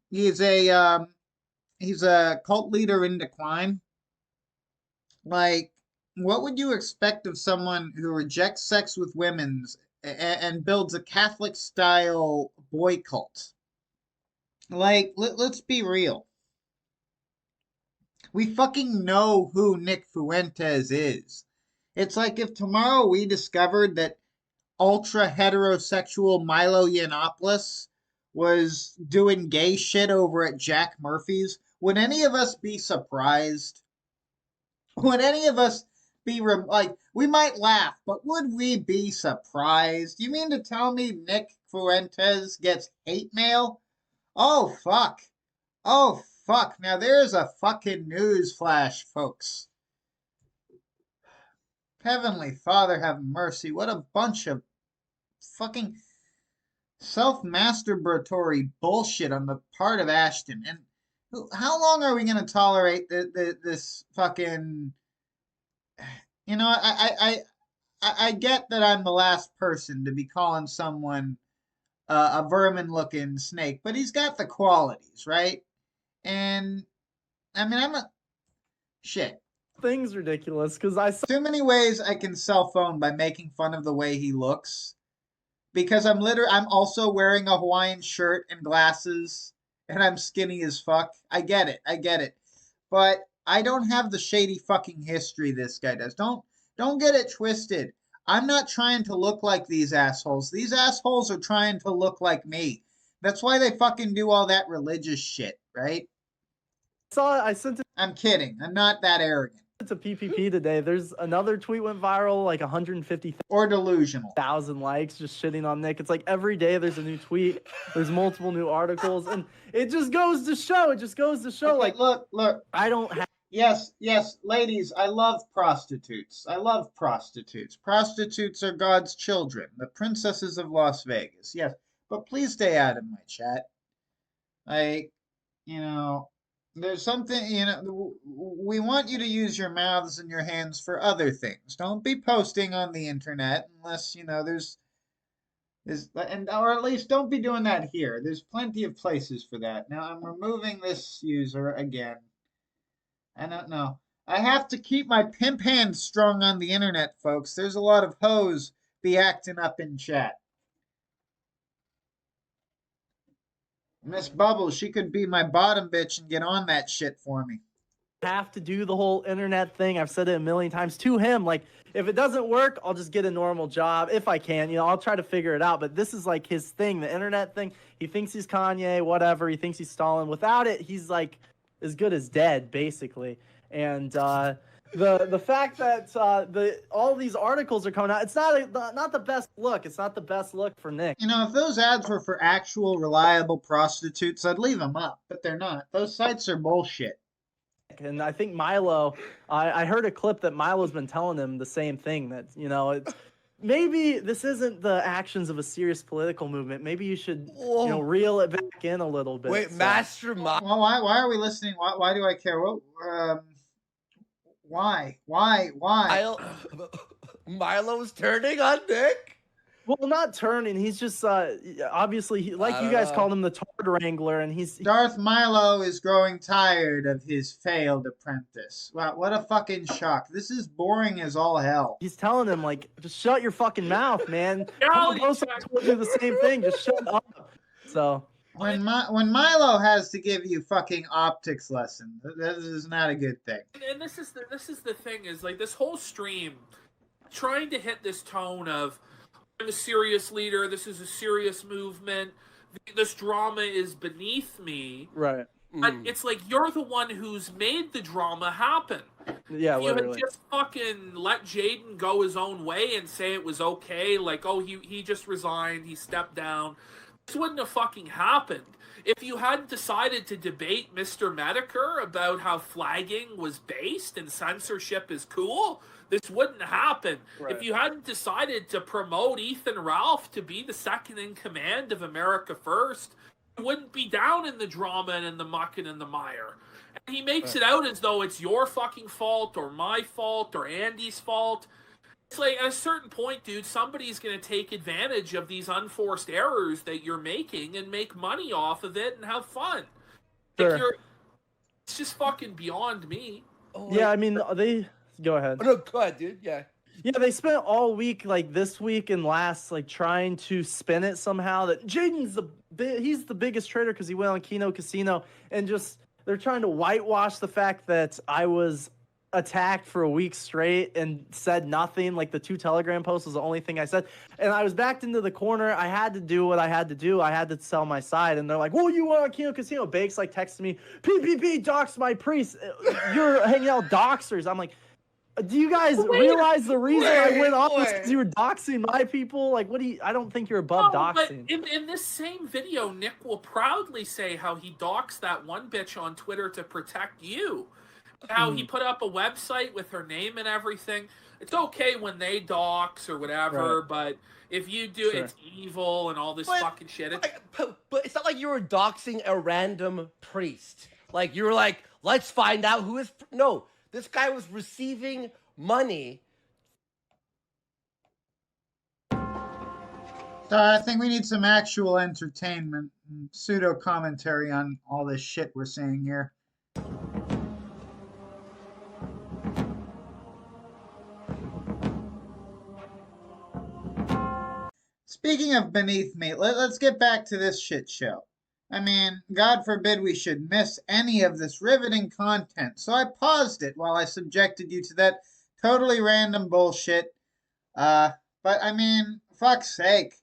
He's a cult leader in decline. Like, what would you expect of someone who rejects sex with women and builds a Catholic style boy cult? Like, let's be real. We fucking know who Nick Fuentes is. It's like if tomorrow we discovered that ultra heterosexual Milo Yiannopoulos was doing gay shit over at Jack Murphy's, would any of us be surprised? Would any of us be like, we might laugh, but would we be surprised? You mean to tell me Nick Fuentes gets hate mail? Oh, fuck. Oh, fuck. Now there's a fucking news flash, folks. Heavenly Father, have mercy. What a bunch of fucking self-masturbatory bullshit on the part of Ashton. And how long are we going to tolerate this fucking... You know, I get that I'm the last person to be calling someone a vermin-looking snake, but he's got the qualities, right? And, I mean, I'm a... Shit. Thing's ridiculous because I saw too many ways I can cell phone by making fun of the way he looks. Because I'm also wearing a Hawaiian shirt and glasses, and I'm skinny as fuck. I get it. But I don't have the shady fucking history this guy does. Don't get it twisted. I'm not trying to look like these assholes. These assholes are trying to look like me. That's why they fucking do all that religious shit, right? I sent it. I'm kidding. I'm not that arrogant. To PPP today. There's another tweet went viral, like 150,000 or delusional likes, just shitting on Nick. It's like every day there's a new tweet. There's multiple new articles, and it just goes to show. Okay, like, look. I don't have. Yes, ladies, I love prostitutes. Prostitutes are God's children, the princesses of Las Vegas. Yes, but please stay out of my chat. There's something, we want you to use your mouths and your hands for other things. Don't be posting on the internet unless, or at least don't be doing that here. There's plenty of places for that. Now I'm removing this user again. I don't know. I have to keep my pimp hands strong on the internet, folks. There's a lot of hoes be acting up in chat. Miss Bubbles, she could be my bottom bitch and get on that shit for me. Have to do the whole internet thing. I've said it a million times to him. Like, if it doesn't work, I'll just get a normal job if I can. I'll try to figure it out. But this is like his thing, the internet thing. He thinks he's Kanye, whatever. He thinks he's Stalin. Without it, he's like as good as dead, basically. And the fact that all these articles are coming out, it's not the best look. It's not the best look for Nick. If those ads were for actual reliable prostitutes, I'd leave them up, but they're not. Those sites are bullshit. And I think Milo, I heard a clip that Milo's been telling him the same thing, that it's maybe this isn't the actions of a serious political movement. Maybe you should reel it back in a little bit. Wait, Master Milo. Well, why are we listening? Why do I care? Why? Milo's turning on Nick? Well, not turning. He's just obviously, you guys called him the Tard Wrangler, and Darth Milo is growing tired of his failed apprentice. Wow, what a fucking shock. This is boring as all hell. He's telling him, like, just shut your fucking mouth, man. I told you the same thing. Just shut up. So when Milo has to give you fucking optics lessons, this is not a good thing. And this is the thing, is like this whole stream trying to hit this tone of, I'm a serious leader, this is a serious movement, this drama is beneath me. Right. But it's like you're the one who's made the drama happen. Yeah, if you literally. had just fucking let Jaden go his own way and say it was okay, like, oh, he just resigned, he stepped down, this wouldn't have fucking happened. If you hadn't decided to debate Mister Metokur about how flagging was based and censorship is cool, this wouldn't happen. Right. If you hadn't decided to promote Ethan Ralph to be the second in command of America First, you wouldn't be down in the drama and in the muck and in the mire. And he makes it out as though it's your fucking fault or my fault or Andy's fault. It's like, at a certain point, dude, somebody's going to take advantage of these unforced errors that you're making and make money off of it and have fun. Sure. Like it's just fucking beyond me. Oh, Yeah, I mean, they go ahead. Oh, no, go ahead, dude. Yeah. Yeah, they spent all week, like this week and last, like trying to spin it somehow that Jaden's he's the biggest trader because he went on Kino Casino, and just they're trying to whitewash the fact that I was attacked for a week straight and said nothing. Like the 2 Telegram posts was the only thing I said, and I was backed into the corner. I had to do what I had to do. I had to sell my side, and they're like, "Well, you went on Kino Casino." Bakes like texted me, "PPP dox my priest. You're hanging out with doxers." I'm like, do you guys realize the reason I went off was because you were doxing my people? Like, what do you? I don't think you're above doxing. But in this same video, Nick will proudly say how he doxed that one bitch on Twitter to protect you. How he put up a website with her name and everything. It's okay when they dox or whatever, but if you do, it's evil and all this fucking shit. But it's not like you were doxing a random priest. Like, you were like, let's find out who is... No, this guy was receiving money. So I think we need some actual entertainment and pseudo commentary on all this shit we're seeing here. Speaking of beneath me, let's get back to this shit show. I mean, God forbid we should miss any of this riveting content. So I paused it while I subjected you to that totally random bullshit. But I mean, fuck's sake.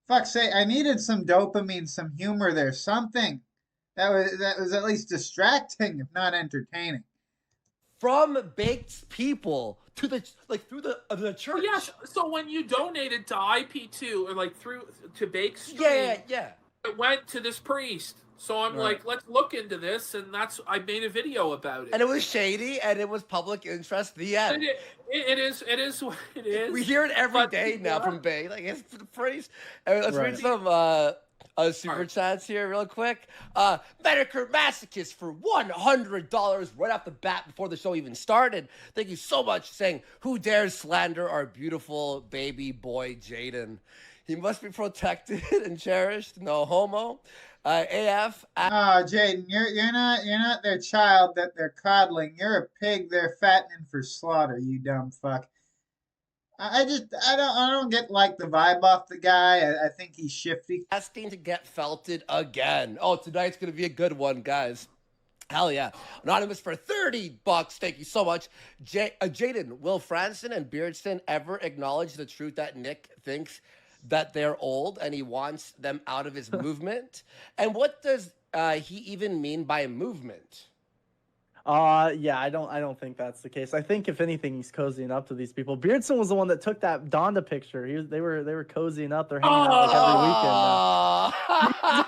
Fuck's sake, I needed some dopamine, some humor there, something that was at least distracting, if not entertaining. From baked people to the through the church. Yeah, so when you donated to IP2 or like through to Bake Stream, yeah. It went to this priest. So I'm like, let's look into this, and I made a video about it. And it was shady, and it was public interest. The end. It is what it is. We hear it every day now from Bay. Like, it's the priest. Let's read some super chats here real quick. Metokur Masochist for $100 right off the bat before the show even started. Thank you so much. Saying, who dares slander our beautiful baby boy Jaden? He must be protected and cherished. No homo. AF. Oh, Jaden, you're not their child that they're coddling. You're a pig they're fattening for slaughter. You dumb fuck. I don't get like the vibe off the guy. I think he's shifty. Asking to get felted again. Oh, tonight's gonna be a good one, guys. Hell yeah. Anonymous for $30. Thank you so much. Jaden, will Franson and Beardson ever acknowledge the truth that Nick thinks that they're old and he wants them out of his movement? And what does he even mean by movement? Yeah, I don't think that's the case. I think if anything, he's cozying up to these people. Beardson was the one that took that Donda picture. They were cozying up. They're hanging out like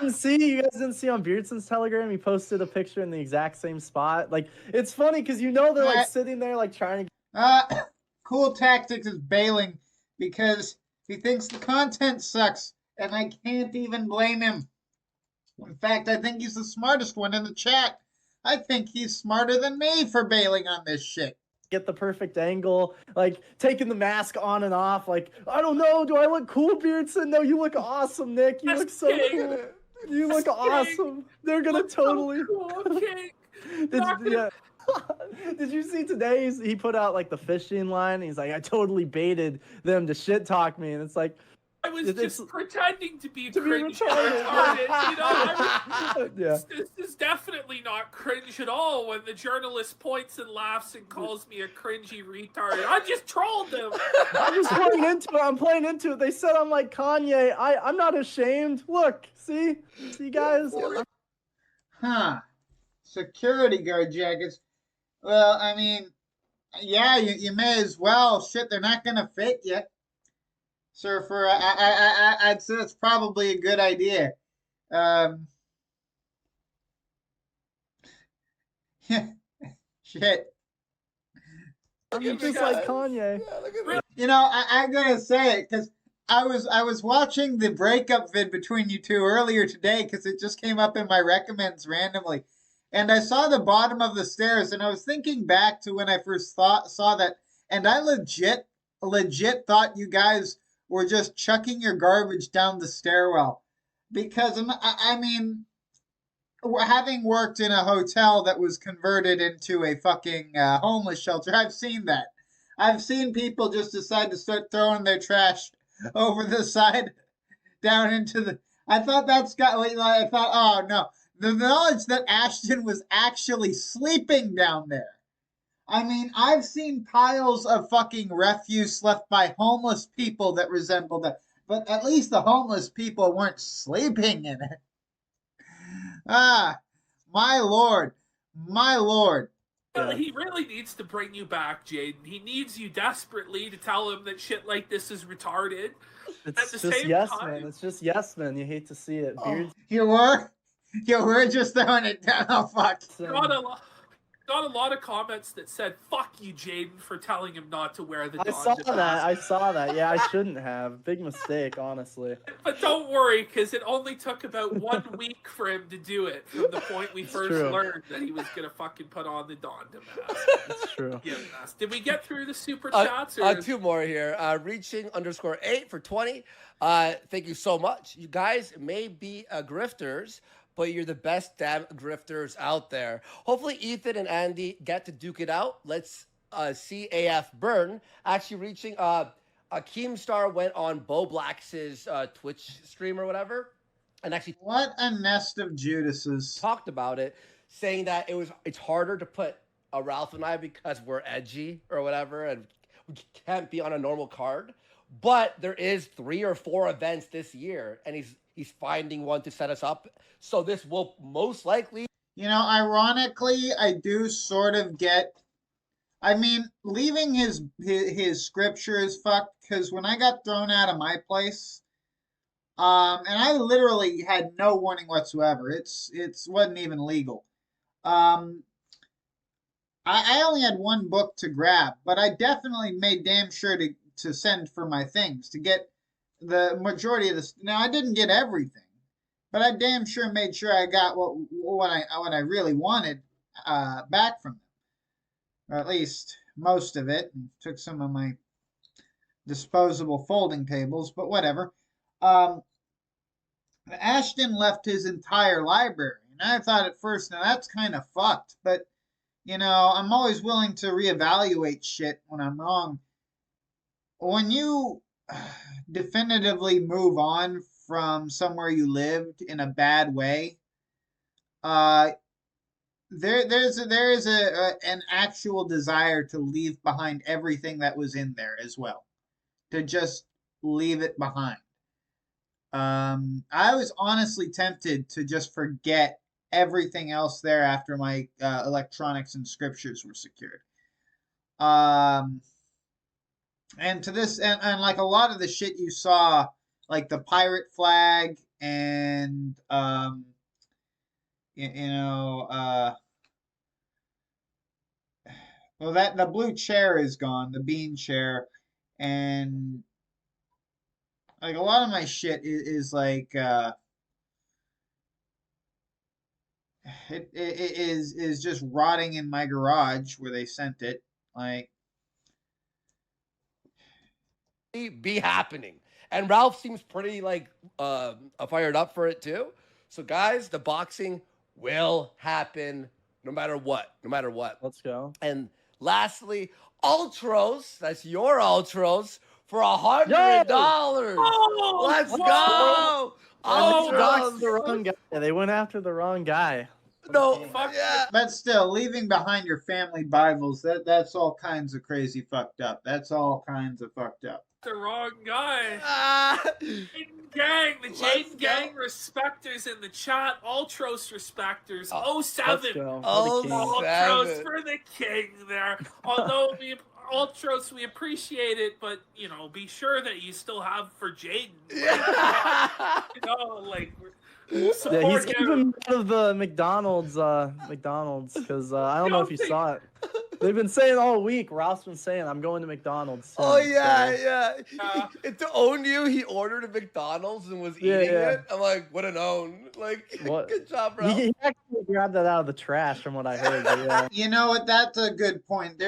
every weekend. You guys didn't see on Beardson's Telegram? He posted a picture in the exact same spot. Like, it's funny because they're like sitting there like trying to. Cool Tactics is bailing because he thinks the content sucks, and I can't even blame him. In fact, I think he's the smartest one in the chat. I think he's smarter than me for bailing on this shit. Get the perfect angle, like taking the mask on and off. Like, I don't know, do I look cool, Beardson? No, you look awesome, Nick. You look so cool. You look awesome. They're gonna totally. Did you see today? He put out like the fishing line. He's like, I totally baited them to shit talk me, and it's like. I was just pretending to be cringe retarded. You know, this is definitely not cringe at all when the journalist points and laughs and calls me a cringy retard. I just trolled them. I'm just playing into it. I'm playing into it. They said I'm like Kanye. I'm not ashamed. Look, see guys. Huh. Security guard jackets. Well, I mean, yeah, you may as well. Shit, they're not gonna fit you. Surfer, I'd say that's probably a good idea. Shit. I'm just like Kanye. You know, I'm gonna say it because I was watching the breakup vid between you two earlier today because it just came up in my recommends randomly, and I saw the bottom of the stairs, and I was thinking back to when I first saw that, and I legit thought you guys were just chucking your garbage down the stairwell, because I mean, having worked in a hotel that was converted into a fucking homeless shelter, I've seen that. I've seen people just decide to start throwing their trash over the side down into the. I thought that's got. I thought, oh no, the knowledge that Ashton was actually sleeping down there. I mean, I've seen piles of fucking refuse left by homeless people that resemble that, but at least the homeless people weren't sleeping in it. Ah, my lord, my lord. Well, he really needs to bring you back, Jade. He needs you desperately to tell him that shit like this is retarded. It's just yes, man. It's just yes, man. You hate to see it. Beards. You were just throwing it down. Oh fuck. Got a lot of comments that said, fuck you, Jaden, for telling him not to wear the I saw that. Yeah, I shouldn't have. Big mistake, honestly. But don't worry, because it only took about 1 week for him to do it from the point we first learned that he was going to fucking put on the Donda mask. That's true. Did we get through the super chats? Two more here. Reaching_8 for 20. Thank you so much. You guys may be grifters, but you're the best damn grifters out there. Hopefully Ethan and Andy get to duke it out. Let's see AF burn. Actually reaching, Keemstar went on Bo Black's Twitch stream or whatever. And actually... What a nest of Judases. Talked about it, saying that it's harder to put a Ralph and I because we're edgy or whatever, and we can't be on a normal card. But there is 3 or 4 events this year, and he's finding one to set us up. So this will most likely... You know, ironically, I do sort of get... I mean, leaving his scripture is fucked, because when I got thrown out of my place, and I literally had no warning whatsoever. It's wasn't even legal. I only had 1 book to grab, but I definitely made damn sure to send for my things, to get the majority of this. Now, I didn't get everything, but I damn sure made sure I got what I really wanted back from them, or at least most of it. And took some of my disposable folding tables, but whatever. Ashton left his entire library, and I thought at first, now that's kind of fucked, but you know, I'm always willing to reevaluate shit when I'm wrong. When you definitively move on from somewhere you lived in a bad way, there is an actual desire to leave behind everything that was in there as well, to just leave it behind. I was honestly tempted to just forget everything else there after my electronics and scriptures were secured. And to this, and like a lot of the shit you saw, like the pirate flag and well, that the blue chair is gone, the bean chair, and like a lot of my shit is like it is just rotting in my garage where they sent it. Like, be happening, and Ralph seems pretty like fired up for it too. So guys, the boxing will happen no matter what. Let's go. And lastly, Ultros. That's your Ultros for $100. Oh, let's go. Ultros. The wrong guy. Yeah, they went after the wrong guy. No, fuck yeah. But still, leaving behind your family Bibles, that's all kinds of crazy fucked up. That's all kinds of fucked up. The wrong guy. Jaden Gang, the Jaden Gang respecters in the chat. Ultros respecters. 07. Ultros for the king there. Although Ultros, we appreciate it, but you know, be sure that you still have for Jaden. You know, like. Yeah, he's keeping out of the McDonald's, because I don't know if you saw it. They've been saying all week. Ralph's been saying, I'm going to McDonald's soon. Oh yeah, so- yeah. To own you, he ordered a McDonald's and was eating it. I'm like, what an own. Like, What? good job, bro. He actually grabbed that out of the trash from what I heard. But yeah. You know what? That's a good point.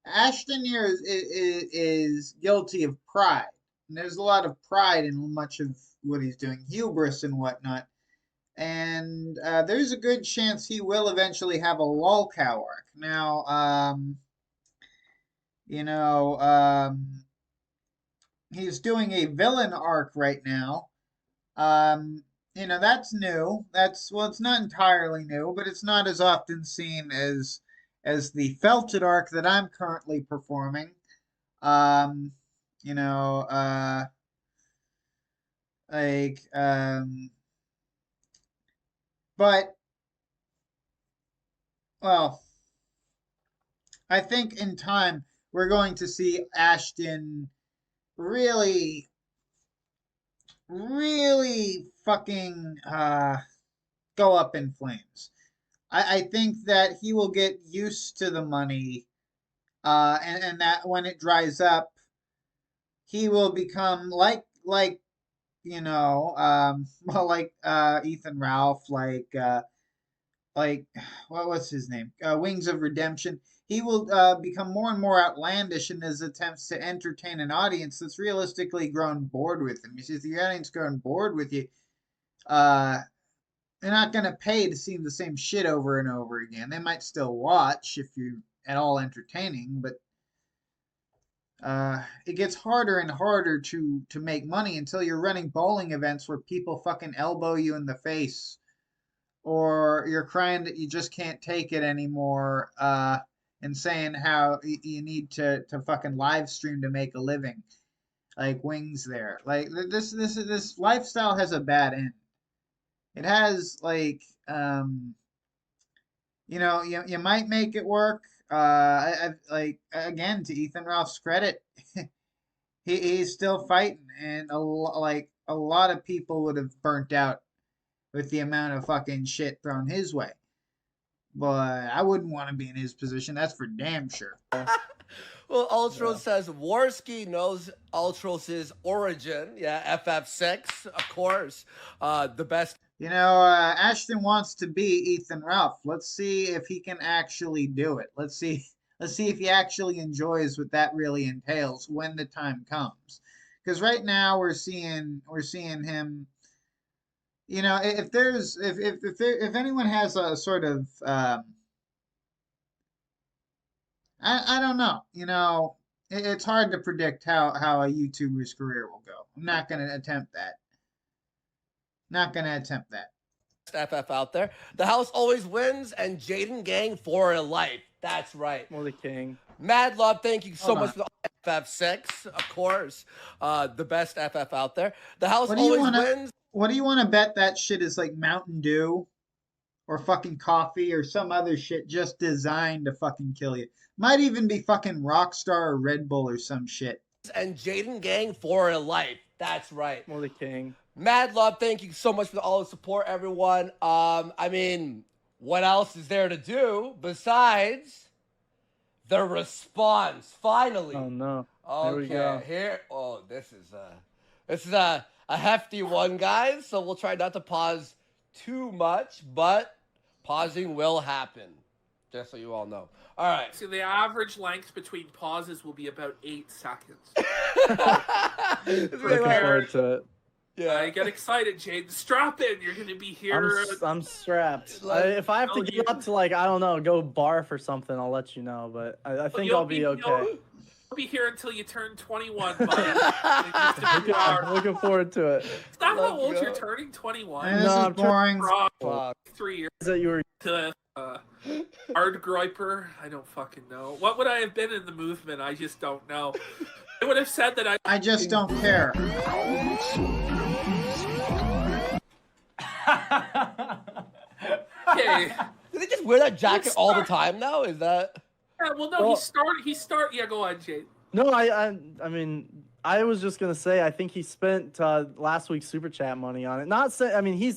Ashton here is guilty of pride. And there's a lot of pride in much of what he's doing, hubris and whatnot. And there's a good chance he will eventually have a lolcow arc. Now, he's doing a villain arc right now. That's new. It's not entirely new, but it's not as often seen as the FELTED arc that I'm currently performing. But, well, I think in time we're going to see Ashton really, really fucking go up in flames. I think that he will get used to the money, and that when it dries up, he will become like Ethan Ralph, what's his name? Wings of Redemption. He will become more and more outlandish in his attempts to entertain an audience that's realistically grown bored with him. You see, if the audience grown bored with you, they're not going to pay to see the same shit over and over again. They might still watch if you're at all entertaining, but it gets harder and harder to make money until you're running bowling events where people fucking elbow you in the face, or you're crying that you just can't take it anymore, and saying how you need to fucking live stream to make a living, like Wings there. Like this lifestyle has a bad end. It has you might make it work. Again, to Ethan Ralph's credit, he's still fighting, and a lot of people would have burnt out with the amount of fucking shit thrown his way. But I wouldn't want to be in his position. That's for damn sure. Well, Ultros says Warski knows Ultros' origin. Yeah, FF6, of course. The best. Ashton wants to be Ethan Ralph. Let's see if he can actually do it. Let's see if he actually enjoys what that really entails when the time comes. Because right now we're seeing him. If anyone has a sort of I don't know. It's hard to predict how a YouTuber's career will go. I'm not going to attempt that. FF out there. The house always wins, and Jaden Gang for life. That's right. Well, the king. Mad Love, thank you so much for the FF6, of course. The best FF out there. The house always wins. What do you want to bet that shit is like Mountain Dew or fucking coffee or some other shit just designed to fucking kill you? Might even be fucking Rockstar or Red Bull or some shit. And Jaden Gang for life. That's right. Well, the king. Mad Love, thank you so much for all the support, everyone. What else is there to do besides the response? Finally. Oh no. Okay, here. Oh, this is a hefty one, guys. So we'll try not to pause too much, but pausing will happen. Just so you all know. All right. So the average length between pauses will be about 8 seconds. Looking forward to it. Yeah, I get excited, Jade. Strap in. You're going to be here. I'm strapped. If I have to get up to go barf or something, I'll let you know. But I think I'll be okay. I'll be here until you turn 21, buddy. Looking forward to it. Is that how old you're turning? 21? This is boring. 3 years. Is that you were hard groiper? I don't fucking know. What would I have been in the movement? I just don't know. I would have said that I just don't care. Okay. Do they just wear that jacket all the time now? Is that? Yeah, well, no, he started. Yeah, go on, Jade. No, I mean, I was just gonna say I think he spent last week's super chat money on it. Not say, I mean, he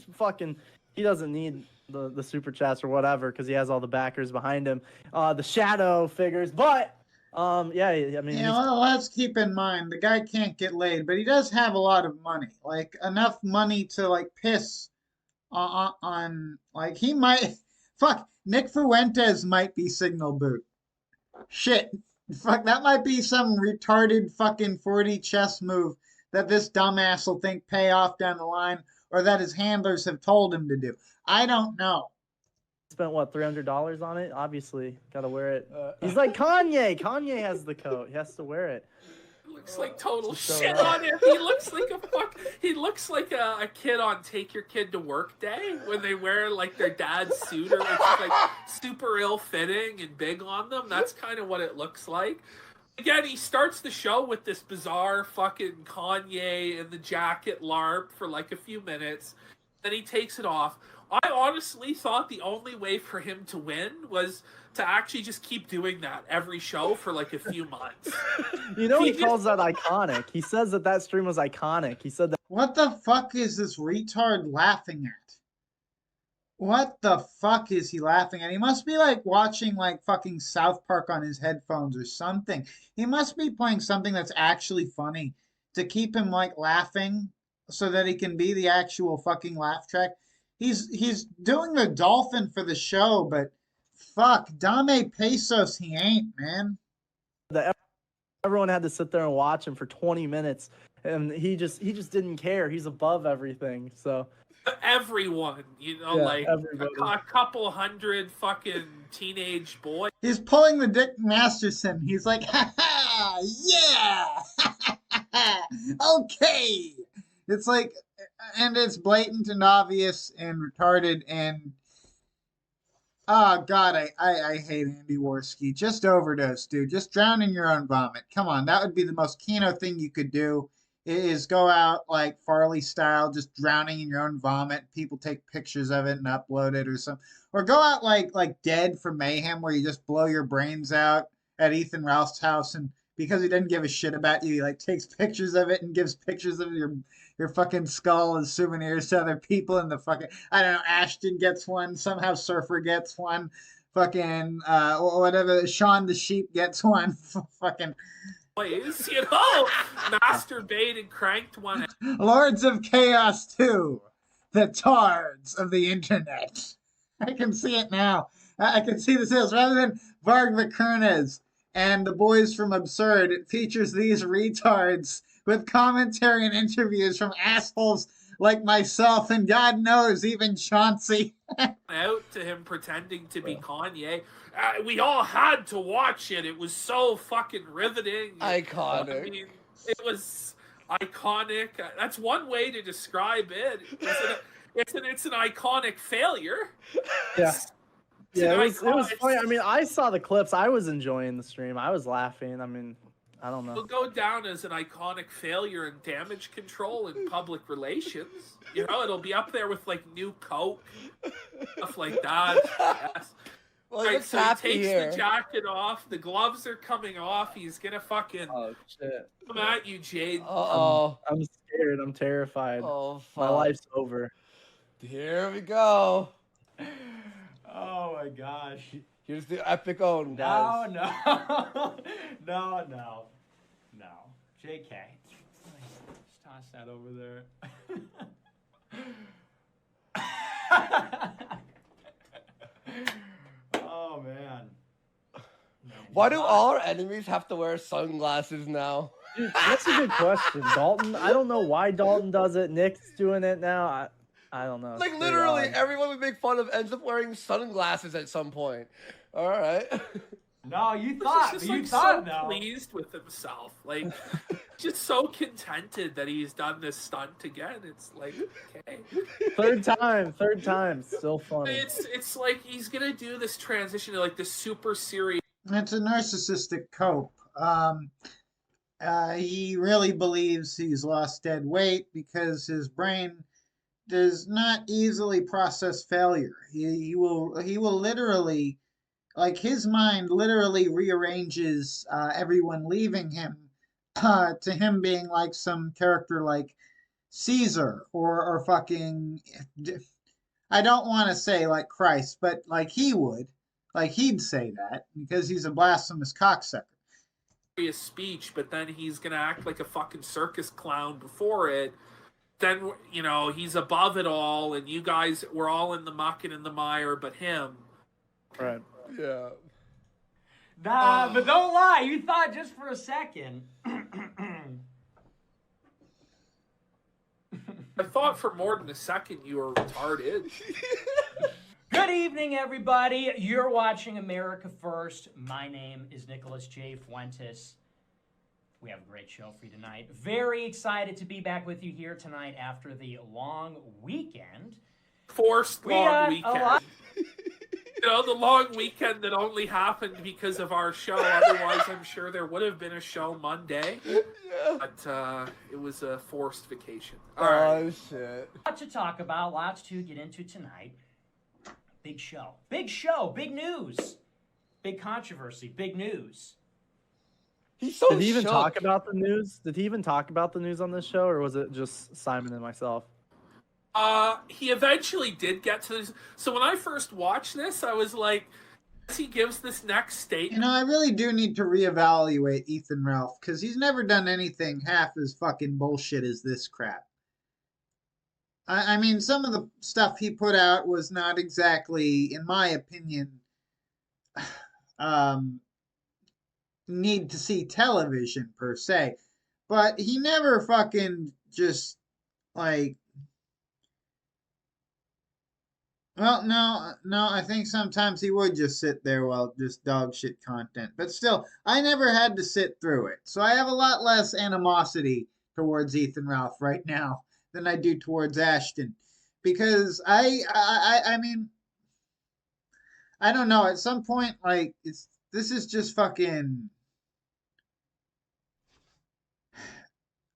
doesn't need the super chats or whatever because he has all the backers behind him, the shadow figures. But yeah, I mean, Yeah, well, let's keep in mind the guy can't get laid, but he does have a lot of money, like enough money to like piss on like he might fuck Nick Fuentes might be Signalboot. Shit, fuck that might be some retarded fucking 40 chess move that this dumbass will think pay off down the line, or that his handlers have told him to do. I don't know. spent what $300 on it. Obviously, gotta wear it. He's like Kanye. Kanye has the coat. He has to wear it. Looks like total shit on him. He looks like he looks like a kid on Take Your Kid to Work Day when they wear like their dad's suit or like super ill fitting and big on them. That's kind of what it looks like. Again, he starts the show with this bizarre fucking Kanye in the jacket LARP for like a few minutes. Then he takes it off. I honestly thought the only way for him to win was to actually just keep doing that every show for like a few months. You know, he calls that iconic. He says that stream was iconic. He said that. What the fuck is this retard laughing at? What the fuck is he laughing at? He must be like watching like fucking South Park on his headphones or something. He must be playing something that's actually funny to keep him like laughing so that he can be the actual fucking laugh track. He's doing the dolphin for the show, but fuck, Dame Pesos he ain't, man. Everyone had to sit there and watch him for 20 minutes, and he just didn't care. He's above everything, so. Everyone, you know, Yeah, like everybody. a couple hundred fucking teenage boys. He's pulling the Dick Masterson. He's like, ha ha, yeah, okay. It's like, and it's blatant and obvious and retarded and, oh god, I hate Andy Worski. Just overdose, dude. Just drown in your own vomit. Come on, that would be the most Kino thing you could do. Is go out like Farley style, just drowning in your own vomit. People take pictures of it and upload it or something. Or go out like Dead from Mayhem, where you just blow your brains out at Ethan Ralph's house, and because he doesn't give a shit about you, he like takes pictures of it and gives pictures of your fucking skull as souvenirs to other people. And the fucking, I don't know, Ashton gets one, somehow Surfer gets one, fucking whatever, Sean the Sheep gets one, fucking. Boys, you know, masturbate and cranked one. Lords of Chaos 2, the tards of the internet. I can see it now. I can see the sales. Rather than Varg Vikernes and the boys from Absurd, it features these retards with commentary and interviews from assholes like myself and God knows even Chauncey. Out to him pretending to be Kanye. We all had to watch it. It was so fucking riveting. Iconic. I mean, it was iconic. That's one way to describe it. It's an iconic failure. Yeah. Yeah, it was iconic- funny. I mean, I saw the clips. I was enjoying the stream. I was laughing. I mean, I don't know. It'll go down as an iconic failure in damage control and public relations. You know, it'll be up there with like new Coke, stuff like that. Yes. Well, Right, looks so he happy takes here. the jacket off. The gloves are coming off. He's gonna fucking Oh shit! come at you, Jade. Uh-oh. I'm scared. I'm terrified. Oh, My fuck. life's over. Here we go. Oh my gosh. Here's the epic own, No, guys. no. No. JK. Just toss that over there. Oh man. Why do all our enemies have to wear sunglasses now? Dude, that's a good question. Dalton, I don't know why Dalton does it. Nick's doing it now. I don't know. Like, It's very literally, odd. everyone we make fun of ends up wearing sunglasses at some point. All right. No, you He's thought. just You like thought so though. pleased with himself. Like, just so contented that he's done this stunt again. It's like, okay. Third time. Still funny. It's like he's gonna do this transition to like this super serious. It's a narcissistic cope. He really believes he's lost dead weight because his brain does not easily process failure. He will literally, like his mind literally rearranges everyone leaving him to him being like some character like Caesar or fucking. I don't want to say like Christ, but like he would. Like he'd say that because he's a blasphemous cocksucker. His speech, but then he's gonna act like a fucking circus clown before it. Then, you know, he's above it all, and you guys were all in the muck and in the mire, but him. Right. Yeah. But don't lie, you thought just for a second. I thought for more than a second you were retarded. Good evening, everybody. You're watching America First. My name is Nicholas J. Fuentes. We have a great show for you tonight. Very excited to be back with you here tonight after the long weekend. Forced long weekend. You know, the long weekend that only happened because of our show. Otherwise, I'm sure there would have been a show Monday. But it was a forced vacation. All right. Shit. Lots to talk about, lots to get into tonight. Big show. Big show. Big news. Big controversy. Big news. He's so Did he even shook. talk about the news? Did he even talk about the news on this show, or was it just Simon and myself? He eventually did get to this. So when I first watched this, I was like, as he gives this next statement. You know, I really do need to reevaluate Ethan Ralph because he's never done anything half as fucking bullshit as this crap. I mean, some of the stuff he put out was not exactly, in my opinion, need to see television per se. But he never fucking just, like, well, no, I think sometimes he would just sit there while just dog shit content. But still, I never had to sit through it. So I have a lot less animosity towards Ethan Ralph right now than I do towards Ashton. Because I mean, I don't know, at some point, like, this is just fucking,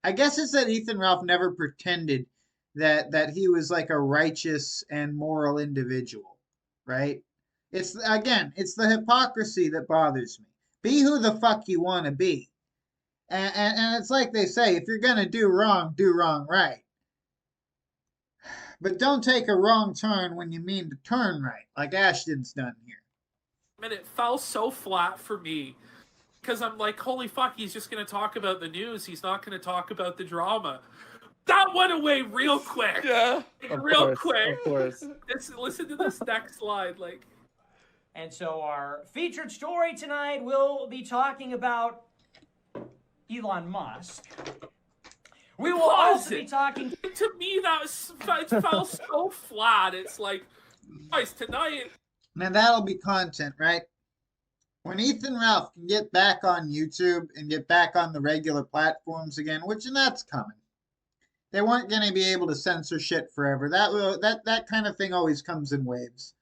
I guess it's that Ethan Ralph never pretended that he was like a righteous and moral individual, right? It's the hypocrisy that bothers me. Be who the fuck you want to be. And it's like they say, if you're going to do wrong right. But don't take a wrong turn when you mean to turn right, like Ashton's done here. And it fell so flat for me because I'm like, holy fuck, he's just going to talk about the news. He's not going to talk about the drama. That went away real quick. Yeah. Real quick. Of course. Listen to this next slide. Like, And so our featured story tonight, we'll be talking about Elon Musk. We will also be talking... To me, it fell so flat. It's like, guys, tonight... Now that'll be content, right? When Ethan Ralph can get back on YouTube and get back on the regular platforms again, and that's coming. They weren't going to be able to censor shit forever. That kind of thing always comes in waves.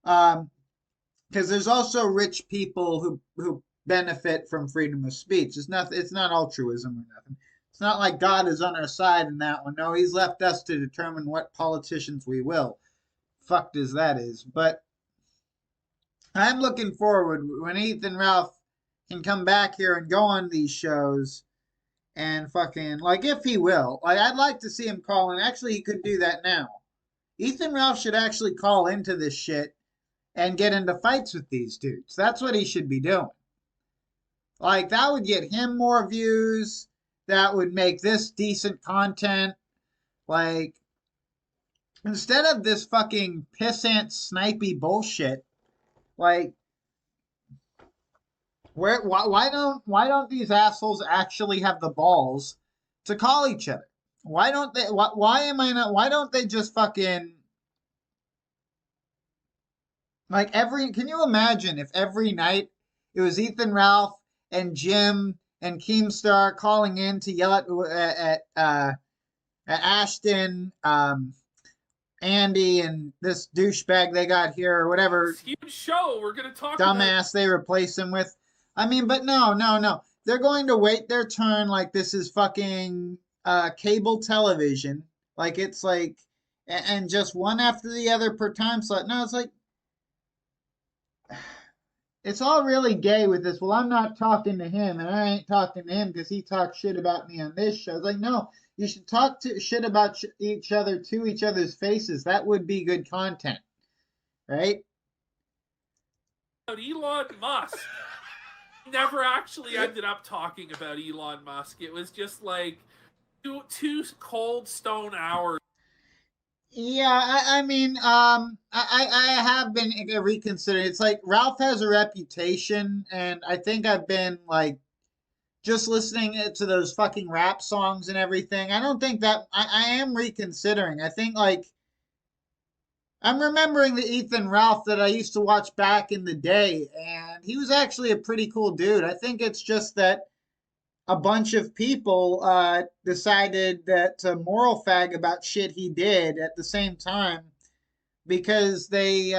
Because there's also rich people who benefit from freedom of speech. It's not altruism or nothing. It's not like God is on our side in that one. No, he's left us to determine what politicians we will. Fucked as that is. But I'm looking forward when Ethan Ralph can come back here and go on these shows and fucking, like, if he will. Like, I'd like to see him call in. Actually, he could do that now. Ethan Ralph should actually call into this shit and get into fights with these dudes. That's what he should be doing. Like, that would get him more views. That would make this decent content. Like, instead of this fucking pissant, snipey bullshit, like, why don't these assholes actually have the balls to call each other? Why don't they just fucking, like, can you imagine if every night it was Ethan Ralph and Jim and Keemstar calling in to yell at Ashton, Andy, and this douchebag they got here, or whatever huge show we're going to talk dumbass they replace him with. I mean, but no. They're going to wait their turn like this is fucking cable television. Like, it's like, and just one after the other per time slot. No, it's like, it's all really gay with this. Well, I'm not talking to him, and I ain't talking to him because he talks shit about me on this show. It's like, no, You should talk shit about each other to each other's faces. That would be good content, right? About Elon Musk. Never actually ended up talking about Elon Musk. It was just like two cold stone hours. Yeah, I mean, I have been reconsidering. It's like Ralph has a reputation, and I think I've been like just listening to those fucking rap songs and everything. I don't think that I am reconsidering. I think like I'm remembering the Ethan Ralph that I used to watch back in the day, and he was actually a pretty cool dude. I think it's just that a bunch of people decided to moral fag about shit he did at the same time because they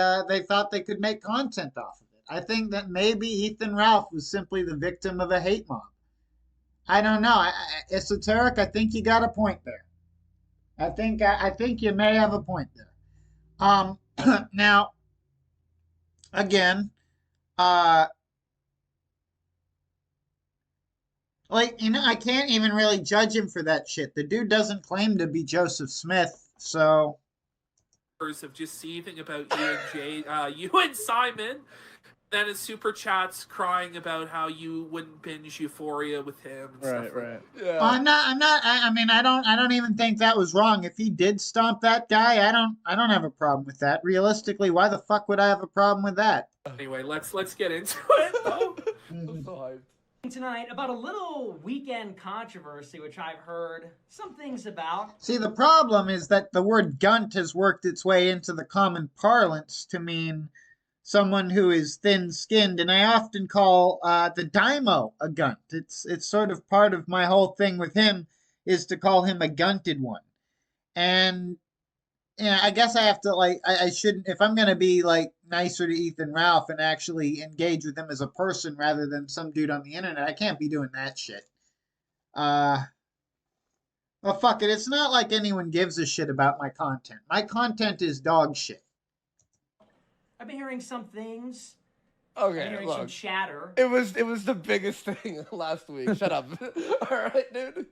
thought they could make content off of it. I think that maybe Ethan Ralph was simply the victim of a hate mob. I don't know. Esoteric, I think you got a point there. I think you may have a point there. Now, again, like, you know, I can't even really judge him for that shit. The dude doesn't claim to be Joseph Smith, so. Of just seething about you and Jade, you and Simon. Then in super chats crying about how you wouldn't binge Euphoria with him. And stuff Right. Yeah. I'm not. I mean, I don't even think that was wrong. If he did stomp that guy, I don't have a problem with that. Realistically, why the fuck would I have a problem with that? Anyway, let's get into it. Though. I'm so hyped. Tonight about a little weekend controversy, which I've heard some things about. See, the problem is that the word gunt has worked its way into the common parlance to mean someone who is thin-skinned, and I often call the Daimo a gunt. It's sort of part of my whole thing with him is to call him a gunted one. And yeah, I guess I have to I shouldn't, if I'm gonna be like nicer to Ethan Ralph and actually engage with him as a person rather than some dude on the internet, I can't be doing that shit. Well, fuck it. It's not like anyone gives a shit about my content. My content is dog shit. I've been hearing some things. Okay, I've been hearing some chatter. It was the biggest thing last week. Shut up. All right, dude.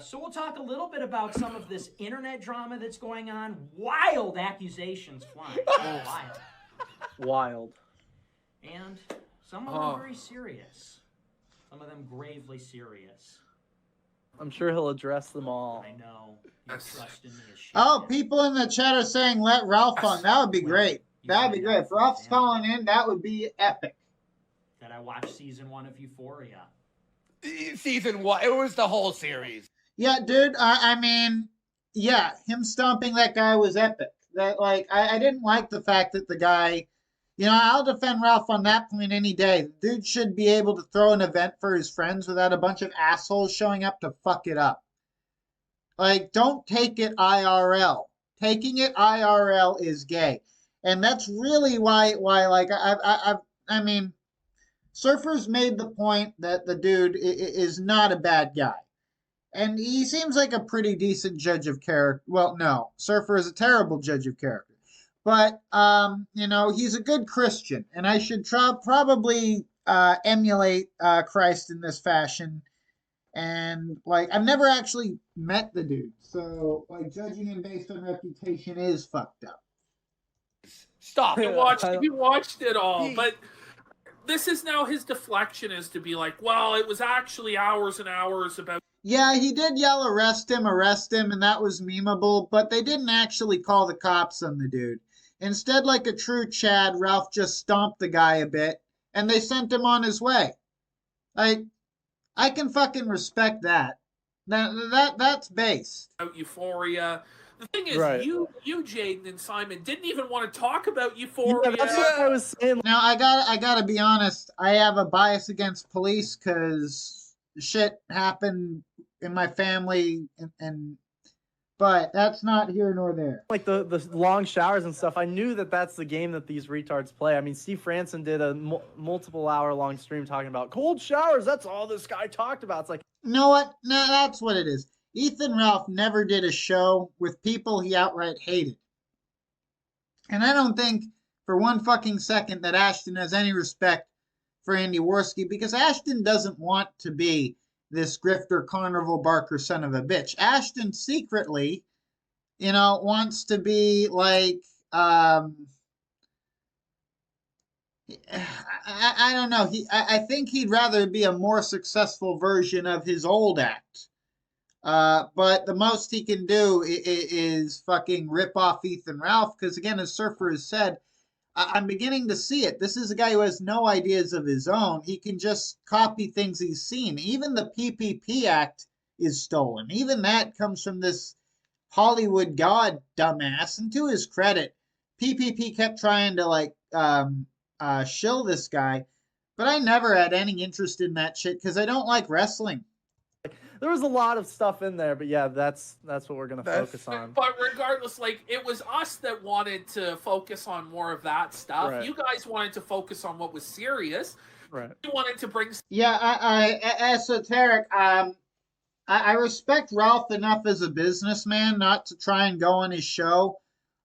So we'll talk a little bit about some of this internet drama that's going on. Wild accusations flying. Wild. Wild. And some of them very serious. Some of them gravely serious. I'm sure he'll address them all. I know. You trust in me as shit. Oh, people in the chat are saying let Ralph on. That would be great. That would be great. If Ralph's calling in, that would be epic. That I watched season 1 of Euphoria. Season 1. It was the whole series. Yeah, dude. I mean, yeah, him stomping that guy was epic. That I didn't like the fact that the guy, you know, I'll defend Ralph on that point any day. The dude should be able to throw an event for his friends without a bunch of assholes showing up to fuck it up. Like, don't take it IRL. Taking it IRL is gay, and that's really why like I mean, Surfer's made the point that the dude is not a bad guy. And he seems like a pretty decent judge of character. Well, no, Surfer is a terrible judge of character. But, you know, he's a good Christian. And I should probably emulate Christ in this fashion. And, like, I've never actually met the dude. So, like, judging him based on reputation is fucked up. Stop. You watched it all. But this is now his deflection is to be like, well, it was actually hours and hours about... Yeah, he did yell, arrest him, and that was memeable, but they didn't actually call the cops on the dude. Instead, like a true Chad, Ralph just stomped the guy a bit, and they sent him on his way. Like, I can fucking respect that. That's based. Euphoria. The thing is, Right. you, Jaden and Simon didn't even want to talk about Euphoria. Yeah, that's what I was saying. Now, I gotta be honest, I have a bias against police, because shit happened in my family, but that's not here nor there. Like the long showers and stuff, I knew that that's the game that these retards play. I mean, Steve Franson did a multiple hour long stream talking about cold showers. That's all this guy talked about. It's like, you know what? No, that's what it is. Ethan Ralph never did a show with people he outright hated. And I don't think for one fucking second that Ashton has any respect for Andy Worski, because Ashton doesn't want to be this grifter carnival barker son of a bitch. Ashton secretly, wants to be like, I don't know. I think he'd rather be a more successful version of his old act. But the most he can do is fucking rip off Ethan Ralph, because again, as Surfer has said, I'm beginning to see it. This is a guy who has no ideas of his own. He can just copy things he's seen. Even the PPP Act is stolen. Even that comes from this Hollywood god dumbass. And to his credit, PPP kept trying to shill this guy, but I never had any interest in that shit because I don't like wrestling. There was a lot of stuff in there, but yeah, that's what we're gonna focus on. But regardless, like, it was us that wanted to focus on more of that stuff. Right. You guys wanted to focus on what was serious. Right. You wanted to bring. Yeah, esoteric. I respect Ralph enough as a businessman not to try and go on his show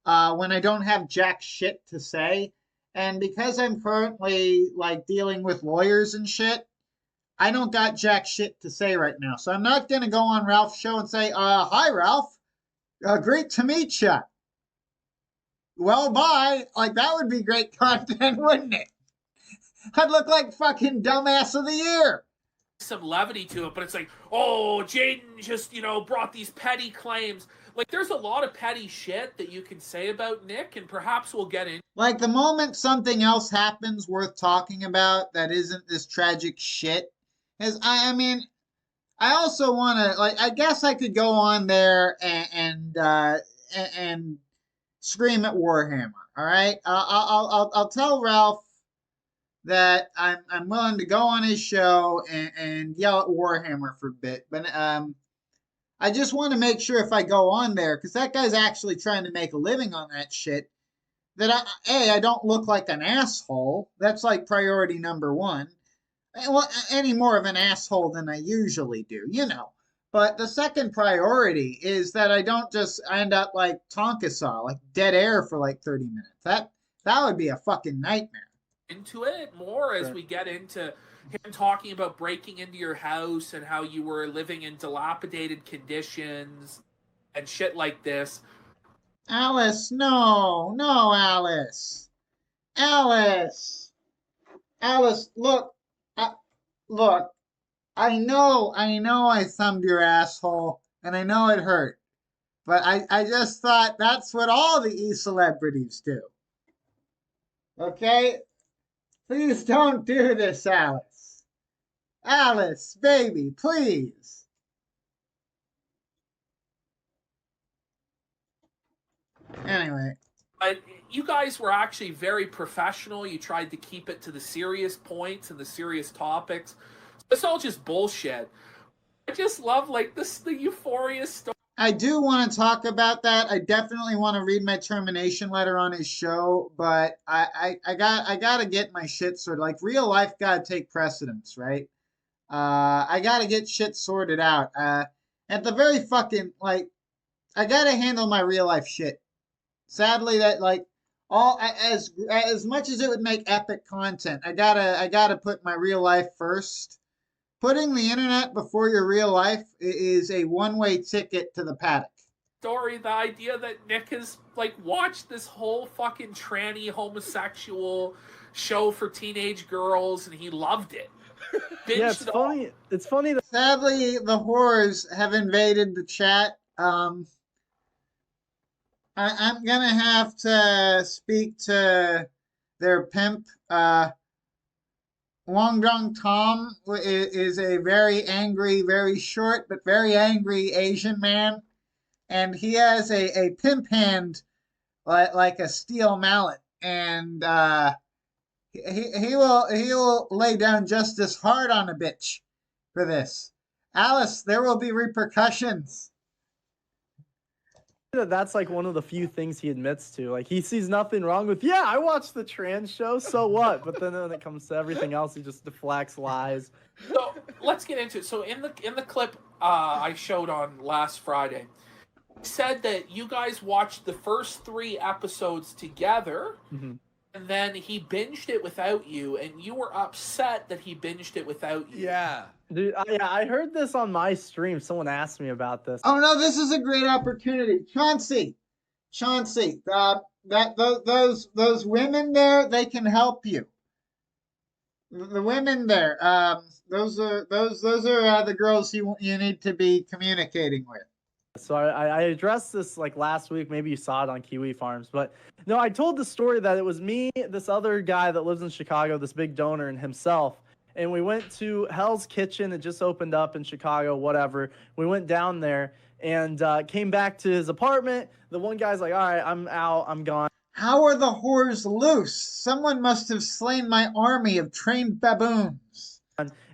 when I don't have jack shit to say. And because I'm currently like dealing with lawyers and shit, I don't got jack shit to say right now. So I'm not going to go on Ralph's show and say, hi, Ralph. Great to meet you. Well, bye. Like, that would be great content, wouldn't it? I'd look like fucking dumbass of the year. Some levity to it, but it's like, oh, Jaden just, brought these petty claims. Like, there's a lot of petty shit that you can say about Nick, and perhaps we'll get in. Like, the moment something else happens worth talking about that isn't this tragic shit, is, I mean, I also want to, like, I guess I could go on there and scream at Warhammer, all right? I'll tell Ralph that I'm willing to go on his show and yell at Warhammer for a bit, but I just want to make sure if I go on there, because that guy's actually trying to make a living on that shit, that I don't look like an asshole. That's like priority number one. Well, any more of an asshole than I usually do, But the second priority is that I don't just end up like Tonka Saw, like dead air for like 30 minutes. That would be a fucking nightmare. Into it more as we get into him talking about breaking into your house and how you were living in dilapidated conditions and shit like this. Alice, no, Alice. Alice, look, I know I thumbed your asshole, and I know it hurt, but I just thought that's what all the e-celebrities do. Okay? Please don't do this, Alice. Alice, baby, please. Anyway. But you guys were actually very professional. You tried to keep it to the serious points and the serious topics. It's all just bullshit. I just love, like, the Euphoria story. I do want to talk about that. I definitely want to read my termination letter on his show, but I gotta get my shit sorted. Like, real life gotta take precedence, right? I gotta get shit sorted out. At the very fucking, like, I gotta handle my real life shit. Sadly, that, like, as much as it would make epic content, I gotta put my real life first. Putting the internet before your real life is a one-way ticket to the paddock. Story, the idea that Nick has, like, watched this whole fucking tranny homosexual show for teenage girls and he loved it. Yeah, it's funny. It's funny that sadly the whores have invaded the chat. I'm gonna have to speak to their pimp. Wong Dong Tom is a very angry, very short, but very angry Asian man. And he has a pimp hand like a steel mallet. And he will lay down just as hard on a bitch for this. Alice, there will be repercussions. that's like one of the few things he admits to. Like, he sees nothing wrong with, yeah, I watched the trans show, so what? But then when it comes to everything else, he just deflects lies. So let's get into it. So in the clip I showed on last Friday, he said that you guys watched the first 3 episodes together, and then he binged it without you, and you were upset that he binged it without you. Yeah. Dude, I heard this on my stream. Someone asked me about this. Oh no, this is a great opportunity, Chauncey. Those women there, they can help you. The women there, those are the girls you need to be communicating with. So I addressed this like last week. Maybe you saw it on Kiwi Farms, but no, I told the story that it was me, this other guy that lives in Chicago, this big donor, and himself. And we went to Hell's Kitchen. It just opened up in Chicago, whatever. We went down there and came back to his apartment. The one guy's like, all right, I'm out. I'm gone. How are the whores loose? Someone must have slain my army of trained baboons.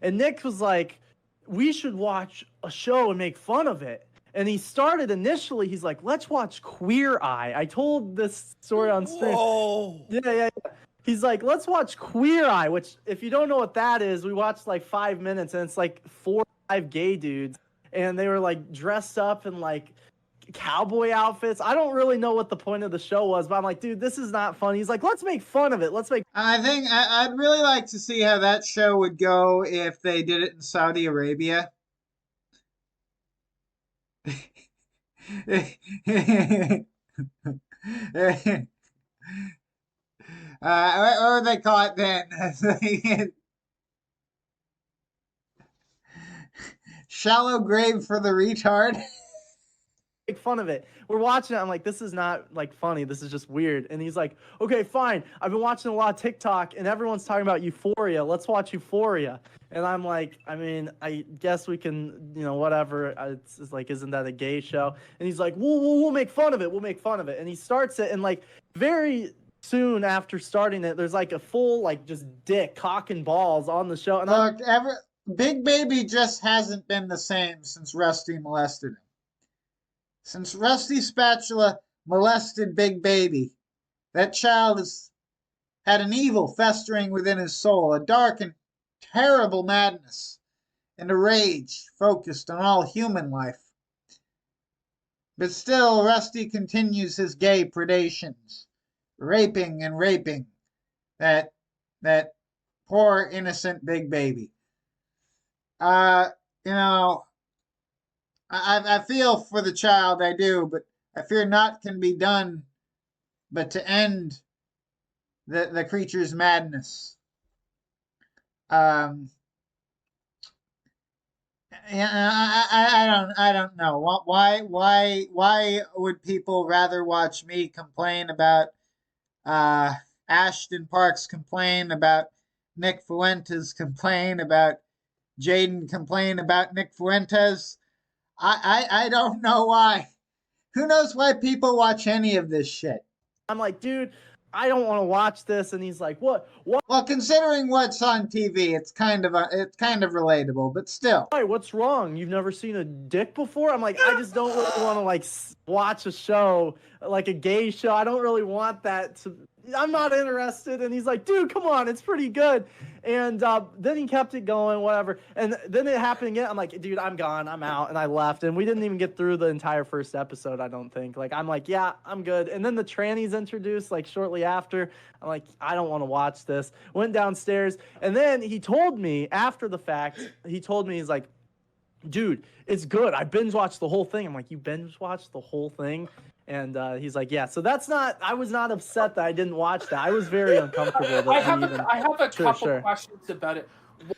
And Nick was like, we should watch a show and make fun of it. And he started initially, he's like, let's watch Queer Eye. I told this story on stream. Whoa. Yeah. He's like, let's watch Queer Eye, which if you don't know what that is, we watched like 5 minutes and it's like 4 or 5 gay dudes. And they were like dressed up in like cowboy outfits. I don't really know what the point of the show was, but I'm like, dude, this is not funny. He's like, let's make fun of it. I think I'd really like to see how that show would go if they did it in Saudi Arabia. What would they call it then? Shallow grave for the retard. Make fun of it. We're watching it. I'm like, this is not like funny. This is just weird. And he's like, okay, fine. I've been watching a lot of TikTok and everyone's talking about Euphoria. Let's watch Euphoria. And I'm like, I mean, I guess we can, whatever. It's like, isn't that a gay show? And he's like, we'll make fun of it. We'll make fun of it. And he starts it, and like very soon after starting it, there's like a full like just dick, cock and balls on the show. And look, Big Baby just hasn't been the same since Rusty molested him. Since Rusty Spatula molested Big Baby, that child has had an evil festering within his soul, a dark and terrible madness, and a rage focused on all human life. But still, Rusty continues his gay predations, raping that poor innocent Big Baby. I feel for the child, I do, but I fear naught can be done but to end the creature's madness. I don't know. Why would people rather watch me complain about Ashton Parks complain about Nick Fuentes complain about Jaden complain about Nick Fuentes? I don't know why. Who knows why people watch any of this shit? I'm like, dude, I don't want to watch this. And he's like, what? Well, considering what's on TV, it's kind of relatable, but still. Why? What's wrong? You've never seen a dick before? I'm like, I just don't really want to like watch a show, like a gay show. I don't really want that to. I'm not interested. And he's like, dude, come on, it's pretty good. And then he kept it going, whatever. And then it happened again. I'm like, dude, I'm gone. I'm out. And I left. And we didn't even get through the entire first episode, I don't think. Like, I'm like, yeah, I'm good. And then the tranny's introduced, like, shortly after. I'm like, I don't want to watch this. Went downstairs. And then he told me, after the fact, he's like, dude, it's good. I binge watched the whole thing. I'm like, you binge watched the whole thing? And he's like, yeah. So I was not upset that I didn't watch that. I was very uncomfortable. I have a couple questions about it.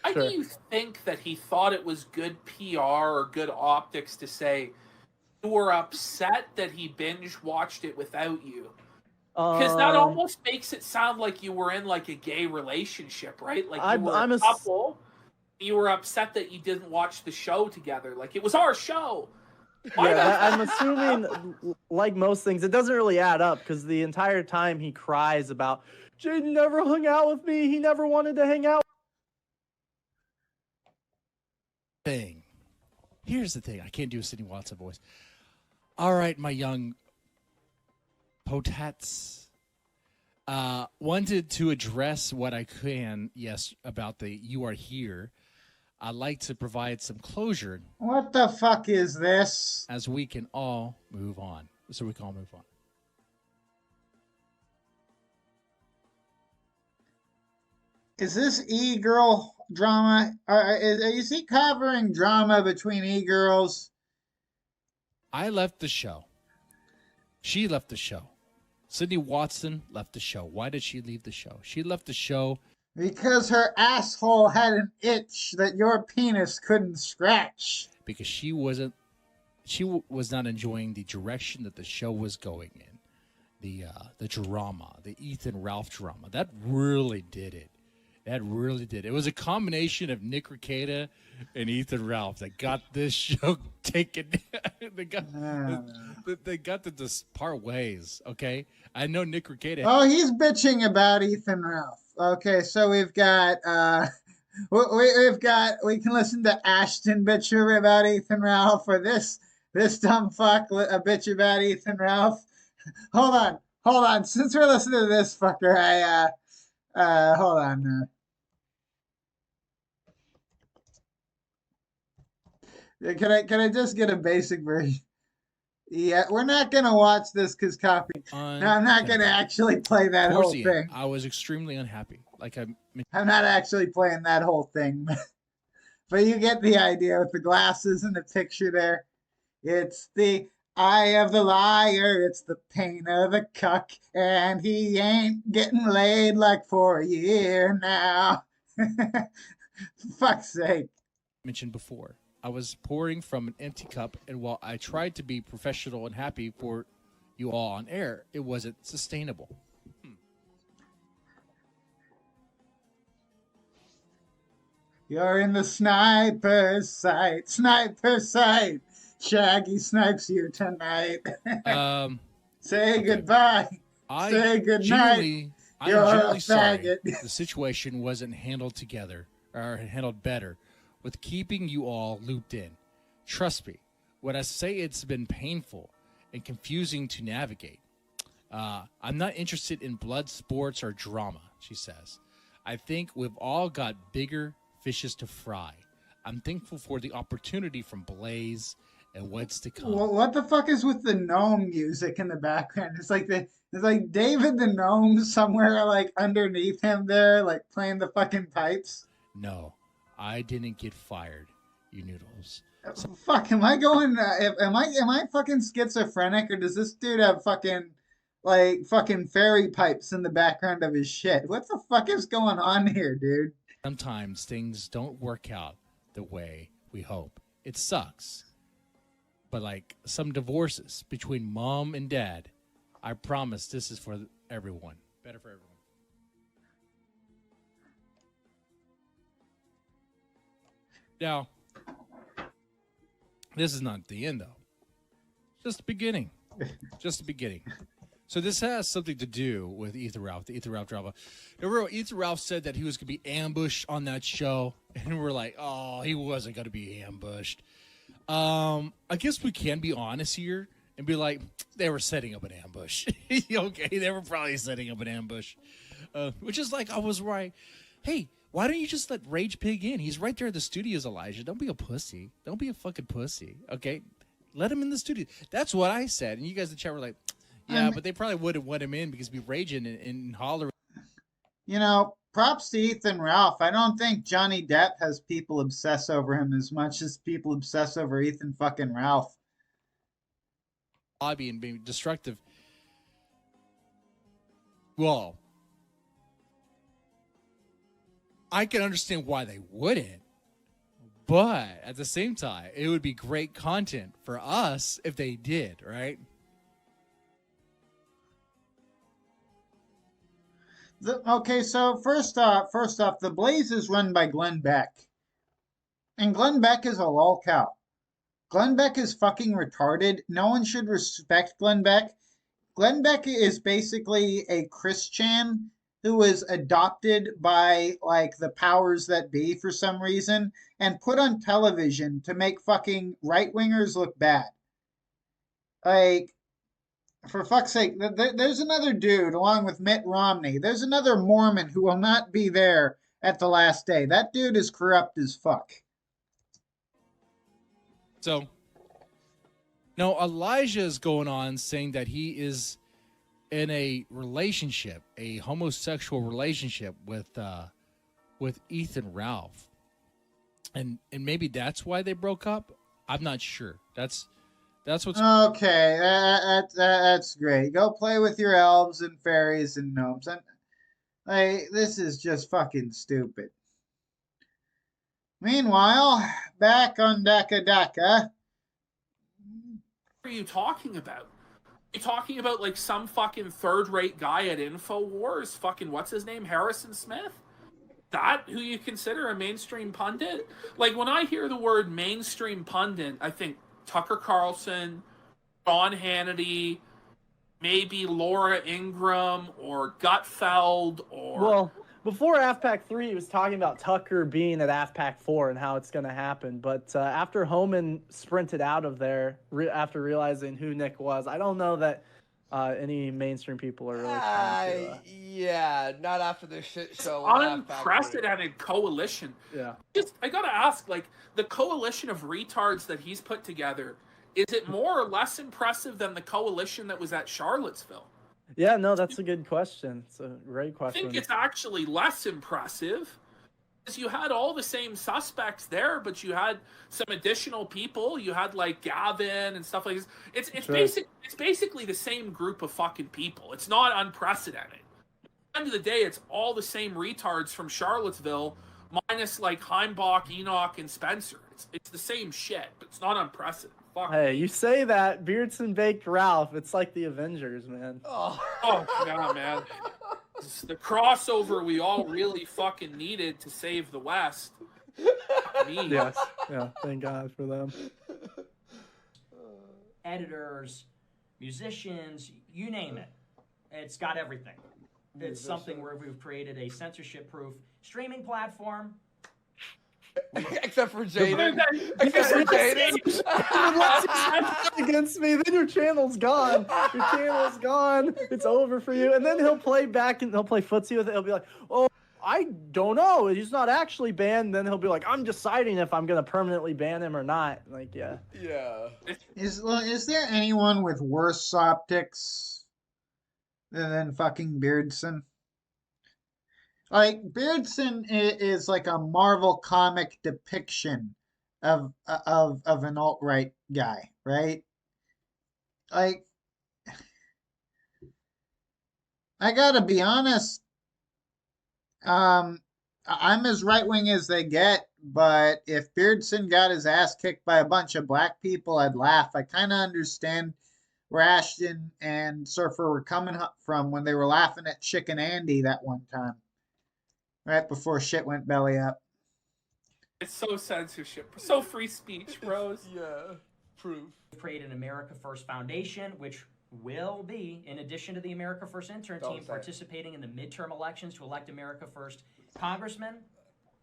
Why Sure. do you think that he thought it was good PR or good optics to say you were upset that he binge watched it without you? Because that almost makes it sound like you were in like a gay relationship, right? Like you were a couple. You were upset that you didn't watch the show together. Like it was our show. Yeah, I'm assuming, like most things, it doesn't really add up because the entire time he cries about, Jaden never hung out with me. He never wanted to hang out. Here's the thing. I can't do a Sidney Watson voice. All right, my young potats. Wanted to address what I can, yes, about the you are here. I'd like to provide some closure. What the fuck is this? As we can all move on. So we can all move on. Is this e-girl drama? Is he covering drama between e-girls? I left the show. She left the show. Sydney Watson left the show. Why did she leave the show? She left the show because her asshole had an itch that your penis couldn't scratch. Because she was not enjoying the direction that the show was going in. The drama, the Ethan Ralph drama. That really did it. That really did. It was a combination of Nick Rekieta and Ethan Ralph that got this show taken. they got to just part ways. Okay, I know Nick Rekieta. Oh, he's bitching about Ethan Ralph. Okay, so we've got we can listen to Ashton bitch about Ethan Ralph, or this dumb fuck a bitch about Ethan Ralph. Hold on. Since we're listening to this fucker, hold on. Can I just get a basic version? Yeah, we're not gonna watch this because copy. No, I'm not gonna actually play that whole thing. I was extremely unhappy. I'm not actually playing that whole thing, but you get the idea with the glasses and the picture there. It's the eye of the liar. It's the pain of the cuck, and he ain't getting laid like for a year now. For fuck's sake. Mentioned before. I was pouring from an empty cup, and while I tried to be professional and happy for you all on air, it wasn't sustainable. You're in the sniper's sight. Shaggy snipes you tonight. Say goodbye. Say goodnight. You're a faggot. The situation wasn't handled together, or handled better, with keeping you all looped in. Trust me, when I say it's been painful and confusing to navigate. I'm not interested in blood sports or drama, she says. I think we've all got bigger fishes to fry. I'm thankful for the opportunity from Blaze and what's to come. Well, what the fuck is with the gnome music in the background? It's like David the gnome somewhere like underneath him there, like playing the fucking pipes. No. I didn't get fired, you noodles. Fuck, am I going? Am I fucking schizophrenic, or does this dude have fucking fairy pipes in the background of his shit? What the fuck is going on here, dude? Sometimes things don't work out the way we hope. It sucks. But like some divorces between mom and dad, I promise this is for everyone. Better for everyone. Now, this is not the end, though. Just the beginning. Just the beginning. So this has something to do with Ethan Ralph, the Ethan Ralph drama. Remember, Ethan Ralph said that he was going to be ambushed on that show, and we're like, oh, he wasn't going to be ambushed. I guess we can be honest here and be like, they were setting up an ambush. Okay, they were probably setting up an ambush. Which is like, I was right. Hey, why don't you just let Rage Pig in? He's right there at the studios, Elijah. Don't be a pussy. Don't be a fucking pussy, okay? Let him in the studio. That's what I said. And you guys in the chat were like, yeah, but they probably wouldn't want him in because he'd be raging and hollering. You know, props to Ethan Ralph. I don't think Johnny Depp has people obsess over him as much as people obsess over Ethan fucking Ralph. Lobby and being destructive. Well, I can understand why they wouldn't, but at the same time, it would be great content for us if they did, right? Okay, so first off, the Blaze is run by Glenn Beck, and Glenn Beck is a lol cow. Glenn Beck is fucking retarded. No one should respect Glenn Beck. Glenn Beck is basically a Christian who was adopted by like the powers that be for some reason and put on television to make fucking right-wingers look bad. Like, for fuck's sake, there's another dude along with Mitt Romney. There's another Mormon who will not be there at the last day. That dude is corrupt as fuck. So, no, Elijah is going on saying that he is in a relationship, a homosexual relationship with with Ethan Ralph, and maybe that's why they broke up. I'm not sure. That's what's okay. That's great. Go play with your elves and fairies and gnomes. And like, this is just fucking stupid. Meanwhile, back on Daka Daka. What are you talking about? You talking about like some fucking third-rate guy at InfoWars? Fucking what's his name? Harrison Smith? That who you consider a mainstream pundit? Like when I hear the word mainstream pundit, I think Tucker Carlson, Sean Hannity, maybe Laura Ingraham or Gutfeld or. Well, before AFPAC 3, he was talking about Tucker being at AFPAC 4 and how it's going to happen. But after Homan sprinted out of there, after realizing who Nick was, I don't know that any mainstream people are really trying to, yeah, not after this shit show. Unprecedented coalition. Yeah. I gotta ask, like, the coalition of retards that he's put together, is it more or less impressive than the coalition that was at Charlottesville? Yeah, no, that's a good question. It's a great question. I think it's actually less impressive because you had all the same suspects there, but you had some additional people. You had like Gavin and stuff like this. It's basically the same group of fucking people. It's not unprecedented. At the end of the day, it's all the same retards from Charlottesville, minus like Heimbach, Enoch, and Spencer. It's the same shit, but it's not unprecedented. Hey, you say that, Beardson baked Ralph. It's like the Avengers, man. Oh yeah, man. It's the crossover we all really fucking needed to save the West. Me. Yes. Yeah, thank God for them. Editors, musicians, you name it. It's got everything. It's something where we've created a censorship-proof streaming platform. Except for Jade. Except for Jade. Against me, then your channel's gone. Your channel's gone. It's over for you. And then he'll play back and he'll play footsie with it. He'll be like, oh, I don't know. He's not actually banned. Then he'll be like, I'm deciding if I'm gonna permanently ban him or not. Like, yeah. Yeah. Is there anyone with worse optics than fucking Beardson? Like, Beardson is like a Marvel comic depiction of an alt-right guy, right? Like, I gotta be honest, I'm as right-wing as they get, but if Beardson got his ass kicked by a bunch of black people, I'd laugh. I kind of understand where Ashton and Surfer were coming from when they were laughing at Chicken Andy that one time. Right before shit went belly up. It's so censorship, so free speech, Rose. Yeah, proof. We've created an America First Foundation, which will be, in addition to the America First intern team, participating in the midterm elections to elect America First congressmen,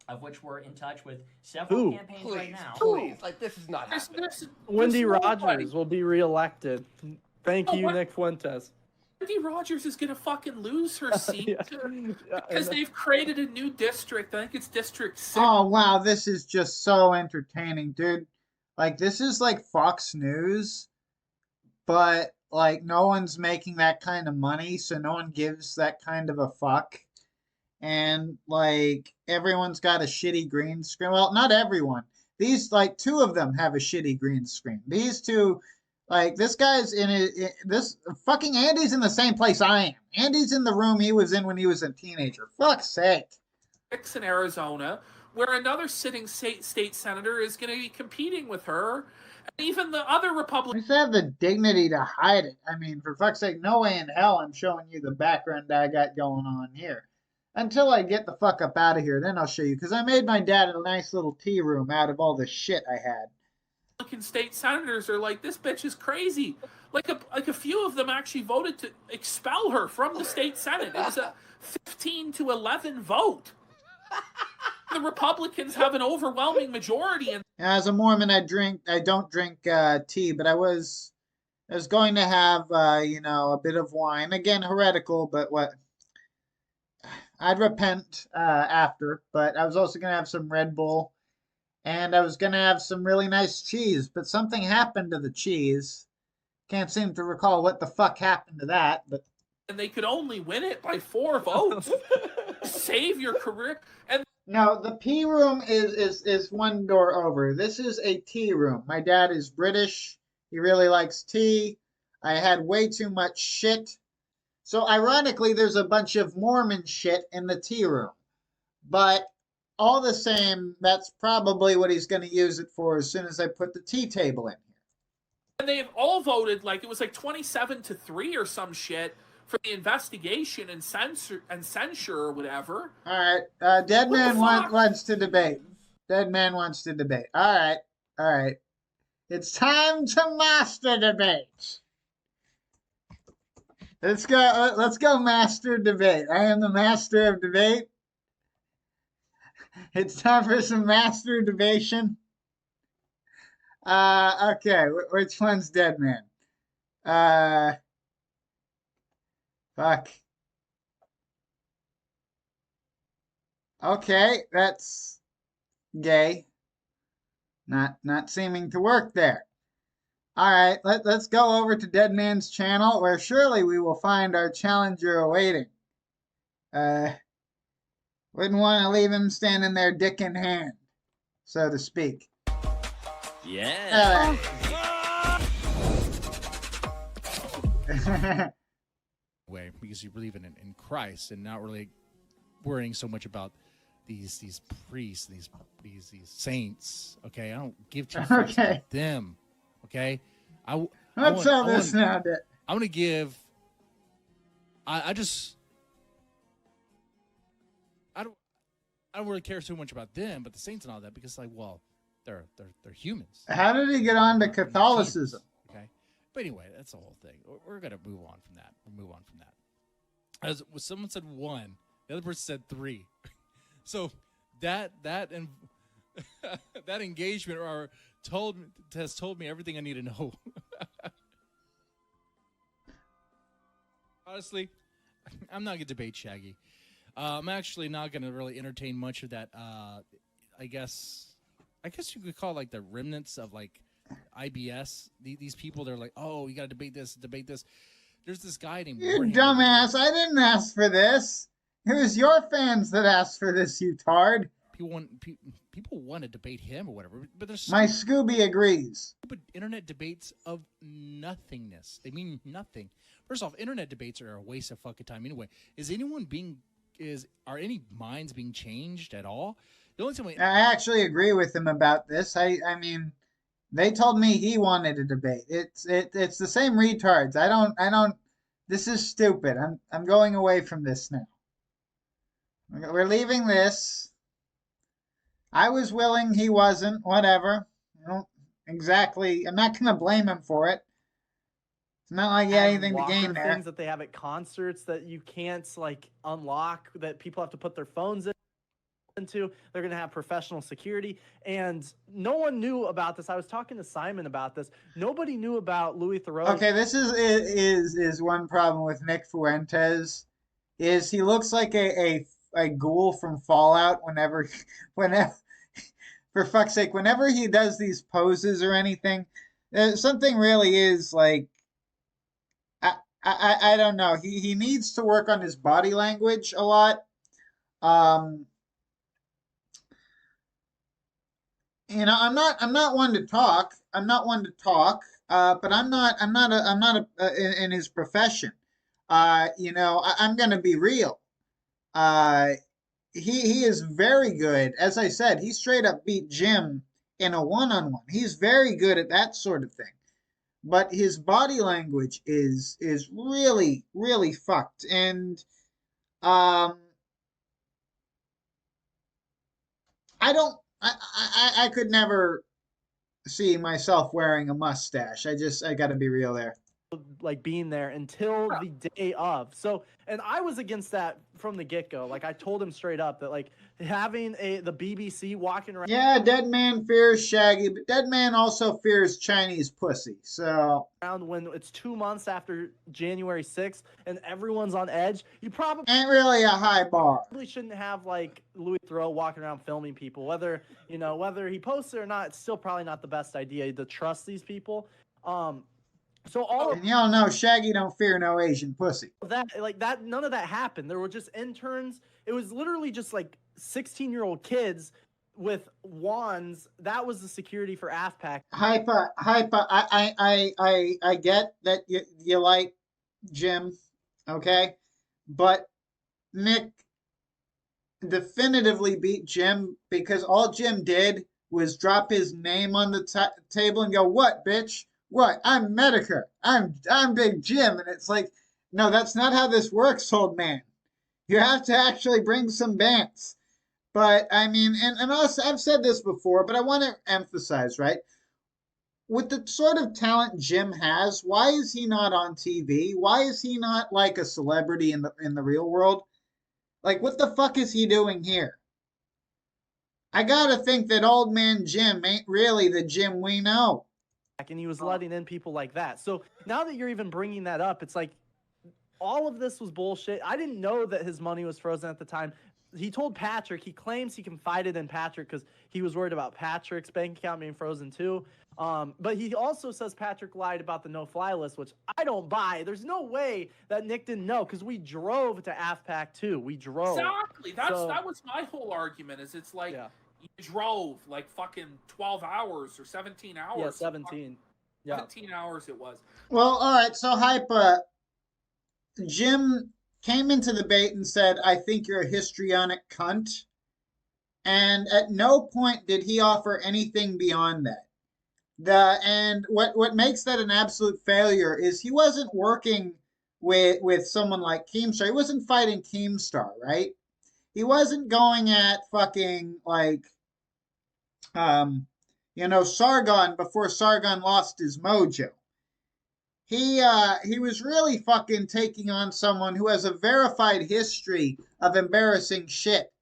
of which we're in touch with several campaigns right now. Please, like this is not happening. Wendy Rogers will be reelected. Thank you, Nick Fuentes. Wendy Rogers is gonna fucking lose her seat because they've created a new district. I think it's District 6. Oh wow, this is just so entertaining, dude. Like, this is like Fox News, but like no one's making that kind of money, so no one gives that kind of a fuck. And like everyone's got a shitty green screen. Well, not everyone. These, like, two of them have a shitty green screen. These two. Like, this guy's in it. This fucking Andy's in the same place I am. Andy's in the room he was in when he was a teenager. Fuck's sake. In Arizona, where another sitting state senator is going to be competing with her, and even the other Republicans. Just have the dignity to hide it. I mean, for fuck's sake, no way in hell I'm showing you the background I got going on here. Until I get the fuck up out of here, then I'll show you. Because I made my dad a nice little tea room out of all the shit I had. State senators are like, this bitch is crazy. Like a few of them actually voted to expel her from the state senate. It was a 15-11 vote. The Republicans have an overwhelming majority. And as a Mormon, I don't drink tea, but I was going to have a bit of wine. Again, heretical, but what? I'd repent after. But I was also going to have some Red Bull. And I was going to have some really nice cheese, but something happened to the cheese. Can't seem to recall what the fuck happened to that, but... And they could only win it by 4 votes. Save your career. And No, the P room is one door over. This is a tea room. My dad is British. He really likes tea. I had way too much shit. So ironically, there's a bunch of Mormon shit in the tea room. But all the same, that's probably what he's going to use it for as soon as I put the tea table in here. And they've all voted, like, it was like 27-3 or some shit for the investigation and censure or whatever. All right. Dead Man wants to debate. Dead Man wants to debate. All right. It's time to master debate. Let's go master debate. I am the master of debate. It's time for some master debation. Okay, which one's Dead Man? Fuck. Okay, that's gay. Not seeming to work there. All right, let's go over to Dead Man's channel, where surely we will find our challenger awaiting. Wouldn't want to leave him standing there dick in hand, so to speak. Yeah. Way, because you believe in Christ and not really worrying so much about these priests, these saints. Okay, I don't give two fucks about them. Okay, Let's sell this now. I want to give. I don't really care so much about them, but the saints and all that, because like, well, they're humans. How did he get on to Catholicism? Okay, but anyway, that's the whole thing. We're gonna move on from that. We'll move on from that. As someone said 1, the other person said 3. So that and that engagement has told me everything I need to know. Honestly, I'm not gonna debate Shaggy. I'm actually not gonna really entertain much of that. I guess you could call it like the remnants of like IBS. These people, they're like, oh, you gotta debate this. There's this guy named You dumbass! I didn't ask for this. It was your fans that asked for this, you tard. People want to debate him or whatever, but there's my Scooby agrees. Stupid internet debates of nothingness. They mean nothing. First off, internet debates are a waste of fucking time anyway. Are any minds being changed at all? The only time I actually agree with him about this. I mean, they told me he wanted a debate. It's the same retards. I don't. This is stupid. I'm going away from this now. We're leaving this. I was willing, he wasn't. Whatever. Exactly. I'm not gonna blame him for it. It's not like he had anything to gain there. Things that they have at concerts that you can't like unlock, that people have to put their phones into. They're gonna have professional security, and no one knew about this. I was talking to Simon about this. Nobody knew about Louis Theroux. Okay, this is one problem with Nick Fuentes. Is he looks like a ghoul from Fallout whenever for fuck's sake, whenever he does these poses or anything, something really is like, I don't know. He needs to work on his body language a lot. I'm not one to talk. But I'm not in his profession. I'm gonna be real. He is very good. As I said, he straight up beat Jim in a one-on-one. He's very good at that sort of thing. But his body language is really, really fucked. And I could never see myself wearing a mustache. I gotta be real there. Like being there until the day of. So, and I was against that from the get-go. Like I told him straight up that like having the BBC walking around. Yeah, Dead Man fears Shaggy, but Dead Man also fears Chinese pussy. So when it's 2 months after January 6th and everyone's on edge, you probably ain't really a high bar. Probably shouldn't have like Louis Theroux walking around filming people. Whether he posts it or not, it's still probably not the best idea to trust these people. So and y'all know Shaggy don't fear no Asian pussy. None of that happened. There were just interns. It was literally just like 16-year-old kids with wands. That was the security for AFPAC. Hypa, I get that you like Jim, okay? But Nick definitively beat Jim because all Jim did was drop his name on the table and go, "What, bitch? What? I'm Metokur. I'm Big Jim." And it's like, no, that's not how this works, old man. You have to actually bring some bants. But I mean, and also I've said this before, but I want to emphasize, right? With the sort of talent Jim has, why is he not on TV? Why is he not like a celebrity in the real world? Like, what the fuck is he doing here? I gotta think that old man Jim ain't really the Jim we know. And he was letting in people like that. So now that you're even bringing that up, it's like all of this was bullshit. I didn't know that his money was frozen at the time. He told Patrick, he claims he confided in Patrick because he was worried about Patrick's bank account being frozen too. But he also says Patrick lied about the no-fly list, which I don't buy. There's no way that Nick didn't know because we drove to AFPAC too. We drove. Exactly. That was my whole argument. Is it's like you drove like fucking 12 hours or 17 hours. Yeah, 17. Yeah, 17 hours it was. Well, all right. So Hypa, Jim came into the debate and said, "I think you're a histrionic cunt," and at no point did he offer anything beyond that. And what makes that an absolute failure is he wasn't working with someone like Keemstar. He wasn't fighting Keemstar, right? He wasn't going at fucking like Sargon before Sargon lost his mojo. He was really fucking taking on someone who has a verified history of embarrassing shit,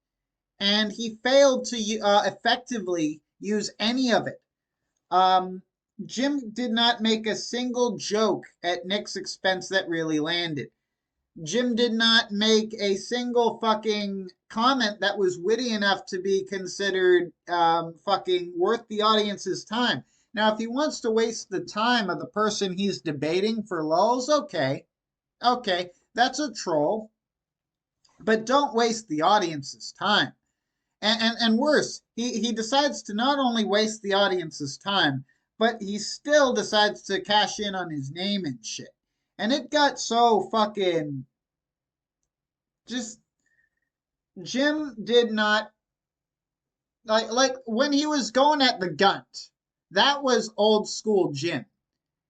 and he failed to effectively use any of it. Jim did not make a single joke at Nick's expense that really landed. Jim did not make a single fucking comment that was witty enough to be considered fucking worth the audience's time. Now, if he wants to waste the time of the person he's debating for lulz, okay, that's a troll. But don't waste the audience's time. And worse, he decides to not only waste the audience's time, but he still decides to cash in on his name and shit. And it got so fucking just Jim did not like when he was going at the gunt. That was old school Jim,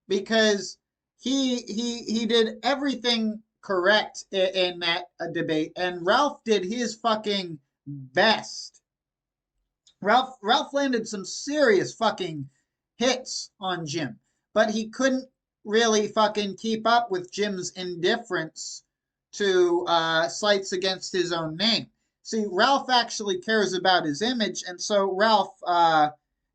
because he did everything correct in that debate, and Ralph did his fucking best. Ralph landed some serious fucking hits on Jim, but he couldn't really fucking keep up with Jim's indifference to slights against his own name. See, Ralph actually cares about his image, and so Ralph,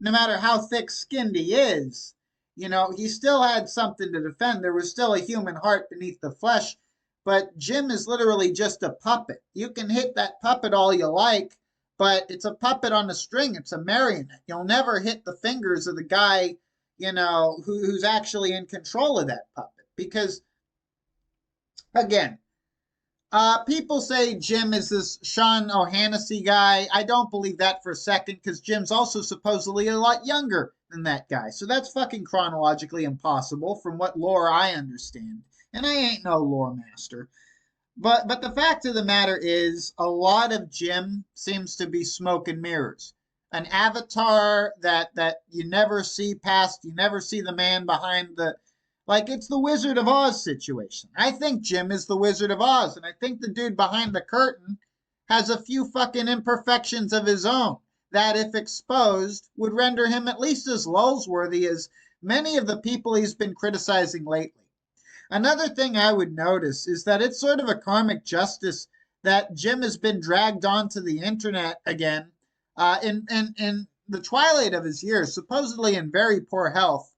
no matter how thick-skinned he is, he still had something to defend. There was still a human heart beneath the flesh, but Jim is literally just a puppet. You can hit that puppet all you like, but it's a puppet on a string. It's a marionette. You'll never hit the fingers of the guy, who's actually in control of that puppet. Because, again, people say Jim is this Sean O'Hannessy guy. I don't believe that for a second, because Jim's also supposedly a lot younger than that guy. So that's fucking chronologically impossible from what lore I understand. And I ain't no lore master. But the fact of the matter is, a lot of Jim seems to be smoke and mirrors. An avatar that you never see past, you never see the man behind the... Like, it's the Wizard of Oz situation. I think Jim is the Wizard of Oz, and I think the dude behind the curtain has a few fucking imperfections of his own that, if exposed, would render him at least as lulz-worthy as many of the people he's been criticizing lately. Another thing I would notice is that it's sort of a karmic justice that Jim has been dragged onto the internet again in the twilight of his years, supposedly in very poor health,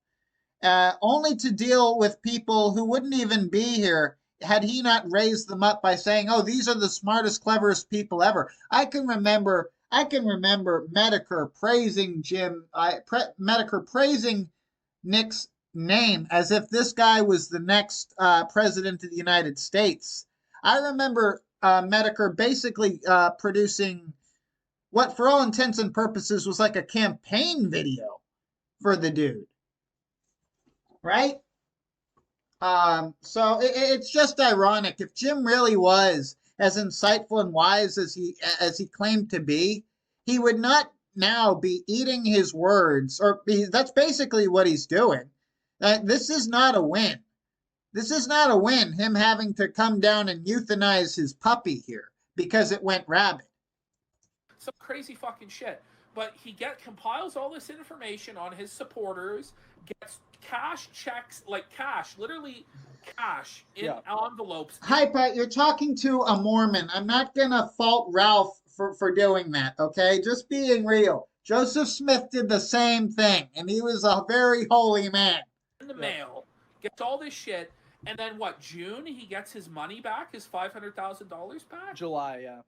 only to deal with people who wouldn't even be here had he not raised them up by saying, "Oh, these are the smartest, cleverest people ever." I can remember Metokur praising Metokur praising Nick's name as if this guy was the next president of the United States. I remember Metokur basically producing what for all intents and purposes was like a campaign video for the dude, right? So it's just ironic. If Jim really was as insightful and wise as he claimed to be, he would not now be eating his words, or that's basically what he's doing. This is not a win. This is not a win, him having to come down and euthanize his puppy here because it went rabid. Some crazy fucking shit. But he compiles all this information on his supporters, gets cash checks, like cash, literally cash in envelopes. Hypa, you're talking to a Mormon. I'm not gonna fault Ralph for doing that, okay? Just being real. Joseph Smith did the same thing, and he was a very holy man. In the mail, gets all this shit, and then what, June, he gets his money back, his $500,000 back? July, yeah.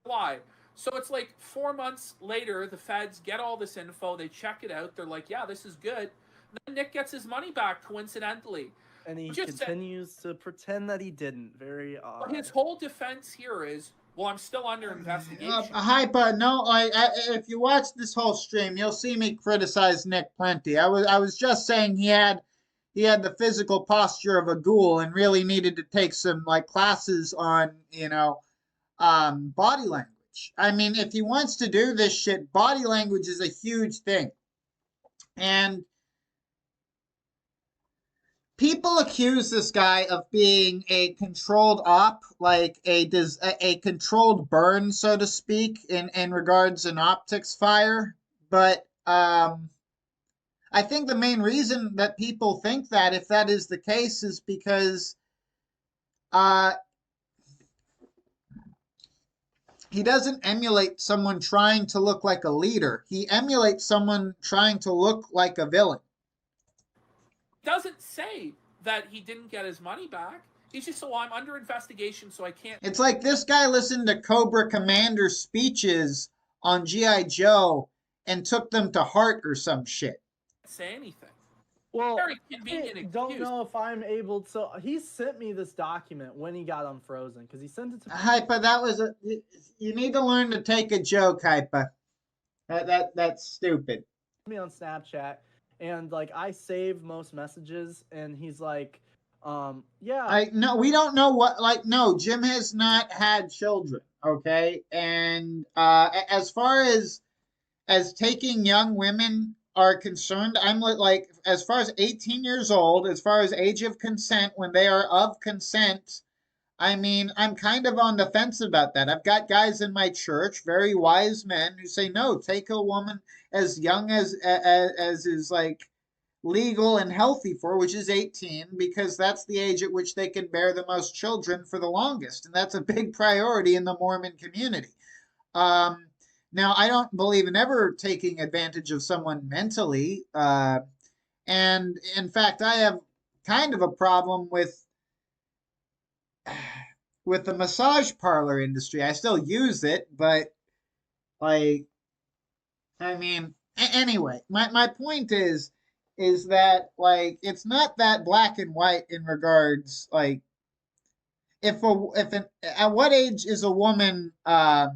July. So it's like 4 months later, the feds get all this info, they check it out, they're like, yeah, this is good. And then Nick gets his money back, coincidentally. And he continues to pretend that he didn't. Very odd. His whole defense here is, well, I'm still under investigation. Hypa, no, if you watch this whole stream, you'll see me criticize Nick plenty. I was just saying he had the physical posture of a ghoul and really needed to take some like classes on, body language. I mean, if he wants to do this shit, body language is a huge thing. And people accuse this guy of being a controlled op, like a controlled burn, so to speak, in regards an optics fire. But I think the main reason that people think that, if that is the case, is because he doesn't emulate someone trying to look like a leader. He emulates someone trying to look like a villain. Doesn't say that he didn't get his money back. He's just, I'm under investigation, so I can't. It's like this guy listened to Cobra Commander's speeches on G.I. Joe and took them to heart or some shit. Say anything. Well, very convenient I don't know if I'm able to. He sent me this document when he got unfrozen because he sent it to me. Hypa, that was you need to learn to take a joke, Hypa. That's stupid. Me on Snapchat, and like I save most messages, and he's like, yeah. No, we don't know what. Like, no, Jim has not had children. Okay, and as far as taking young women are concerned, I'm like, as far as 18 years old, as far as age of consent, when they are of consent, I mean, I'm kind of on the fence about that. I've got guys in my church, very wise men, who say, no, take a woman as young as is like legal and healthy for, which is 18, because that's the age at which they can bear the most children for the longest. And that's a big priority in the Mormon community. Now, I don't believe in ever taking advantage of someone mentally. And in fact, I have kind of a problem with the massage parlor industry. I still use it, but like, I mean, anyway, my point is that like, it's not that black and white in regards, like, at what age is a woman, at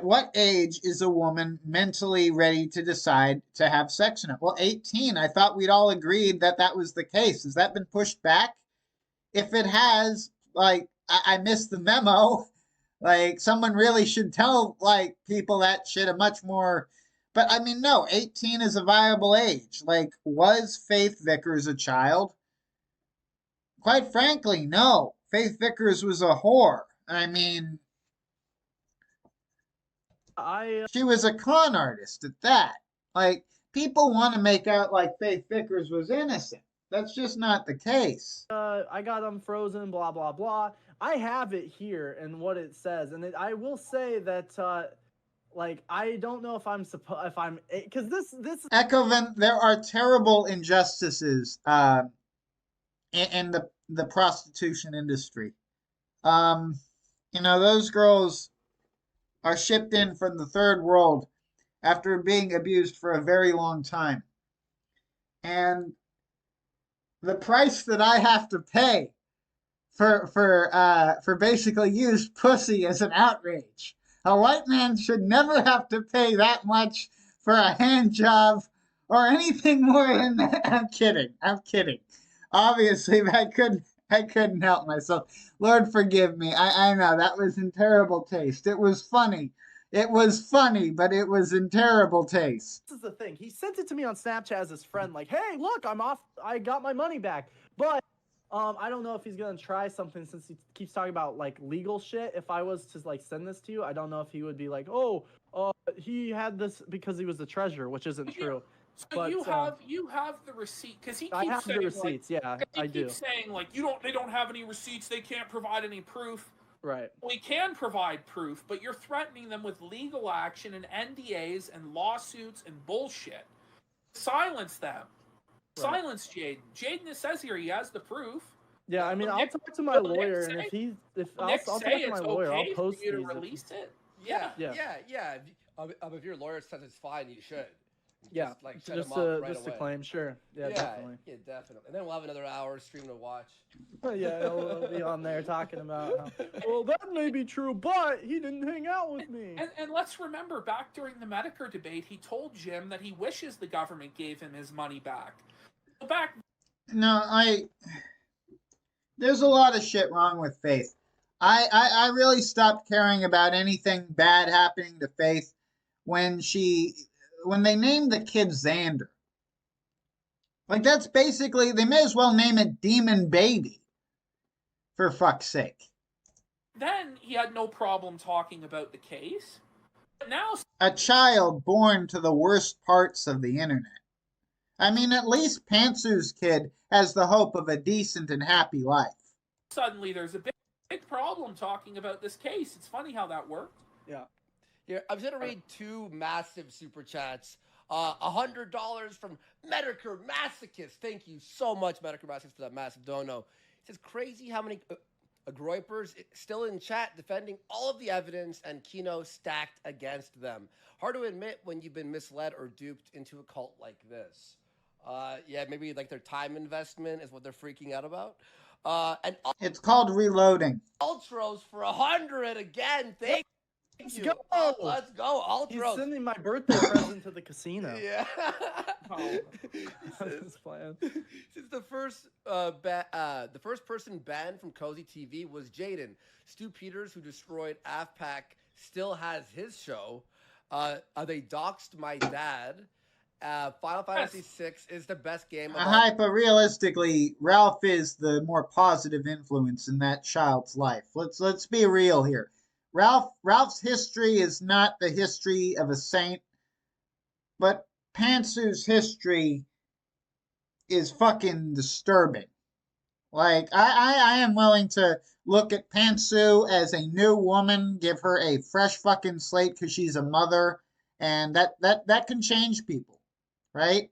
what age is a woman mentally ready to decide to have sex in it? Well, 18. I thought we'd all agreed that that was the case. Has that been pushed back? If it has, like, I missed the memo. Like, someone really should tell, like, people that shit a much more. But, I mean, no, 18 is a viable age. Like, was Faith Vickers a child? Quite frankly, no. Faith Vickers was a whore. I mean, she was a con artist at that. Like, people want to make out like Faith Vickers was innocent. That's just not the case. I got unfrozen, blah, blah, blah. I have it here and what it says. And I will say that, like, I don't know if I'm supposed, because this. Echoven, there are terrible injustices in the prostitution industry. Those girls are shipped in from the third world after being abused for a very long time. And the price that I have to pay for basically used pussy as an outrage. A white man should never have to pay that much for a hand job or anything more than that. I'm kidding. I'm kidding. Obviously, I couldn't help myself. Lord forgive me. I know that was in terrible taste. It was funny. It was funny, but it was in terrible taste. This is the thing. He sent it to me on Snapchat as his friend, like, "Hey, look, I'm off. I got my money back." But I don't know if he's gonna try something since he keeps talking about like legal shit. If I was to like send this to you, I don't know if he would be like, "Oh, he had this because he was the treasurer," which isn't true. So but, you have the receipt because he keeps I have saying the receipts. like, yeah, he I do. keeps saying like they don't have any receipts, they can't provide any proof. Right. We can provide proof, but you're threatening them with legal action and NDAs and lawsuits and bullshit. Silence them. Right. Silence Jaden. Jaden says here he has the proof. Yeah, I mean, I'll talk to my lawyer, and if I'll talk to my lawyer, I'll post you to these. release it. Yeah. If your lawyer says it's fine, you should. Yeah, just, like, set just him up to away. claim, sure. Yeah, definitely. Yeah, definitely. And then we'll have another hour stream to watch. Yeah, he'll be on there talking about how, well, that may be true, but he didn't hang out with me. And let's remember, back during the Metokur debate, he told Jim that he wishes the government gave him his money back. No, there's a lot of shit wrong with Faith. I really stopped caring about anything bad happening to Faith when they named the kid Xander. Like, that's basically, they may as well name it Demon Baby, for fuck's sake. Then he had no problem talking about the case. But now, a child born to the worst parts of the internet. I mean, at least Pantsu's kid has the hope of a decent and happy life. Suddenly there's a big problem talking about this case. It's funny how that worked. Yeah. Here, I'm going to read two massive super chats. $100 from Metokur Masochist. Thank you so much, Metokur Masochist, for that massive dono. It says, crazy how many groypers still in chat defending all of the evidence and Kino stacked against them. Hard to admit when you've been misled or duped into a cult like this. Yeah, maybe like their time investment is what they're freaking out about. And it's called reloading. Ultros for 100 again. Thank Let's you. go. Let's go. Ultros. He's sending my birthday present to the casino. Yeah. That's his plan. Since the first person banned from Cozy TV was Jaden. Stu Peters, who destroyed AFPAC, still has his show. They doxed my dad. Final Fantasy VI is the best game. But realistically, Ralph is the more positive influence in that child's life. Let's be real here. Ralph's history is not the history of a saint, but Pantsu's history is fucking disturbing. Like, I am willing to look at Pantsu as a new woman, give her a fresh fucking slate because she's a mother, and that can change people, right?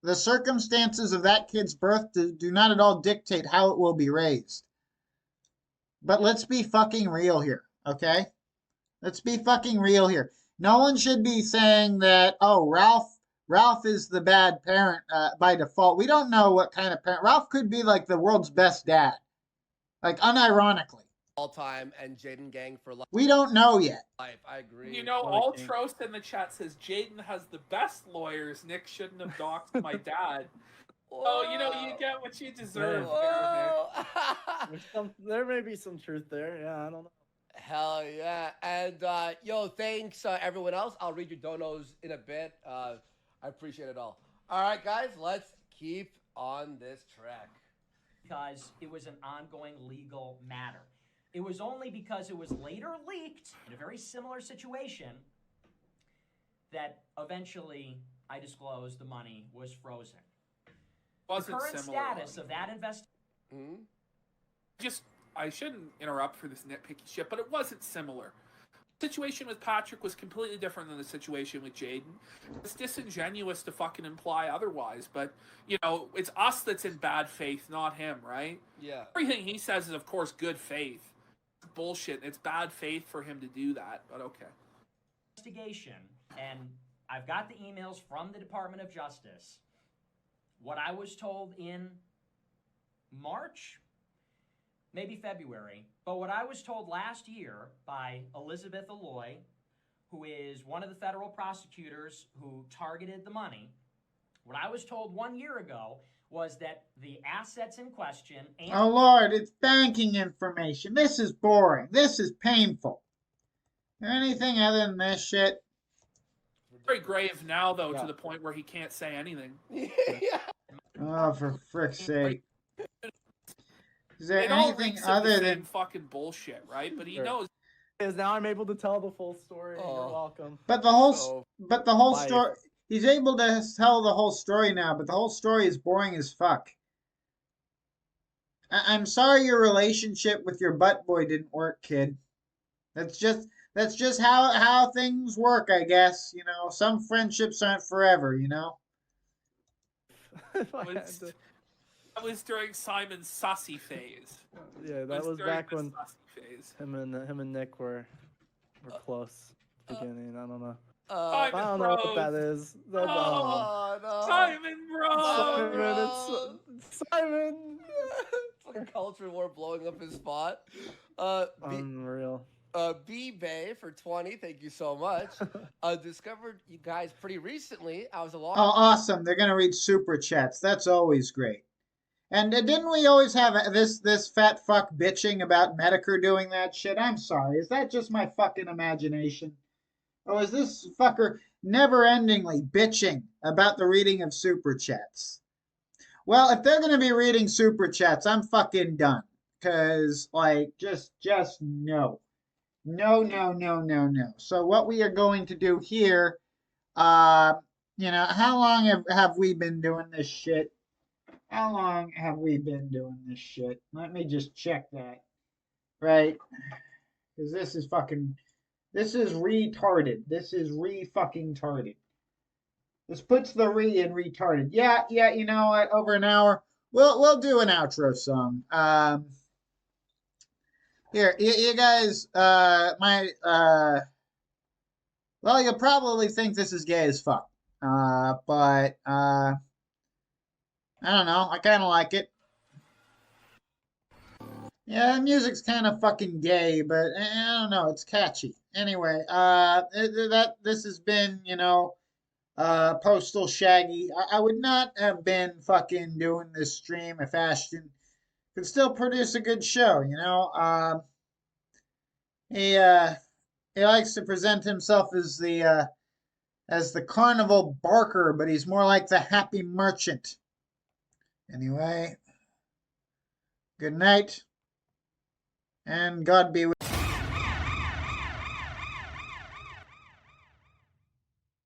The circumstances of that kid's birth do not at all dictate how it will be raised. But let's be fucking real here, okay? Let's be fucking real here. No one should be saying that, oh, Ralph is the bad parent by default. We don't know what kind of parent. Ralph could be like the world's best dad. Like, unironically. All time and Jaden gang for life. We don't know yet. I agree. You know, Ultros in the chat says Jaden has the best lawyers. Nick shouldn't have doxed my dad. Oh, you know, you get what you deserve. There may be some truth there. Yeah, I don't know. Hell yeah. And yo, thanks everyone else. I'll read your donos in a bit. I appreciate it all. All right, guys, let's keep on this track. Because it was an ongoing legal matter. It was only because it was later leaked in a very similar situation that eventually I disclosed the money was frozen. The current status of that investigation. I shouldn't interrupt for this nitpicky shit, but it wasn't similar. The situation with Patrick was completely different than the situation with Jaden. It's disingenuous to fucking imply otherwise, but, you know, it's us that's in bad faith, not him, right? Yeah. Everything he says is, of course, good faith. It's bullshit. It's bad faith for him to do that, but okay. Investigation, and I've got the emails from the Department of Justice. What I was told in March maybe February. But what I was told last year by Elizabeth Alloy, who is one of the federal prosecutors who targeted the money, what I was told 1 year ago was that the assets in question and... Oh, Lord, it's banking information. This is boring. This is painful. Anything other than this shit? Very grave now, though, to the point where he can't say anything. Oh, for frick's sake. Is there It all anything reeks of other the than... same fucking bullshit, right? But he knows. Is now I'm able to tell the full story. You're welcome. But the whole story... He's able to tell the whole story now, but the whole story is boring as fuck. I'm sorry your relationship with your butt boy didn't work, kid. That's just how things work, I guess. You know, some friendships aren't forever, you know? That was during Simon's sussy phase. Yeah, that was back when him and Nick were close at the beginning. I don't know. I don't know what that is. No. Simon Bros. Simon. It's like a culture war blowing up his spot. Unreal. B Bay for 20, thank you so much. Discovered you guys pretty recently. I was a long. Oh, awesome! They're gonna read super chats. That's always great. And didn't we always have this fat fuck bitching about Metokur doing that shit? I'm sorry. Is that just my fucking imagination? Or is this fucker never-endingly bitching about the reading of super chats? Well, if they're gonna be reading super chats, I'm fucking done. Cause like just no. No. So what we are going to do here, you know, how long have we been doing this shit? How long have we been doing this shit? Let me just check that. Right? Because this is retarded. This is re-fucking-tarded. This puts the re in retarded. Yeah, you know what? Over an hour. We'll do an outro song. Here, you guys, well, you'll probably think this is gay as fuck. But, I don't know. I kind of like it. Yeah, the music's kind of fucking gay, but I don't know. It's catchy. Anyway, this has been, you know, Postal Shaggy. I would not have been fucking doing this stream if Ashton could still produce a good show, you know. He likes to present himself as the carnival barker, but he's more like the happy merchant. Anyway, good night, and God be with you.